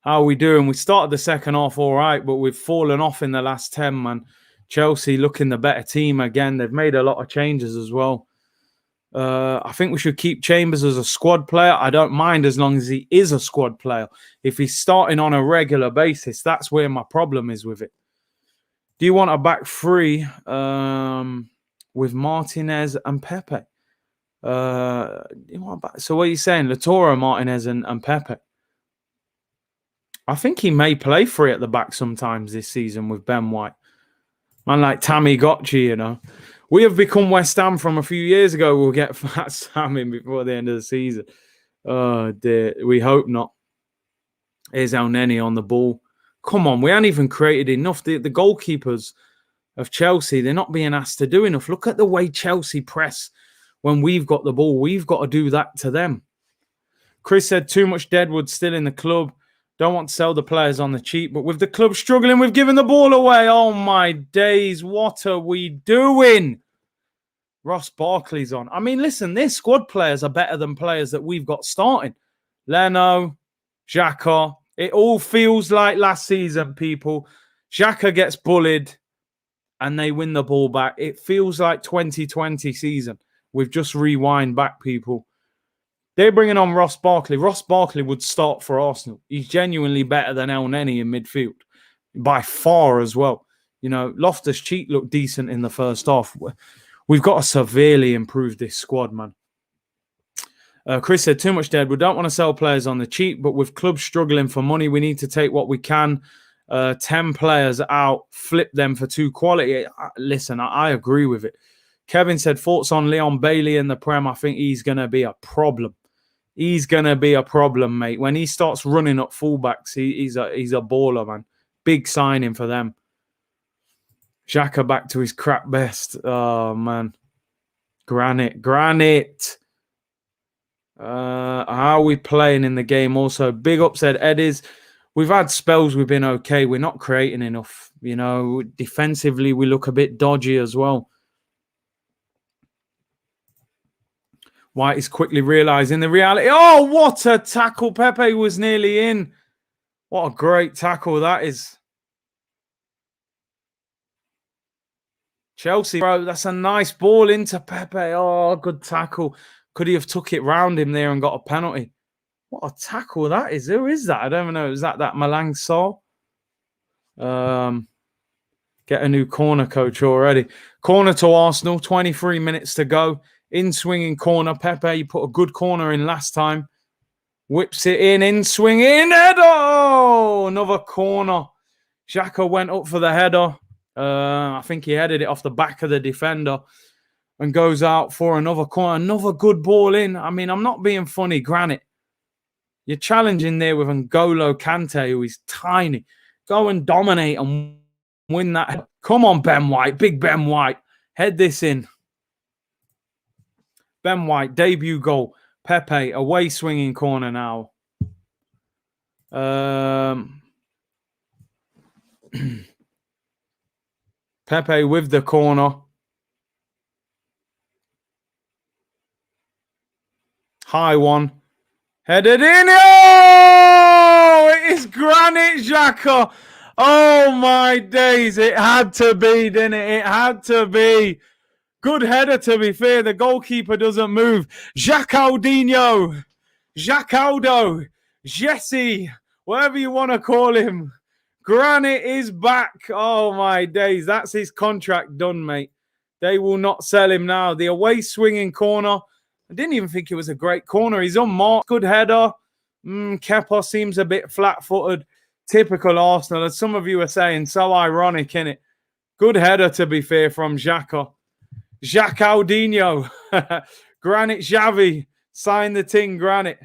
How are we doing? We started the second half all right, but we've fallen off in the last 10, man. Chelsea looking the better team again. They've made a lot of changes as well. I think we should keep Chambers as a squad player. I don't mind as long as he is a squad player. If he's starting on a regular basis, that's where my problem is with it. Do you want a back three with Martinez and Pepe? So what are you saying? Lautaro, Martinez and Pepe? I think he may play free at the back sometimes this season with Ben White. Man like Tammy Gotchi, you know. We have become West Ham from a few years ago. We'll get Fat Sam in before the end of the season. Oh, dear. We hope not. Here's El Neni on the ball. Come on, we haven't even created enough. The goalkeepers of Chelsea, they're not being asked to do enough. Look at the way Chelsea press when we've got the ball. We've got to do that to them. Chris said too much Deadwood still in the club. Don't want to sell the players on the cheap, but with the club struggling, we've given the ball away. Oh, my days. What are we doing? Ross Barkley's on. I mean, listen, their squad players are better than players that we've got starting. Leno, Xhaka. It all feels like last season, people. Xhaka gets bullied and they win the ball back. It feels like 2020 season We've just rewind back, people. They're bringing on Ross Barkley. Ross Barkley would start for Arsenal. He's genuinely better than El Neni in midfield, by far as well. You know, Loftus-Cheek looked decent in the first half. We've got to severely improve this squad, man. Chris said, too much dead. We don't want to sell players on the cheap, but with clubs struggling for money, we need to take what we can. 10 players out, flip them for 2 quality. Listen, I agree with it. Kevin said, thoughts on Leon Bailey in the Prem? I think he's going to be a problem. He's going to be a problem, mate. When he starts running up fullbacks, he's a baller, man. Big signing for them. Xhaka back to his crap best. Oh, man. Granite. How are we playing in the game? Also, big up, said Eddies. We've had spells we've been okay. We're not creating enough. You know, defensively, we look a bit dodgy as well. White is quickly realising the reality. Oh, what a tackle. Pepe was nearly in. What a great tackle that is. Chelsea, bro, that's a nice ball into Pepe. Oh, good tackle. Could he have took it round him there and got a penalty? What a tackle that is. Who is that? I don't even know. Is that Malang Sarr? Get a new corner coach already. Corner to Arsenal. 23 minutes to go. In swinging corner. Pepe put a good corner in last time. Whips it in swinging. Header! Oh, another corner. Xhaka went up for the header. I think he headed it off the back of the defender and goes out for another corner. Another good ball in. I mean, I'm not being funny, Granite. You're challenging there with N'Golo Kante, who is tiny. Go and dominate and win that. Come on, Ben White. Big Ben White. Head this in. Ben White, debut goal. Pepe, away swinging corner now. Pepe with the corner. High one. Headed in. Oh! It is Granit Xhaka. Oh, my days. It had to be, didn't it? It had to be. Good header, to be fair. The goalkeeper doesn't move. Jacaldinho. Jacaldo. Jesse. Whatever you want to call him. Granit is back. Oh, my days. That's his contract done, mate. They will not sell him now. The away swinging corner. I didn't even think it was a great corner. He's unmarked. Good header. Kepa seems a bit flat-footed. Typical Arsenal. As some of you are saying, so ironic, innit? Good header, to be fair, from Xhaka. Jacaldinho. Granit Xavi. Sign the ting, Granit.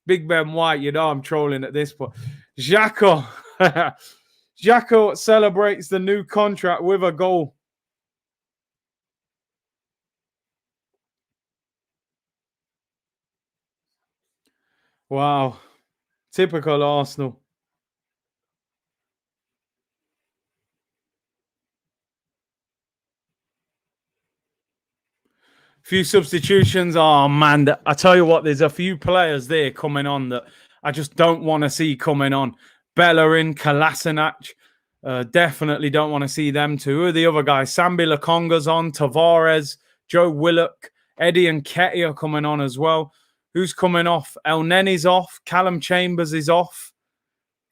Big Ben White. You know I'm trolling at this point. Xhaka. Xhaka celebrates the new contract with a goal. Wow. Typical Arsenal. Few substitutions. Oh, man. I tell you what, there's a few players there coming on that I just don't want to see coming on. Bellerin, Kolasinac. Definitely don't want to see them two. Who are the other guys? Sambi Lakonga's on. Tavares, Joe Willock, Eddie and Ketty are coming on as well. Who's coming off? El Neni's off. Callum Chambers is off.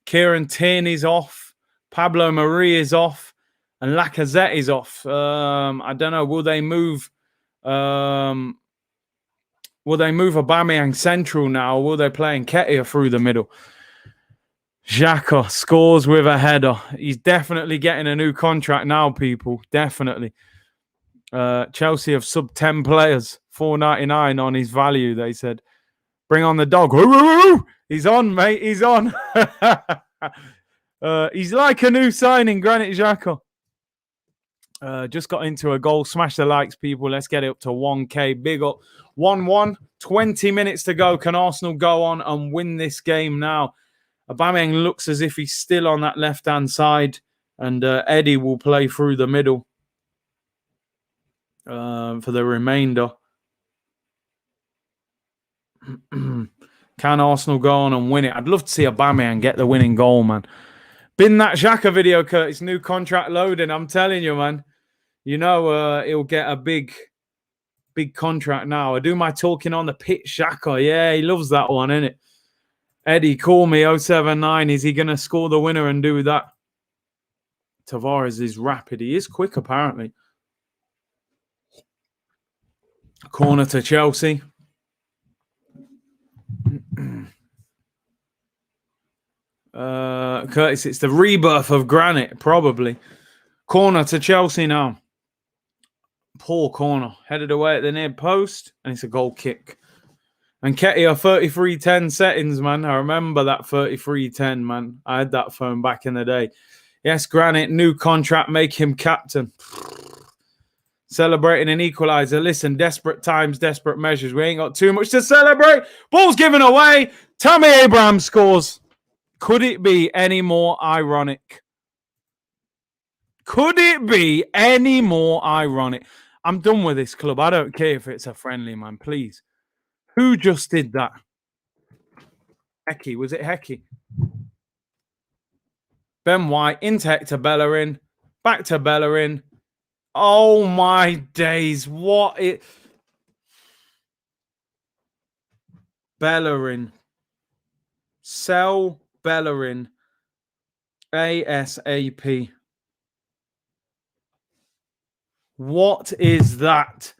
Kieran Tierney's off. Pablo Marie is off. And Lacazette is off. I don't know. Will they move Aubameyang central now? Or will they play Nketiah through the middle? Xhaka scores with a header. He's definitely getting a new contract now, people. Definitely. Chelsea have sub 10 players. $4.99 on his value, they said. Bring on the dog. He's on, mate. He's on. He's like a new signing, Granit Xhaka. Just got into a goal. Smash the likes, people. Let's get it up to 1K. Big up. 1-1. 20 minutes to go. Can Arsenal go on and win this game now? Aubameyang looks as if he's still on that left-hand side. And Eddie will play through the middle for the remainder. Can Arsenal go on and win it? I'd love to see Aubameyang get the winning goal, man. Been that Xhaka video, Curtis. New contract loading. I'm telling you, man. You know, he'll get a big big contract now. I do my talking on the pitch, Xhaka. Yeah, he loves that one, innit? Eddie, call me 079. Is he going to score the winner and do that? Tavares is rapid. He is quick, apparently. Corner to Chelsea. Curtis, it's the rebirth of Granit, probably. Corner to Chelsea now. Poor corner. Headed away at the near post, and it's a goal kick. And Ketia, 3310 settings, man. I remember that 3310, man. I had that phone back in the day. Yes, Granit, new contract, make him captain. Celebrating an equaliser. Listen, desperate times, desperate measures. We ain't got too much to celebrate. Ball's given away. Tammy Abraham scores. Could it be any more ironic? Could it be any more ironic? I'm done with this club. I don't care if it's a friendly, man. Please. Who just did that? Hecky. Was it Hecky? Ben White into Hector Bellerin. Back to Bellerin. Oh, my days. What it... Bellerin. Sell Bellerin. ASAP. What is that?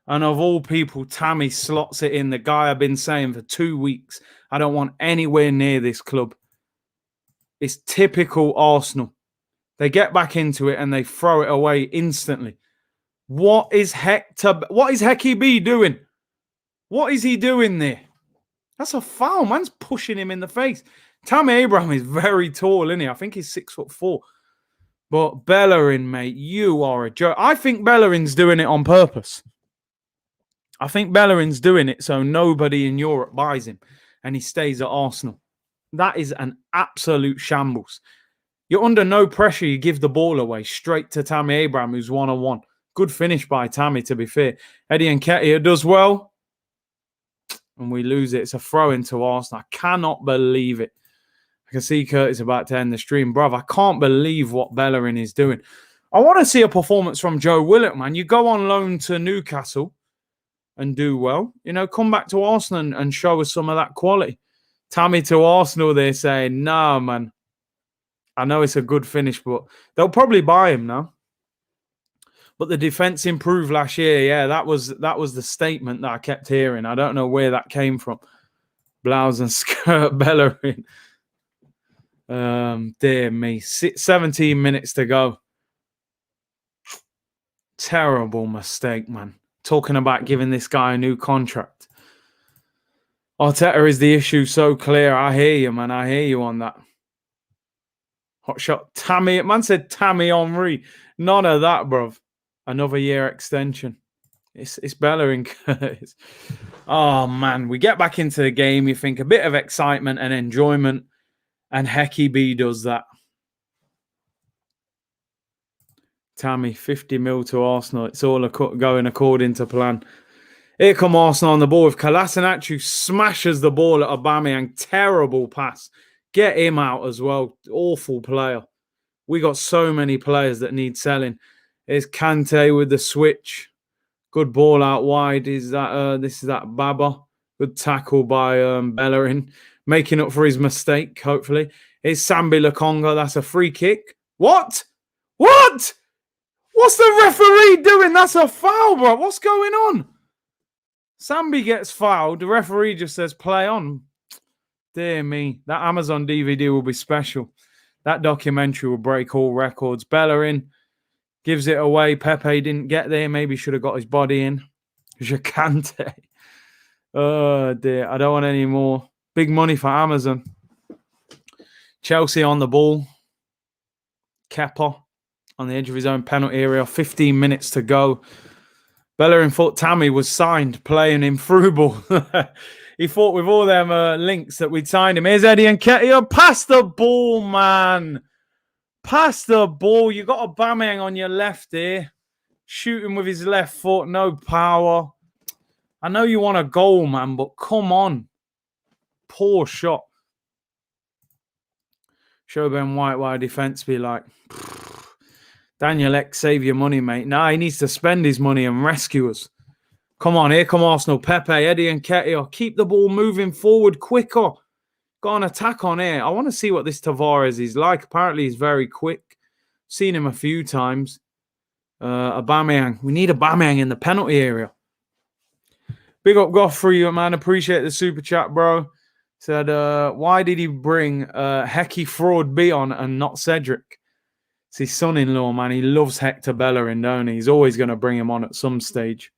And of all people, Tammy slots it in. The guy I've been saying for 2 weeks, I don't want anywhere near this club. It's typical Arsenal. They get back into it and they throw it away instantly. What is Hecky B doing? What is he doing there? That's a foul. Man's pushing him in the face. Tammy Abraham is very tall, isn't he? I think he's 6'4". But Bellerin, mate, you are a joke. I think Bellerin's doing it on purpose. I think Bellerin's doing it so nobody in Europe buys him and he stays at Arsenal. That is an absolute shambles. You're under no pressure. You give the ball away straight to Tammy Abraham, who's one-on-one. Good finish by Tammy, to be fair. Eddie Nketiah does well. And we lose it. It's a throw into Arsenal. I cannot believe it. I can see Curtis about to end the stream. Bruv, I can't believe what Bellerin is doing. I want to see a performance from Joe Willock, man. You go on loan to Newcastle and do well. You know, come back to Arsenal and show us some of that quality. Tammy to Arsenal, they're saying, nah, man. I know it's a good finish, but they'll probably buy him now. But the defense improved last year. Yeah, that was the statement that I kept hearing. I don't know where that came from. Blouse and skirt Bellerin. Dear me. 17 minutes to go. Terrible mistake, man. Talking about giving this guy a new contract. Arteta is the issue so clear. I hear you, man. I hear you on that. Hot shot. Tammy. Man said Tammy Henry. None of that, bruv. Another year extension. It's Bellerin. Oh, man. We get back into the game. You think a bit of excitement and enjoyment. And Hecky B does that. Tammy, 50 mil to Arsenal. It's all going according to plan. Here come Arsenal on the ball with Kolasinac, who smashes the ball at Aubameyang. Terrible pass. Get him out as well. Awful player. We got so many players that need selling. Here's Kante with the switch. Good ball out wide. This is that Baba. Good tackle by Bellerin. Making up for his mistake, hopefully. Here's Sambi Lokonga. That's a free kick. What? What? What's the referee doing? That's a foul, bro. What's going on? Sambi gets fouled. The referee just says play on. Dear me. That Amazon DVD will be special. That documentary will break all records. Bellerin gives it away. Pepe didn't get there. Maybe should have got his body in. Jacante. Oh, dear. I don't want any more. Big money for Amazon. Chelsea on the ball. Kepa on the edge of his own penalty area. 15 minutes to go. Bellerin thought Tammy was signed, playing in through ball. He thought with all them links that we'd signed him. Here's Eddie Nketiah. Pass the ball, man. Pass the ball. You got Aubameyang on your left here. Shooting with his left foot. No power. I know you want a goal, man, but come on. Poor shot. Show Ben White why defense be like. Daniel X, save your money, mate. Nah, he needs to spend his money and rescue us. Come on, here come Arsenal. Pepe, Eddie and Nketiah. Keep the ball moving forward quicker. Got an attack on here. I want to see what this Tavares is like. Apparently, he's very quick. Seen him a few times. Aubameyang. We need Aubameyang in the penalty area. Big up Goff for you, man. Appreciate the super chat, bro. Said, why did he bring Hecky Fraud B on and not Cedric? It's his son-in-law, man. He loves Hector Bellerin, don't he? He's always going to bring him on at some stage.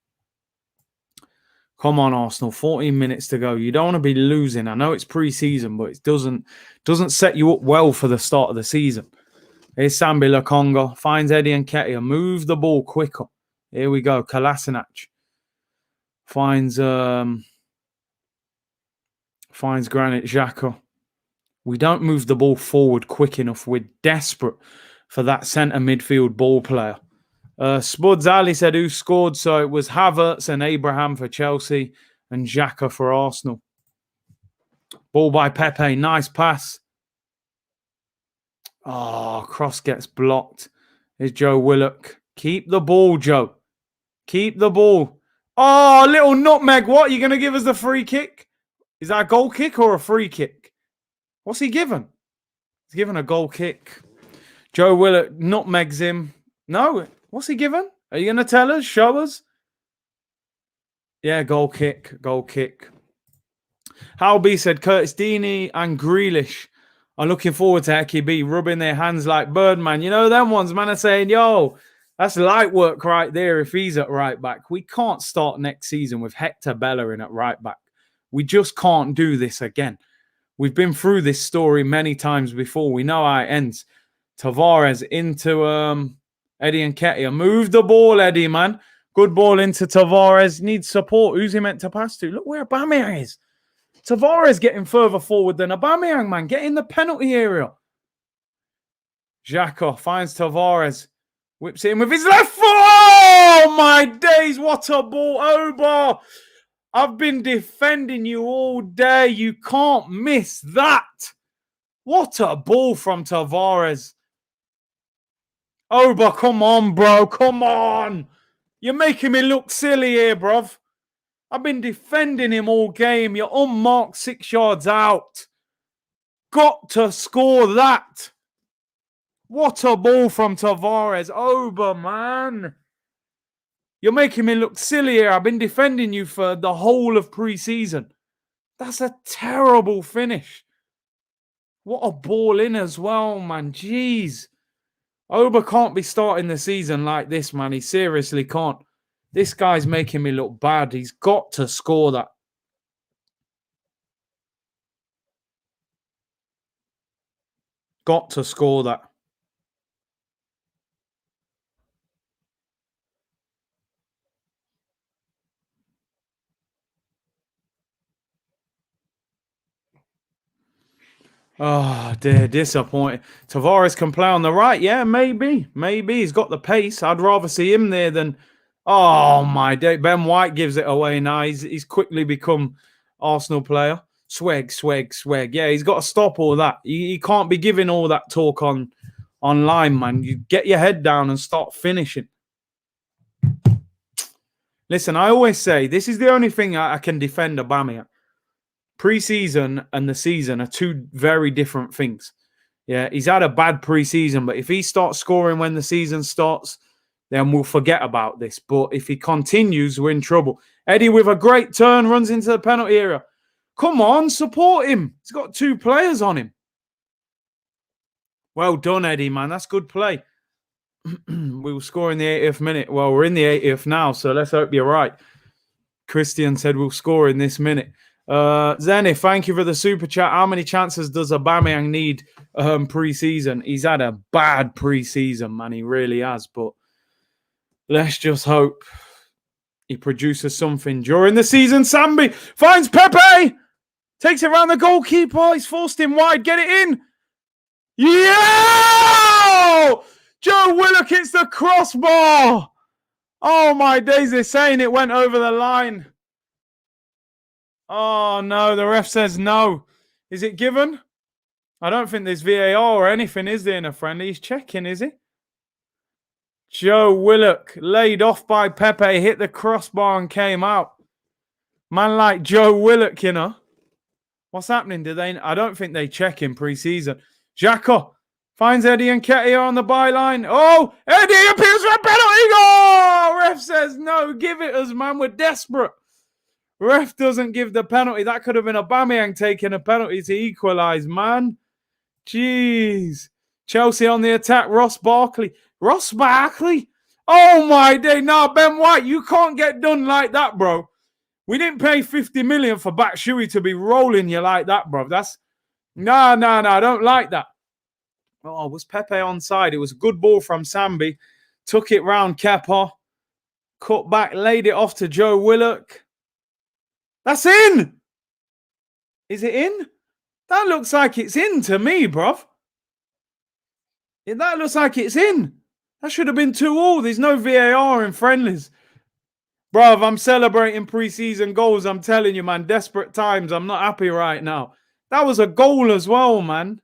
Come on, Arsenal. 14 minutes to go. You don't want to be losing. I know it's pre-season, but it doesn't set you up well for the start of the season. Here's Sambi Lokonga. Finds Eddie and Nketiah. Move the ball quicker. Here we go. Kolasinac. Finds Granit Xhaka. We don't move the ball forward quick enough. We're desperate for that centre midfield ball player. Spuds Ali said who scored, so it was Havertz and Abraham for Chelsea and Xhaka for Arsenal. Ball by Pepe, nice pass. Oh, cross gets blocked. Here's Joe Willock. Keep the ball, Joe. Keep the ball. Oh, little nutmeg. What? You going to give us the free kick? Is that a goal kick or a free kick? What's he given? He's given a goal kick. Joe Willock nutmegs him. No. What's he given? Are you going to tell us? Show us? Yeah, goal kick. Goal kick. Hal B said Curtis Deeney and Grealish are looking forward to Hecky B rubbing their hands like Birdman. You know them ones, man, are saying, yo, that's light work right there if he's at right back. We can't start next season with Hector Bellerin at right back. We just can't do this again. We've been through this story many times before. We know how it ends. Tavares into Eddie Nketiah. Move the ball, Eddie, man. Good ball into Tavares. Needs support. Who's he meant to pass to? Look where Aubameyang is. Tavares getting further forward than Aubameyang, man. Get in the penalty area. Xhaka finds Tavares. Whips it in with his left foot. Oh, my days. What a ball. Oba. I've been defending you all day. You can't miss that. What a ball from Tavares. Oba, come on, bro. Come on. You're making me look silly here, bruv. I've been defending him all game. You're unmarked 6 yards out. Got to score that. What a ball from Tavares. Oba, man. You're making me look silly here. I've been defending you for the whole of pre-season. That's a terrible finish. What a ball in as well, man. Jeez. Oba can't be starting the season like this, man. He seriously can't. This guy's making me look bad. He's got to score that. Got to score that. Oh, dear, disappointing. Tavares can play on the right. Yeah, maybe. Maybe. He's got the pace. I'd rather see him there than... Oh, my day. Ben White gives it away now. He's quickly become Arsenal player. Swag. Yeah, he's got to stop all that. He can't be giving all that talk online, man. You get your head down and start finishing. Listen, I always say this is the only thing I can defend Aubameyang. Pre-season and the season are two very different things. Yeah, he's had a bad pre-season, but if he starts scoring when the season starts, then we'll forget about this. But if he continues, we're in trouble. Eddie with a great turn, runs into the penalty area. Come on, support him. He's got 2 players on him. Well done, Eddie, man. That's good play. We will score in the 80th minute. Well, we're in the 80th now, so let's hope you're right. Christian said we'll score in this minute. Zenith, thank you for the super chat. How many chances does Aubameyang need pre-season? He's had a bad pre-season, man. He really has. But let's just hope he produces something during the season. Sambi finds Pepe. Takes it around the goalkeeper. He's forced him wide. Get it in. Yeah! Joe Willock hits the crossbar. Oh, my days. They're saying it went over the line. Oh, no. The ref says no. Is it given? I don't think there's VAR or anything, is there, in a friendly? He's checking, is he? Joe Willock laid off by Pepe, hit the crossbar and came out. Man like Joe Willock, you know. What's happening? I don't think they check in pre-season. Xhaka finds Eddie and Nketiah on the byline. Oh, Eddie appears for a penalty goal! Ref says no, give it us, man. We're desperate. Ref doesn't give the penalty. That could have been Aubameyang taking a penalty to equalise, man. Jeez. Chelsea on the attack. Ross Barkley. Oh, my day. No, Ben White, you can't get done like that, bro. We didn't pay 50 million for Batshuayi to be rolling you like that, bro. No, I don't like that. Oh, was Pepe onside? It was a good ball from Sambi. Took it round Kepa. Cut back, laid it off to Joe Willock. That's in! Is it in? That looks like it's in to me, bruv. That looks like it's in. That should have been 2-2. There's no VAR in friendlies. Bruv, I'm celebrating pre-season goals. I'm telling you, man. Desperate times. I'm not happy right now. That was a goal as well, man.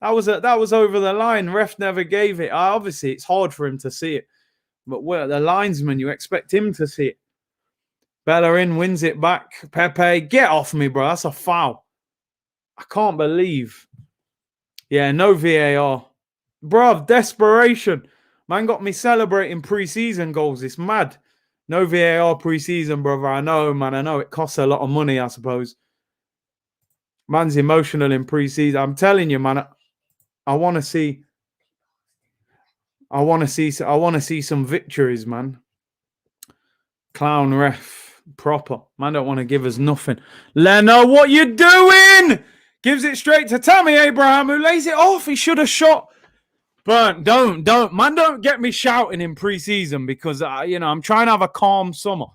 That was over the line. Ref never gave it. Obviously, it's hard for him to see it. But the linesman, you expect him to see it. Bellerin wins it back. Pepe, get off me, bro. That's a foul. I can't believe. Yeah, no VAR. Bruv, desperation. Man got me celebrating pre-season goals. It's mad. No VAR pre-season, brother. I know, man. I know it costs a lot of money, I suppose. Man's emotional in pre-season. I'm telling you, man. I want to see some victories, man. Clown ref, proper. Man don't want to give us nothing. Leno, what you doing? Gives it straight to Tammy Abraham, who lays it off. He should have shot. Burnt, don't. Man, don't get me shouting in pre-season because, I'm trying to have a calm summer.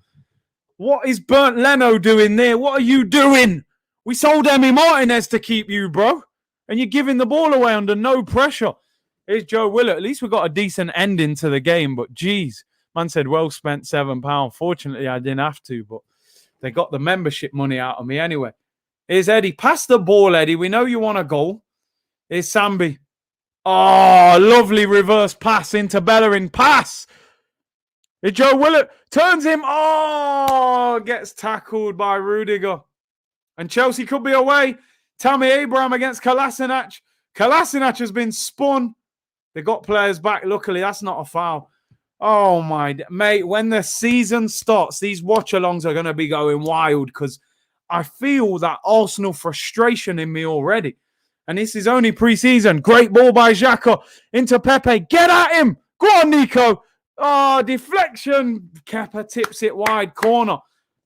What is Burnt Leno doing there? What are you doing? We sold Emi Martinez to keep you, bro. And you're giving the ball away under no pressure. Here's Joe Willock. At least we got a decent ending to the game. But, geez, man said, well spent £7. Fortunately, I didn't have to. But they got the membership money out of me anyway. Here's Eddie. Pass the ball, Eddie. We know you want a goal. Here's Sambi. Oh, lovely reverse pass into Bellerin. Pass. Here's Joe Willock. Turns him. Oh, gets tackled by Rudiger. And Chelsea could be away. Tammy Abraham against Kolasinac. Kolasinac has been spun. They got players back. Luckily, that's not a foul. Oh, my... Mate, when the season starts, these watch-alongs are going to be going wild because I feel that Arsenal frustration in me already. And this is only pre-season. Great ball by Xhaka into Pepe. Get at him. Go on, Nico. Oh, deflection. Kepa tips it wide. Corner.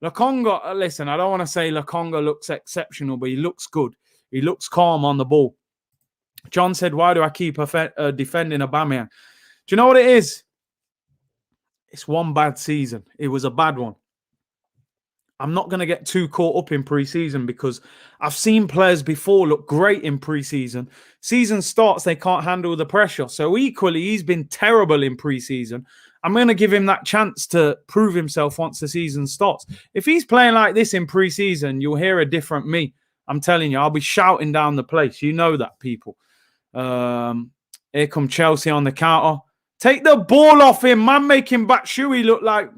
Lokonga, listen, I don't want to say Lokonga looks exceptional, but he looks good. He looks calm on the ball. John said, why do I keep defending Aubameyang? Do you know what it is? It's one bad season. It was a bad one. I'm not going to get too caught up in pre-season because I've seen players before look great in pre-season. Season starts, they can't handle the pressure. So equally, he's been terrible in pre-season. I'm going to give him that chance to prove himself once the season starts. If he's playing like this in pre-season, you'll hear a different me. I'm telling you, I'll be shouting down the place. You know that, people. Here come Chelsea on the counter. Take the ball off him, man. Make him Batshuayi look like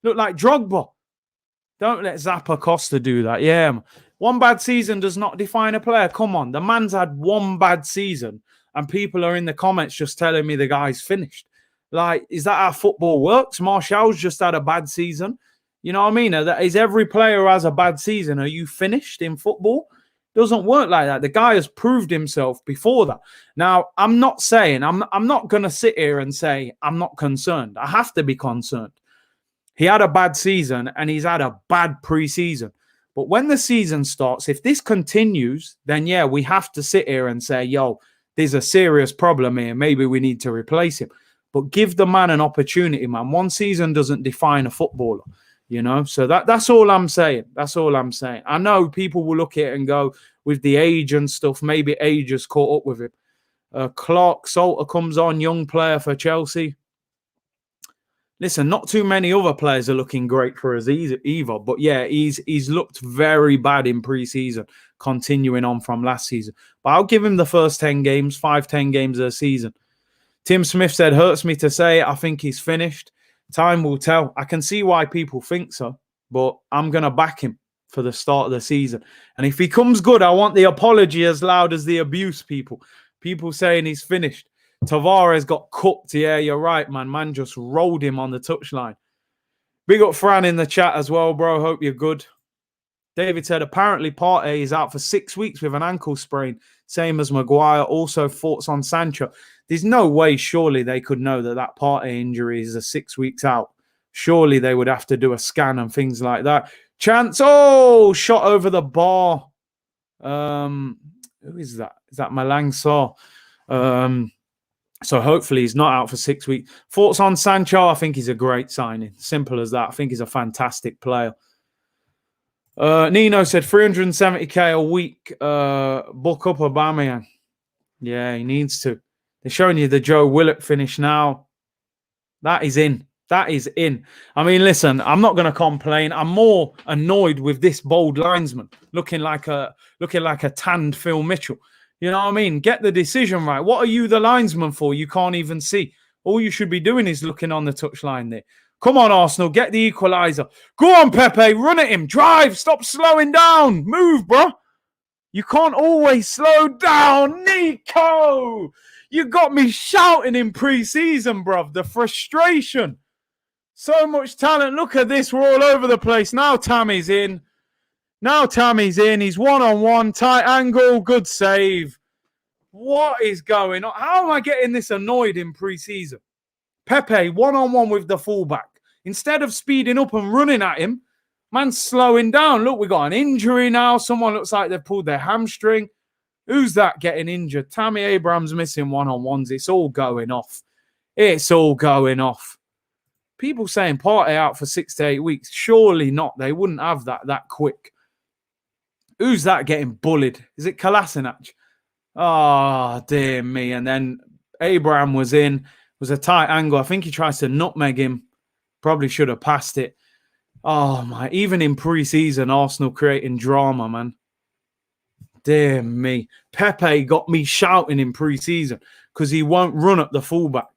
Drogba. Don't let Zappa Costa do that. Yeah, one bad season does not define a player. Come on. The man's had one bad season and people are in the comments just telling me the guy's finished. Like, is that how football works? Martial's just had a bad season. You know what I mean? Is every player who has a bad season, are you finished in football? Doesn't work like that. The guy has proved himself before that. Now, I'm not saying, I'm not going to sit here and say I'm not concerned. I have to be concerned. He had a bad season and he's had a bad pre-season. But when the season starts, if this continues, then yeah, we have to sit here and say, yo, there's a serious problem here. Maybe we need to replace him. But give the man an opportunity, man. One season doesn't define a footballer, you know? So that's all I'm saying. That's all I'm saying. I know people will look at it and go, with the age and stuff, maybe age has caught up with him. Clark Salter comes on, young player for Chelsea. Listen, not too many other players are looking great for us either. But yeah, he's looked very bad in pre-season, continuing on from last season. But I'll give him the first 10 games, 5-10 games of the season. Tim Smith said, hurts me to say, I think he's finished. Time will tell. I can see why people think so, but I'm going to back him for the start of the season. And if he comes good, I want the apology as loud as the abuse, people. People saying he's finished. Tavares got cooked. Yeah, you're right, man. Man just rolled him on the touchline. Big up Fran in the chat as well, bro. Hope you're good. David said, apparently Partey is out for 6 weeks with an ankle sprain, same as Maguire. Also, thoughts on Sancho. There's no way, surely, they could know that Partey injury is a 6 weeks out. Surely they would have to do a scan and things like that. Chance, shot over the bar. Who is that? Is that Malang Sarr? So hopefully he's not out for 6 weeks. Thoughts on Sancho? I think he's a great signing. Simple as that. I think he's a fantastic player. Nino said 370k a week. Book up Aubameyang. Yeah, he needs to. They're showing you the Joe Willock finish now. That is in. That is in. I mean, listen, I'm not going to complain. I'm more annoyed with this bold linesman looking like a tanned Phil Mitchell. You know what I mean? Get the decision right. What are you the linesman for? You can't even see. All you should be doing is looking on the touchline there. Come on, Arsenal. Get the equaliser. Go on, Pepe. Run at him. Drive. Stop slowing down. Move, bro. You can't always slow down. Nico! You got me shouting in pre-season, bruv. The frustration. So much talent. Look at this. We're all over the place. Now Tammy's in. He's one-on-one. Tight angle. Good save. What is going on? How am I getting this annoyed in pre-season? Pepe, one-on-one with the fullback. Instead of speeding up and running at him, man's slowing down. Look, we got an injury now. Someone looks like they've pulled their hamstring. Who's that getting injured? Tammy Abraham's missing one-on-ones. It's all going off. It's all going off. People saying Partey out for 6 to 8 weeks. Surely not. They wouldn't have that quick. Who's that getting bullied? Is it Kolasinac? Oh, dear me. And then Abraham was in. It was a tight angle. I think he tries to nutmeg him. Probably should have passed it. Oh, my. Even in pre-season, Arsenal creating drama, man. Dear me. Pepe got me shouting in pre-season because he won't run at the fullback.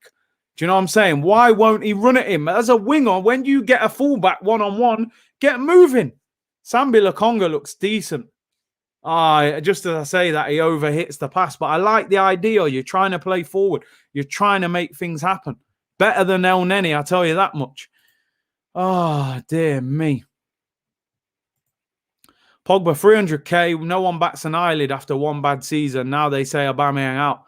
Do you know what I'm saying? Why won't he run at him? As a winger, when you get a fullback one-on-one, get moving. Sambi Lokonga looks decent. Just as I say that, he overhits the pass. But I like the idea. You're trying to play forward. You're trying to make things happen. Better than El Neni, I tell you that much. Oh, dear me. Pogba, 300k. No one bats an eyelid after one bad season. Now they say Aubameyang out.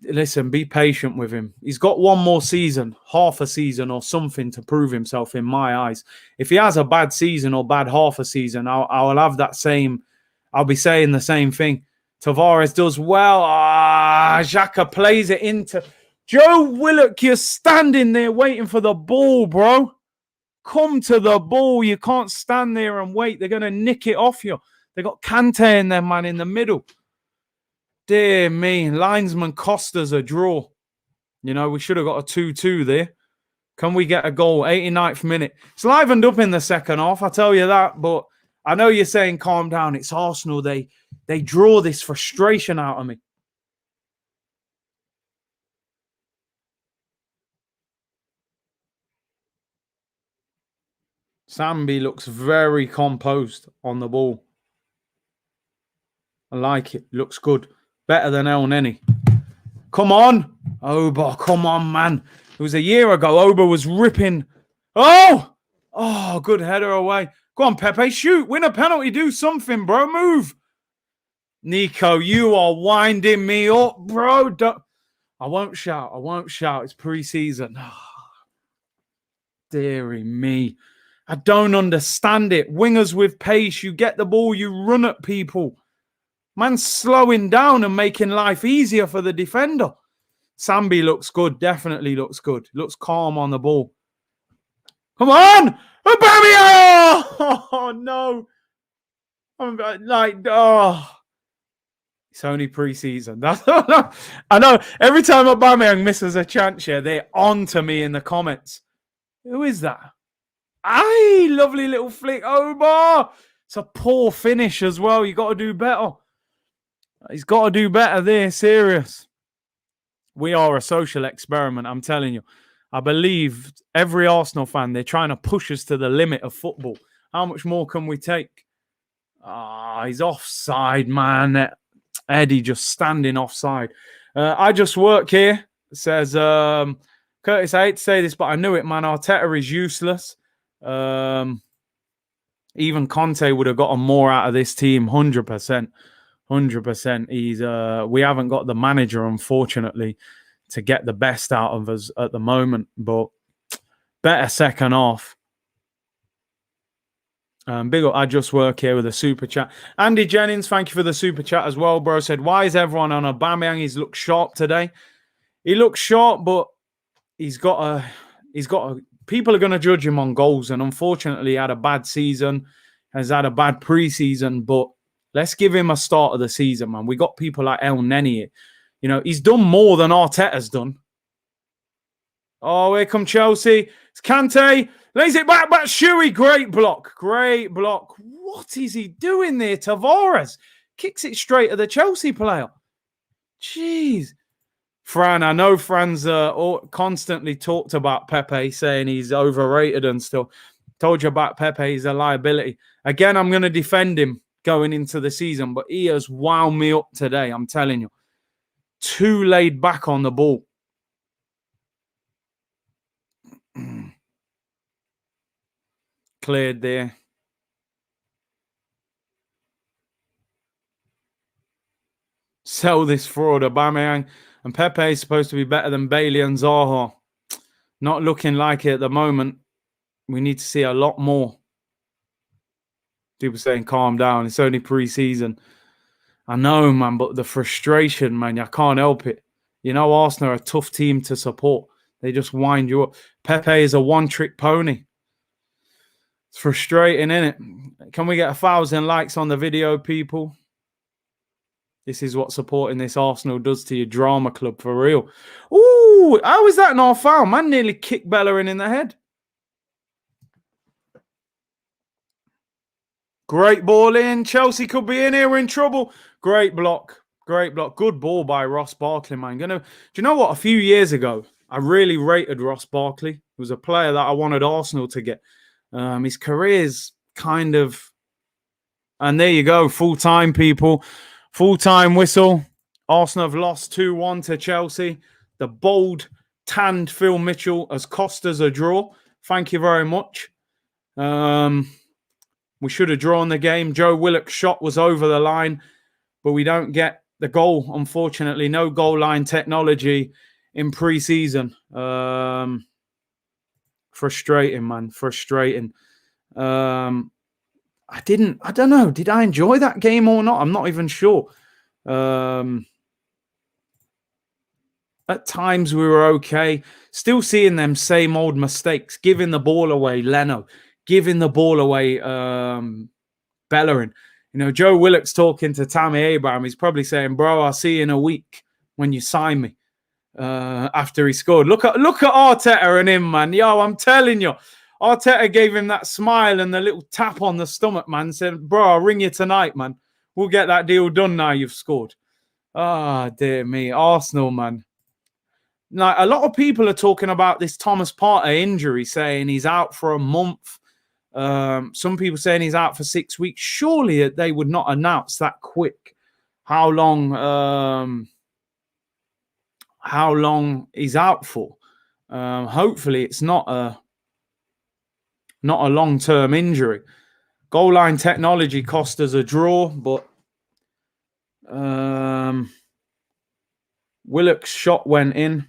Listen, be patient with him. He's got one more season, half a season or something to prove himself in my eyes. If he has a bad season or bad half a season, I'll have that same... I'll be saying the same thing. Tavares does well. Xhaka plays it into... Joe Willock, you're standing there waiting for the ball, bro. Come to the ball. You can't stand there and wait. They're going to nick it off you. They got Kante in there, man, in the middle. Dear me. Linesman cost us a draw. You know, we should have got a 2-2 there. Can we get a goal? 89th minute. It's livened up in the second half, I tell you that. But I know you're saying calm down. It's Arsenal. They draw this frustration out of me. Sambi looks very composed on the ball. I like it. Looks good. Better than El Neni. Come on. Oba, come on, man. It was a year ago. Oba was ripping. Oh, good header away. Go on, Pepe. Shoot. Win a penalty. Do something, bro. Move. Nico, you are winding me up, bro. I won't shout. It's pre-season. Dearie me. I don't understand it. Wingers with pace. You get the ball. You run at people. Man's slowing down and making life easier for the defender. Sambi looks good. Definitely looks good. Looks calm on the ball. Come on! Aubameyang! Oh, no. It's only pre-season. I know. Every time Aubameyang misses a chance here, they're on to me in the comments. Who is that? Lovely little flick. Oba! It's a poor finish as well. You got to do better. He's got to do better there. Serious. We are a social experiment, I'm telling you. I believe every Arsenal fan, they're trying to push us to the limit of football. How much more can we take? He's offside, man. Eddie just standing offside. I just work here. Says Curtis, I hate to say this, but I knew it, man. Arteta is useless. Even Conte would have gotten more out of this team, 100%. 100%. We haven't got the manager, unfortunately, to get the best out of us at the moment, but better second half. Big up, I just work here with a super chat. Andy Jennings, thank you for the super chat as well, bro. Said, why is everyone on Aubameyang? He's looked sharp today. He looks sharp, but he's got a. People are going to judge him on goals, and unfortunately, he had a bad season, has had a bad preseason. But let's give him a start of the season, man. We got people like El Neni. You know, he's done more than Arteta's done. Oh, here come Chelsea. It's Kante. Lays it back. Shuey. Great block. Great block. What is he doing there? Tavares kicks it straight at the Chelsea player. Jeez. Fran, I know Fran's constantly talked about Pepe, saying he's overrated and still. Told you about Pepe, he's a liability. Again, I'm going to defend him going into the season, but he has wound me up today, I'm telling you. Too laid back on the ball. Cleared there. Sell this fraud, Aubameyang. And Pepe is supposed to be better than Bailey and Zaha. Not looking like it at the moment. We need to see a lot more. People saying, calm down. It's only pre-season. I know, man, but the frustration, man, I can't help it. You know, Arsenal are a tough team to support. They just wind you up. Pepe is a one-trick pony. It's frustrating, isn't it? Can we get 1,000 likes on the video, people? This is what supporting this Arsenal does to your drama club, for real. Ooh, how is that not a foul? Man nearly kicked Bellerin in the head. Great ball in. Chelsea could be in here. We're in trouble. Great block. Great block. Good ball by Ross Barkley, man. Do you know what? A few years ago, I really rated Ross Barkley. He was a player that I wanted Arsenal to get. His career's kind of... And there you go. Full-time, people. Full-time whistle. Arsenal have lost 2-1 to Chelsea. The bold, tanned Phil Mitchell has cost us a draw. Thank you very much. We should have drawn the game. Joe Willock's shot was over the line, but we don't get the goal, unfortunately. No goal line technology in pre-season. Frustrating, man. Frustrating. I don't know. Did I enjoy that game or not? I'm not even sure. At times we were okay. Still seeing them same old mistakes. Giving the ball away, Leno. Giving the ball away, Bellerin. You know, Joe Willock's talking to Tammy Abraham. He's probably saying, bro, I'll see you in a week when you sign me. After he scored. Look at Arteta and him, man. Yo, I'm telling you. Arteta gave him that smile and the little tap on the stomach, man. Said, bro, I'll ring you tonight, man. We'll get that deal done now you've scored. Ah, dear me. Arsenal, man. Now, a lot of people are talking about this Thomas Partey injury, saying he's out for a month. Some people saying he's out for 6 weeks. Surely they would not announce that quick how long he's out for. Hopefully it's not a long-term injury. Goal line technology cost us a draw, but Willock's shot went in.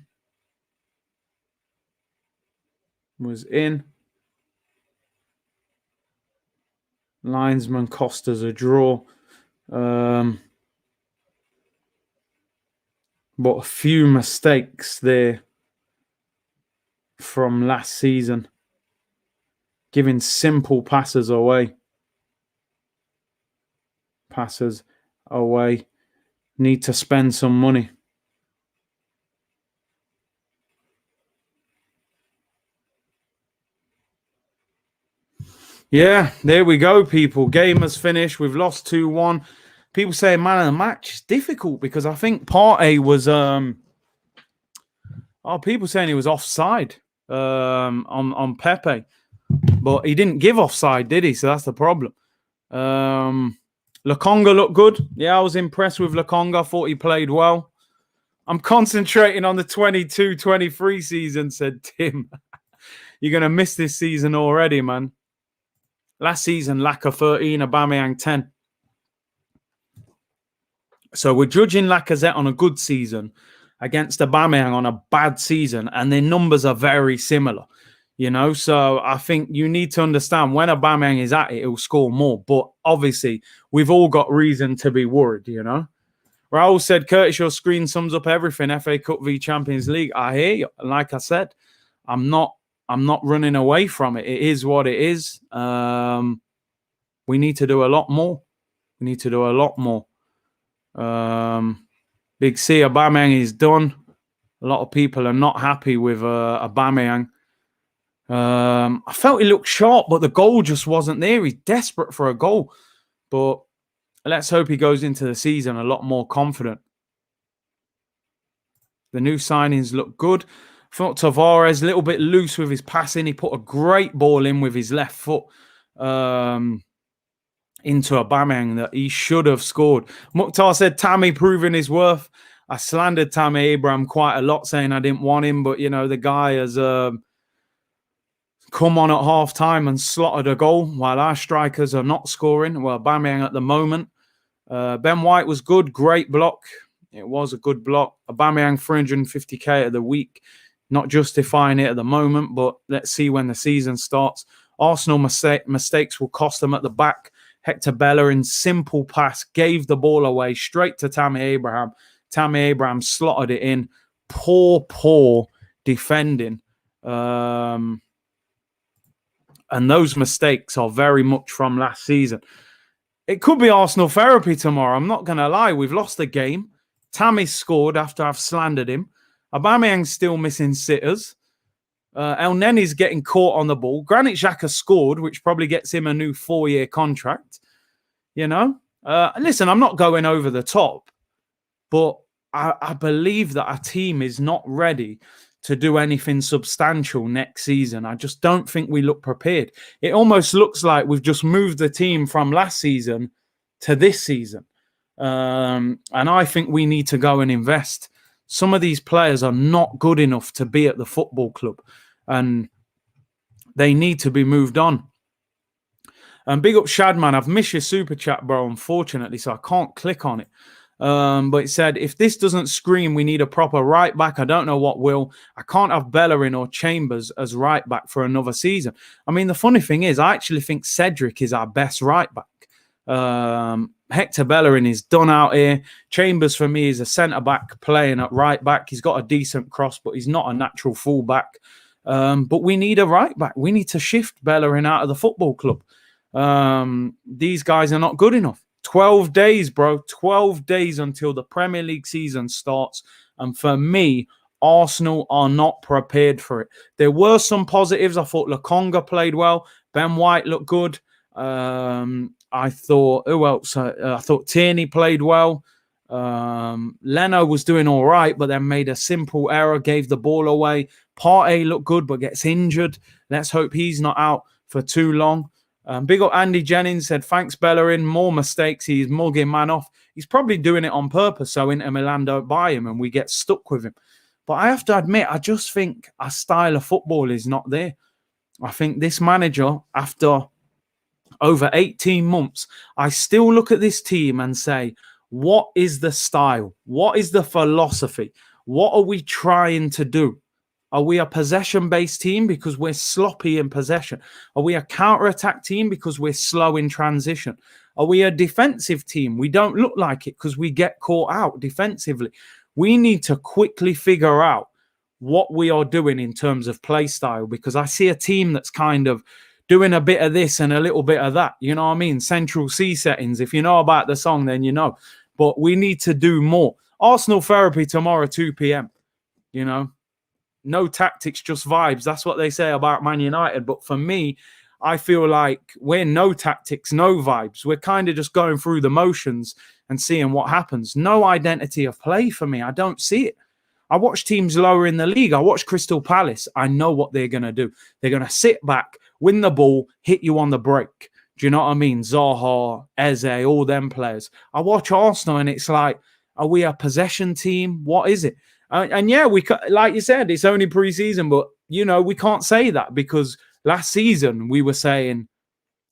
Was in. Linesman cost us a draw. But a few mistakes there from last season. Giving simple passes away. Passes away. Need to spend some money. Yeah, there we go, people. Game has finished. We've lost 2-1. People say man of the match is difficult because I think Partey was Oh, people saying he was offside on Pepe, but he didn't give offside, did he? So that's the problem. Lokonga looked good. Yeah, I was impressed with Lokonga. I thought he played well. I'm concentrating on the 22-23 season, said Tim. You're going to miss this season already, man. Last season, Laka 13, Aubameyang 10. So we're judging Lacazette on a good season against Aubameyang on a bad season, and their numbers are very similar. You know, so I think you need to understand when Aubameyang is at it, he'll score more. But obviously, we've all got reason to be worried, you know. Raul said, Curtis, your screen sums up everything. FA Cup v Champions League. I hear you. Like I said, I'm not running away from it. It is what it is. We need to do a lot more. We need to do a lot more. Big C, Aubameyang is done. A lot of people are not happy with Aubameyang. I felt he looked sharp, but the goal just wasn't there. He's desperate for a goal. But let's hope he goes into the season a lot more confident. The new signings look good. I thought Tavares a little bit loose with his passing. He put a great ball in with his left foot into Aubameyang that he should have scored. Mukhtar said Tammy proving his worth. I slandered Tammy Abraham quite a lot, saying I didn't want him, but you know the guy has come on at half time and slotted a goal while our strikers are not scoring. Well, Aubameyang at the moment. Ben White was good, great block. It was a good block. Aubameyang 350k of the week. Not justifying it at the moment, but let's see when the season starts. Arsenal mistakes will cost them at the back. Hector Bellerin, simple pass, gave the ball away straight to Tammy Abraham. Tammy Abraham slotted it in. Poor defending. And those mistakes are very much from last season. It could be Arsenal therapy tomorrow. I'm not going to lie. We've lost the game. Tammy scored after I've slandered him. Aubameyang's still missing sitters. El Nenny's getting caught on the ball. Granit Xhaka scored, which probably gets him a new 4-year contract. You know? Listen, I'm not going over the top, but I believe that our team is not ready to do anything substantial next season. I just don't think we look prepared. It almost looks like we've just moved the team from last season to this season. And I think we need to go and invest. Some of these players are not good enough to be at the football club, and they need to be moved on. And big up Shadman. I've missed your super chat, bro, unfortunately, so I can't click on it. But it said, if this doesn't scream, we need a proper right back. I don't know what will. I can't have Bellerin or Chambers as right back for another season. I mean, the funny thing is, I actually think Cedric is our best right back. Hector Bellerin is done out here. Chambers, for me, is a centre-back playing at right back. He's got a decent cross, but he's not a natural full-back. But we need a right back. We need to shift Bellerin out of the football club. These guys are not good enough. 12 days, bro. 12 days until the Premier League season starts. And for me, Arsenal are not prepared for it. There were some positives. I thought Lokonga played well. Ben White looked good. I thought, who else? I thought Tierney played well. Leno was doing all right, but then made a simple error, gave the ball away. Partey looked good, but gets injured. Let's hope he's not out for too long. Big up Andy Jennings said, thanks, Bellerin. More mistakes. He's mugging man off. He's probably doing it on purpose so Inter Milan don't buy him and we get stuck with him. But I have to admit, I just think our style of football is not there. I think this manager, after over 18 months, I still look at this team and say, what is the style? What is the philosophy? What are we trying to do? Are we a possession-based team because we're sloppy in possession? Are we a counter-attack team because we're slow in transition? Are we a defensive team? We don't look like it because we get caught out defensively. We need to quickly figure out what we are doing in terms of play style, because I see a team that's kind of doing a bit of this and a little bit of that. You know what I mean? Central C settings. If you know about the song, then you know. But we need to do more. Arsenal therapy tomorrow, 2 p.m. You know? No tactics, just vibes. That's what they say about Man United. But for me, I feel like we're no tactics, no vibes. We're kind of just going through the motions and seeing what happens. No identity of play for me. I don't see it. I watch teams lower in the league. I watch Crystal Palace. I know what they're going to do. They're going to sit back, win the ball, hit you on the break. Do you know what I mean? Zaha, Eze, all them players. I watch Arsenal and it's like, are we a possession team? What is it? And yeah, like you said, it's only pre-season, but, you know, we can't say that because last season we were saying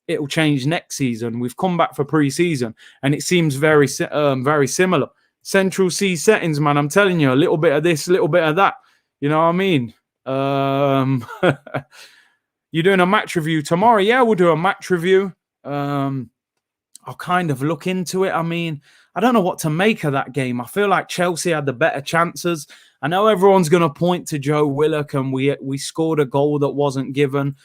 it'll change next season. We've come back for pre-season and it seems very similar. Central C settings, man. I'm telling you, a little bit of this, a little bit of that. You know what I mean? You're doing a match review tomorrow? Yeah, we'll do a match review. I'll kind of look into it. I mean, I don't know what to make of that game. I feel like Chelsea had the better chances. I know everyone's going to point to Joe Willock and we scored a goal that wasn't given.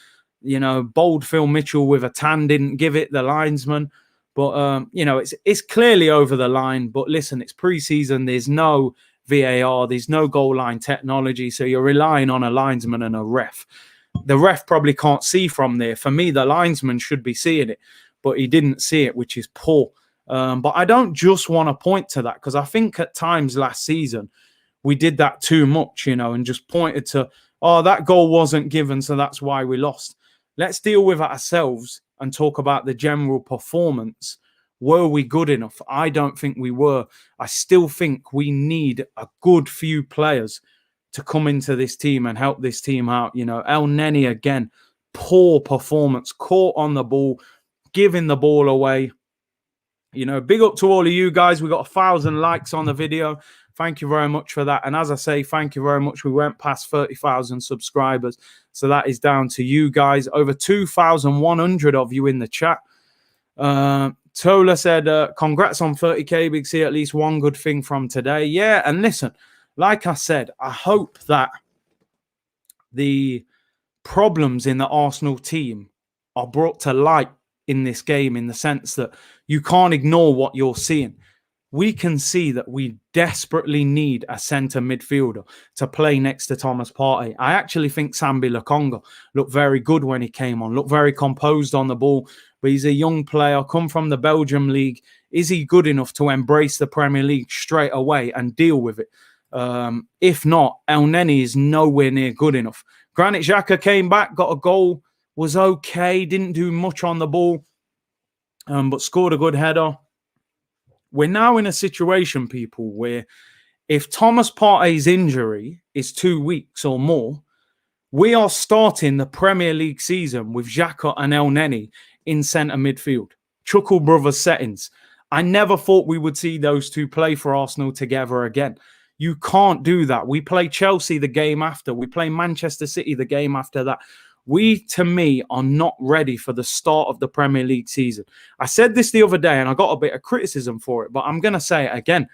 You know, bold Phil Mitchell with a tan didn't give it, the linesman. But, you know, it's clearly over the line. But listen, it's pre-season. There's no VAR. There's no goal line technology. So you're relying on a linesman and a ref. The ref probably can't see from there. For me, the linesman should be seeing it. But he didn't see it, which is poor. But I don't just want to point to that because I think at times last season we did that too much, you know, and just pointed to, oh, that goal wasn't given, so that's why we lost. Let's deal with it ourselves and talk about the general performance. Were we good enough? I don't think we were. I still think we need a good few players to come into this team and help this team out. You know, El Neni again, poor performance, caught on the ball, giving the ball away. You know, big up to all of you guys. We got 1,000 likes on the video. Thank you very much for that. And as I say, thank you very much. We went past 30,000 subscribers. So that is down to you guys. Over 2,100 of you in the chat. Tola said, congrats on 30K. Big C, at least one good thing from today. Yeah, and listen, like I said, I hope that the problems in the Arsenal team are brought to light in this game, in the sense that you can't ignore what you're seeing. We can see that we desperately need a centre midfielder to play next to Thomas Partey. I actually think Sambi Lokonga looked very good when he came on, looked very composed on the ball, but he's a young player, come from the Belgium league. Is he good enough to embrace the Premier League straight away and deal with it? If not, El Neni is nowhere near good enough. Granit Xhaka came back, got a goal, was okay, didn't do much on the ball, but scored a good header. We're now in a situation, people, where if Thomas Partey's injury is 2 weeks or more, we are starting the Premier League season with Xhaka and El Neni in centre midfield. Chuckle Brothers settings. I never thought we would see those two play for Arsenal together again. You can't do that. We play Chelsea the game after. We play Manchester City the game after that. We, to me, are not ready for the start of the Premier League season. I said this the other day and I got a bit of criticism for it, but I'm going to say it again.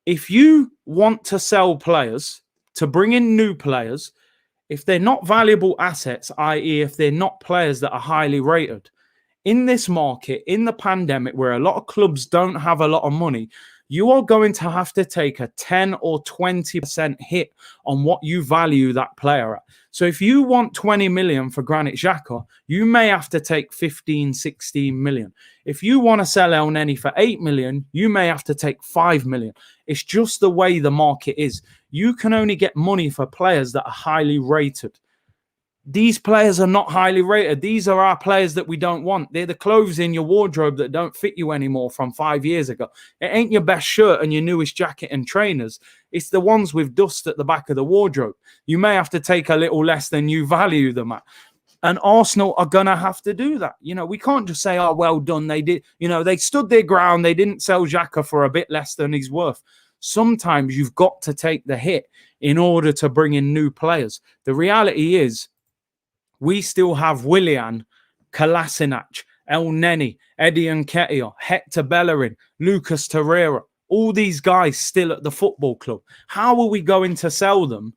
If you want to sell players, to bring in new players, if they're not valuable assets, i.e. if they're not players that are highly rated, in this market, in the pandemic, where a lot of clubs don't have a lot of money, you are going to have to take a 10 or 20% hit on what you value that player at. So if you want 20 million for Granit Xhaka, you may have to take 15, 16 million. If you want to sell El Neni for 8 million, you may have to take 5 million. It's just the way the market is. You can only get money for players that are highly rated. These players are not highly rated. These are our players that we don't want. They're the clothes in your wardrobe that don't fit you anymore from 5 years ago. It ain't your best shirt and your newest jacket and trainers. It's the ones with dust at the back of the wardrobe. You may have to take a little less than you value them at. And Arsenal are going to have to do that. You know, we can't just say, oh, well done. They did. You know, they stood their ground. They didn't sell Xhaka for a bit less than he's worth. Sometimes you've got to take the hit in order to bring in new players. The reality is, we still have Willian, Kolasinac, El Neni, Eddie Nketiah, Hector Bellerin, Lucas Torreira, all these guys still at the football club. How are we going to sell them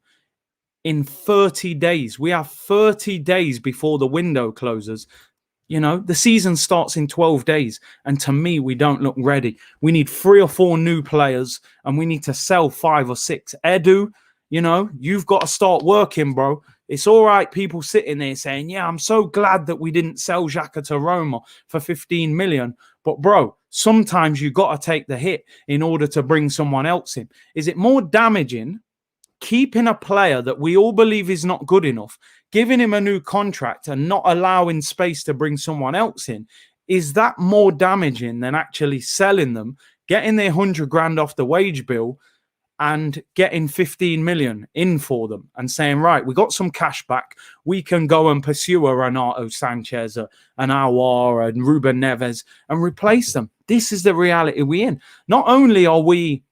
in 30 days? We have 30 days before the window closes. You know, the season starts in 12 days. And to me, we don't look ready. We need 3 or 4 new players and we need to sell 5 or 6. Edu, you know, you've got to start working, bro. It's all right, people sitting there saying, yeah, I'm so glad that we didn't sell Xhaka to Roma for 15 million. But, bro, sometimes you got to take the hit in order to bring someone else in. Is it more damaging keeping a player that we all believe is not good enough, giving him a new contract and not allowing space to bring someone else in, is that more damaging than actually selling them, getting their 100 grand off the wage bill and getting 15 million in for them and saying, right, we got some cash back. We can go and pursue a Renato Sanchez, an Aouar, and Ruben Neves and replace them. This is the reality we're in. Not only are we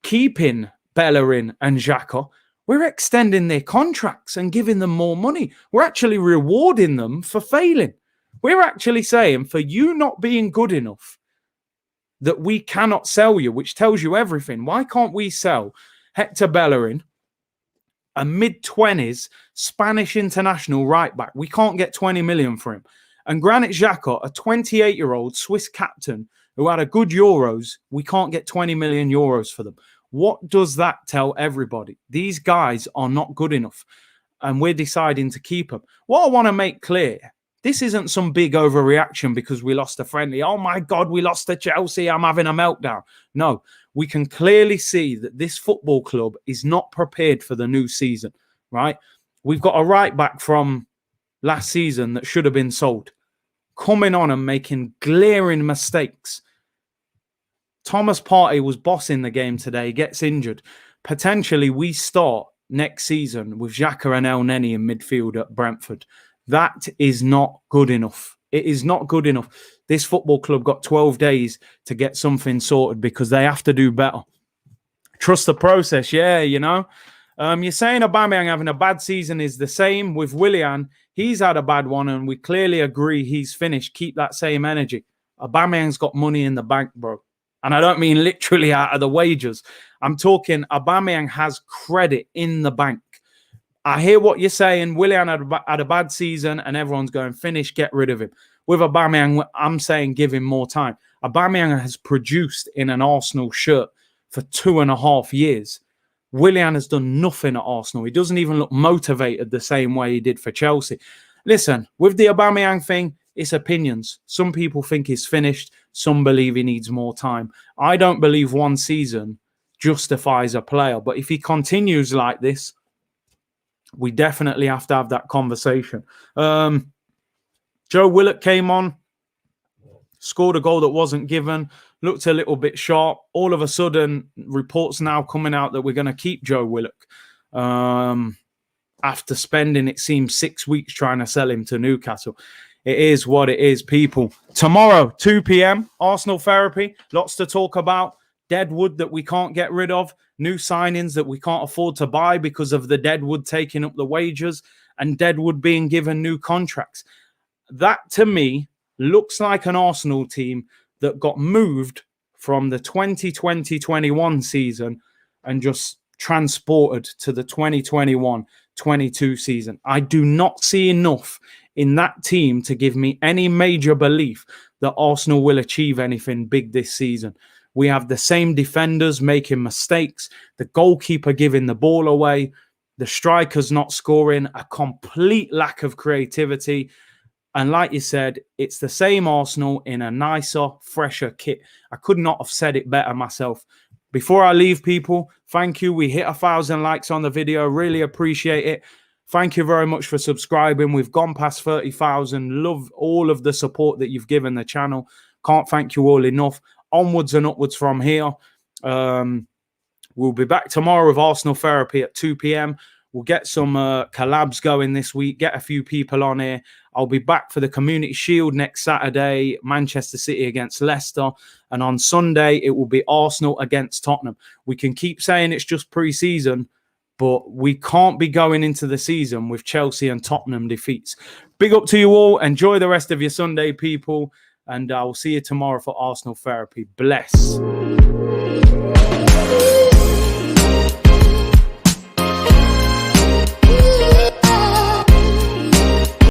keeping Bellerin and Xhaka, we're extending their contracts and giving them more money. We're actually rewarding them for failing. We're actually saying, for you not being good enough, that we cannot sell you, which tells you everything. Why can't we sell Hector Bellerin, a mid-20s Spanish international right back? We can't get 20 million for him. And Granit Xhaka, a 28-year-old Swiss captain who had a good Euros, we can't get 20 million euros for them. What does that tell everybody? These guys are not good enough, and we're deciding to keep them. What I want to make clear, this isn't some big overreaction because we lost a friendly. Oh my God, we lost to Chelsea. I'm having a meltdown. No, we can clearly see that this football club is not prepared for the new season, right? We've got a right back from last season that should have been sold, coming on and making glaring mistakes. Thomas Partey was bossing the game today, gets injured. Potentially, we start next season with Xhaka and El Neni in midfield at Brentford. That is not good enough. It is not good enough. This football club got 12 days to get something sorted because they have to do better. Trust the process. Yeah, you know. You're saying Aubameyang having a bad season is the same with Willian. He's had a bad one, and we clearly agree he's finished. Keep that same energy. Aubameyang's got money in the bank, bro. And I don't mean literally out of the wages. I'm talking Aubameyang has credit in the bank. I hear what you're saying. Willian had a bad season and everyone's going, finish, get rid of him. With Aubameyang, I'm saying give him more time. Aubameyang has produced in an Arsenal shirt for 2.5 years. Willian has done nothing at Arsenal. He doesn't even look motivated the same way he did for Chelsea. Listen, with the Aubameyang thing, it's opinions. Some people think he's finished. Some believe he needs more time. I don't believe one season justifies a player. But if he continues like this, we definitely have to have that conversation. Joe Willock came on, scored a goal that wasn't given, looked a little bit sharp. All of a sudden, reports now coming out that we're going to keep Joe Willock after spending, it seems, 6 weeks trying to sell him to Newcastle. It is what it is, people. Tomorrow, 2 p.m, Arsenal Therapy. Lots to talk about. Deadwood that we can't get rid of. New signings that we can't afford to buy because of the Deadwood taking up the wages and Deadwood being given new contracts. That, to me, looks like an Arsenal team that got moved from the 2020-21 season and just transported to the 2021-22 season. I do not see enough in that team to give me any major belief that Arsenal will achieve anything big this season. We have the same defenders making mistakes, the goalkeeper giving the ball away, the strikers not scoring, a complete lack of creativity. And like you said, it's the same Arsenal in a nicer, fresher kit. I could not have said it better myself. Before I leave, people, thank you. We hit 1,000 likes on the video. Really appreciate it. Thank you very much for subscribing. We've gone past 30,000. Love all of the support that you've given the channel. Can't thank you all enough. Onwards and upwards from here. We'll be back tomorrow with Arsenal Therapy at 2 p.m. We'll get some collabs going this week, get a few people on here. I'll be back for the Community Shield next Saturday, Manchester City against Leicester. And on Sunday, it will be Arsenal against Tottenham. We can keep saying it's just pre-season, but we can't be going into the season with Chelsea and Tottenham defeats. Big up to you all. Enjoy the rest of your Sunday, people. And I'll see you tomorrow for Arsenal Therapy. Bless.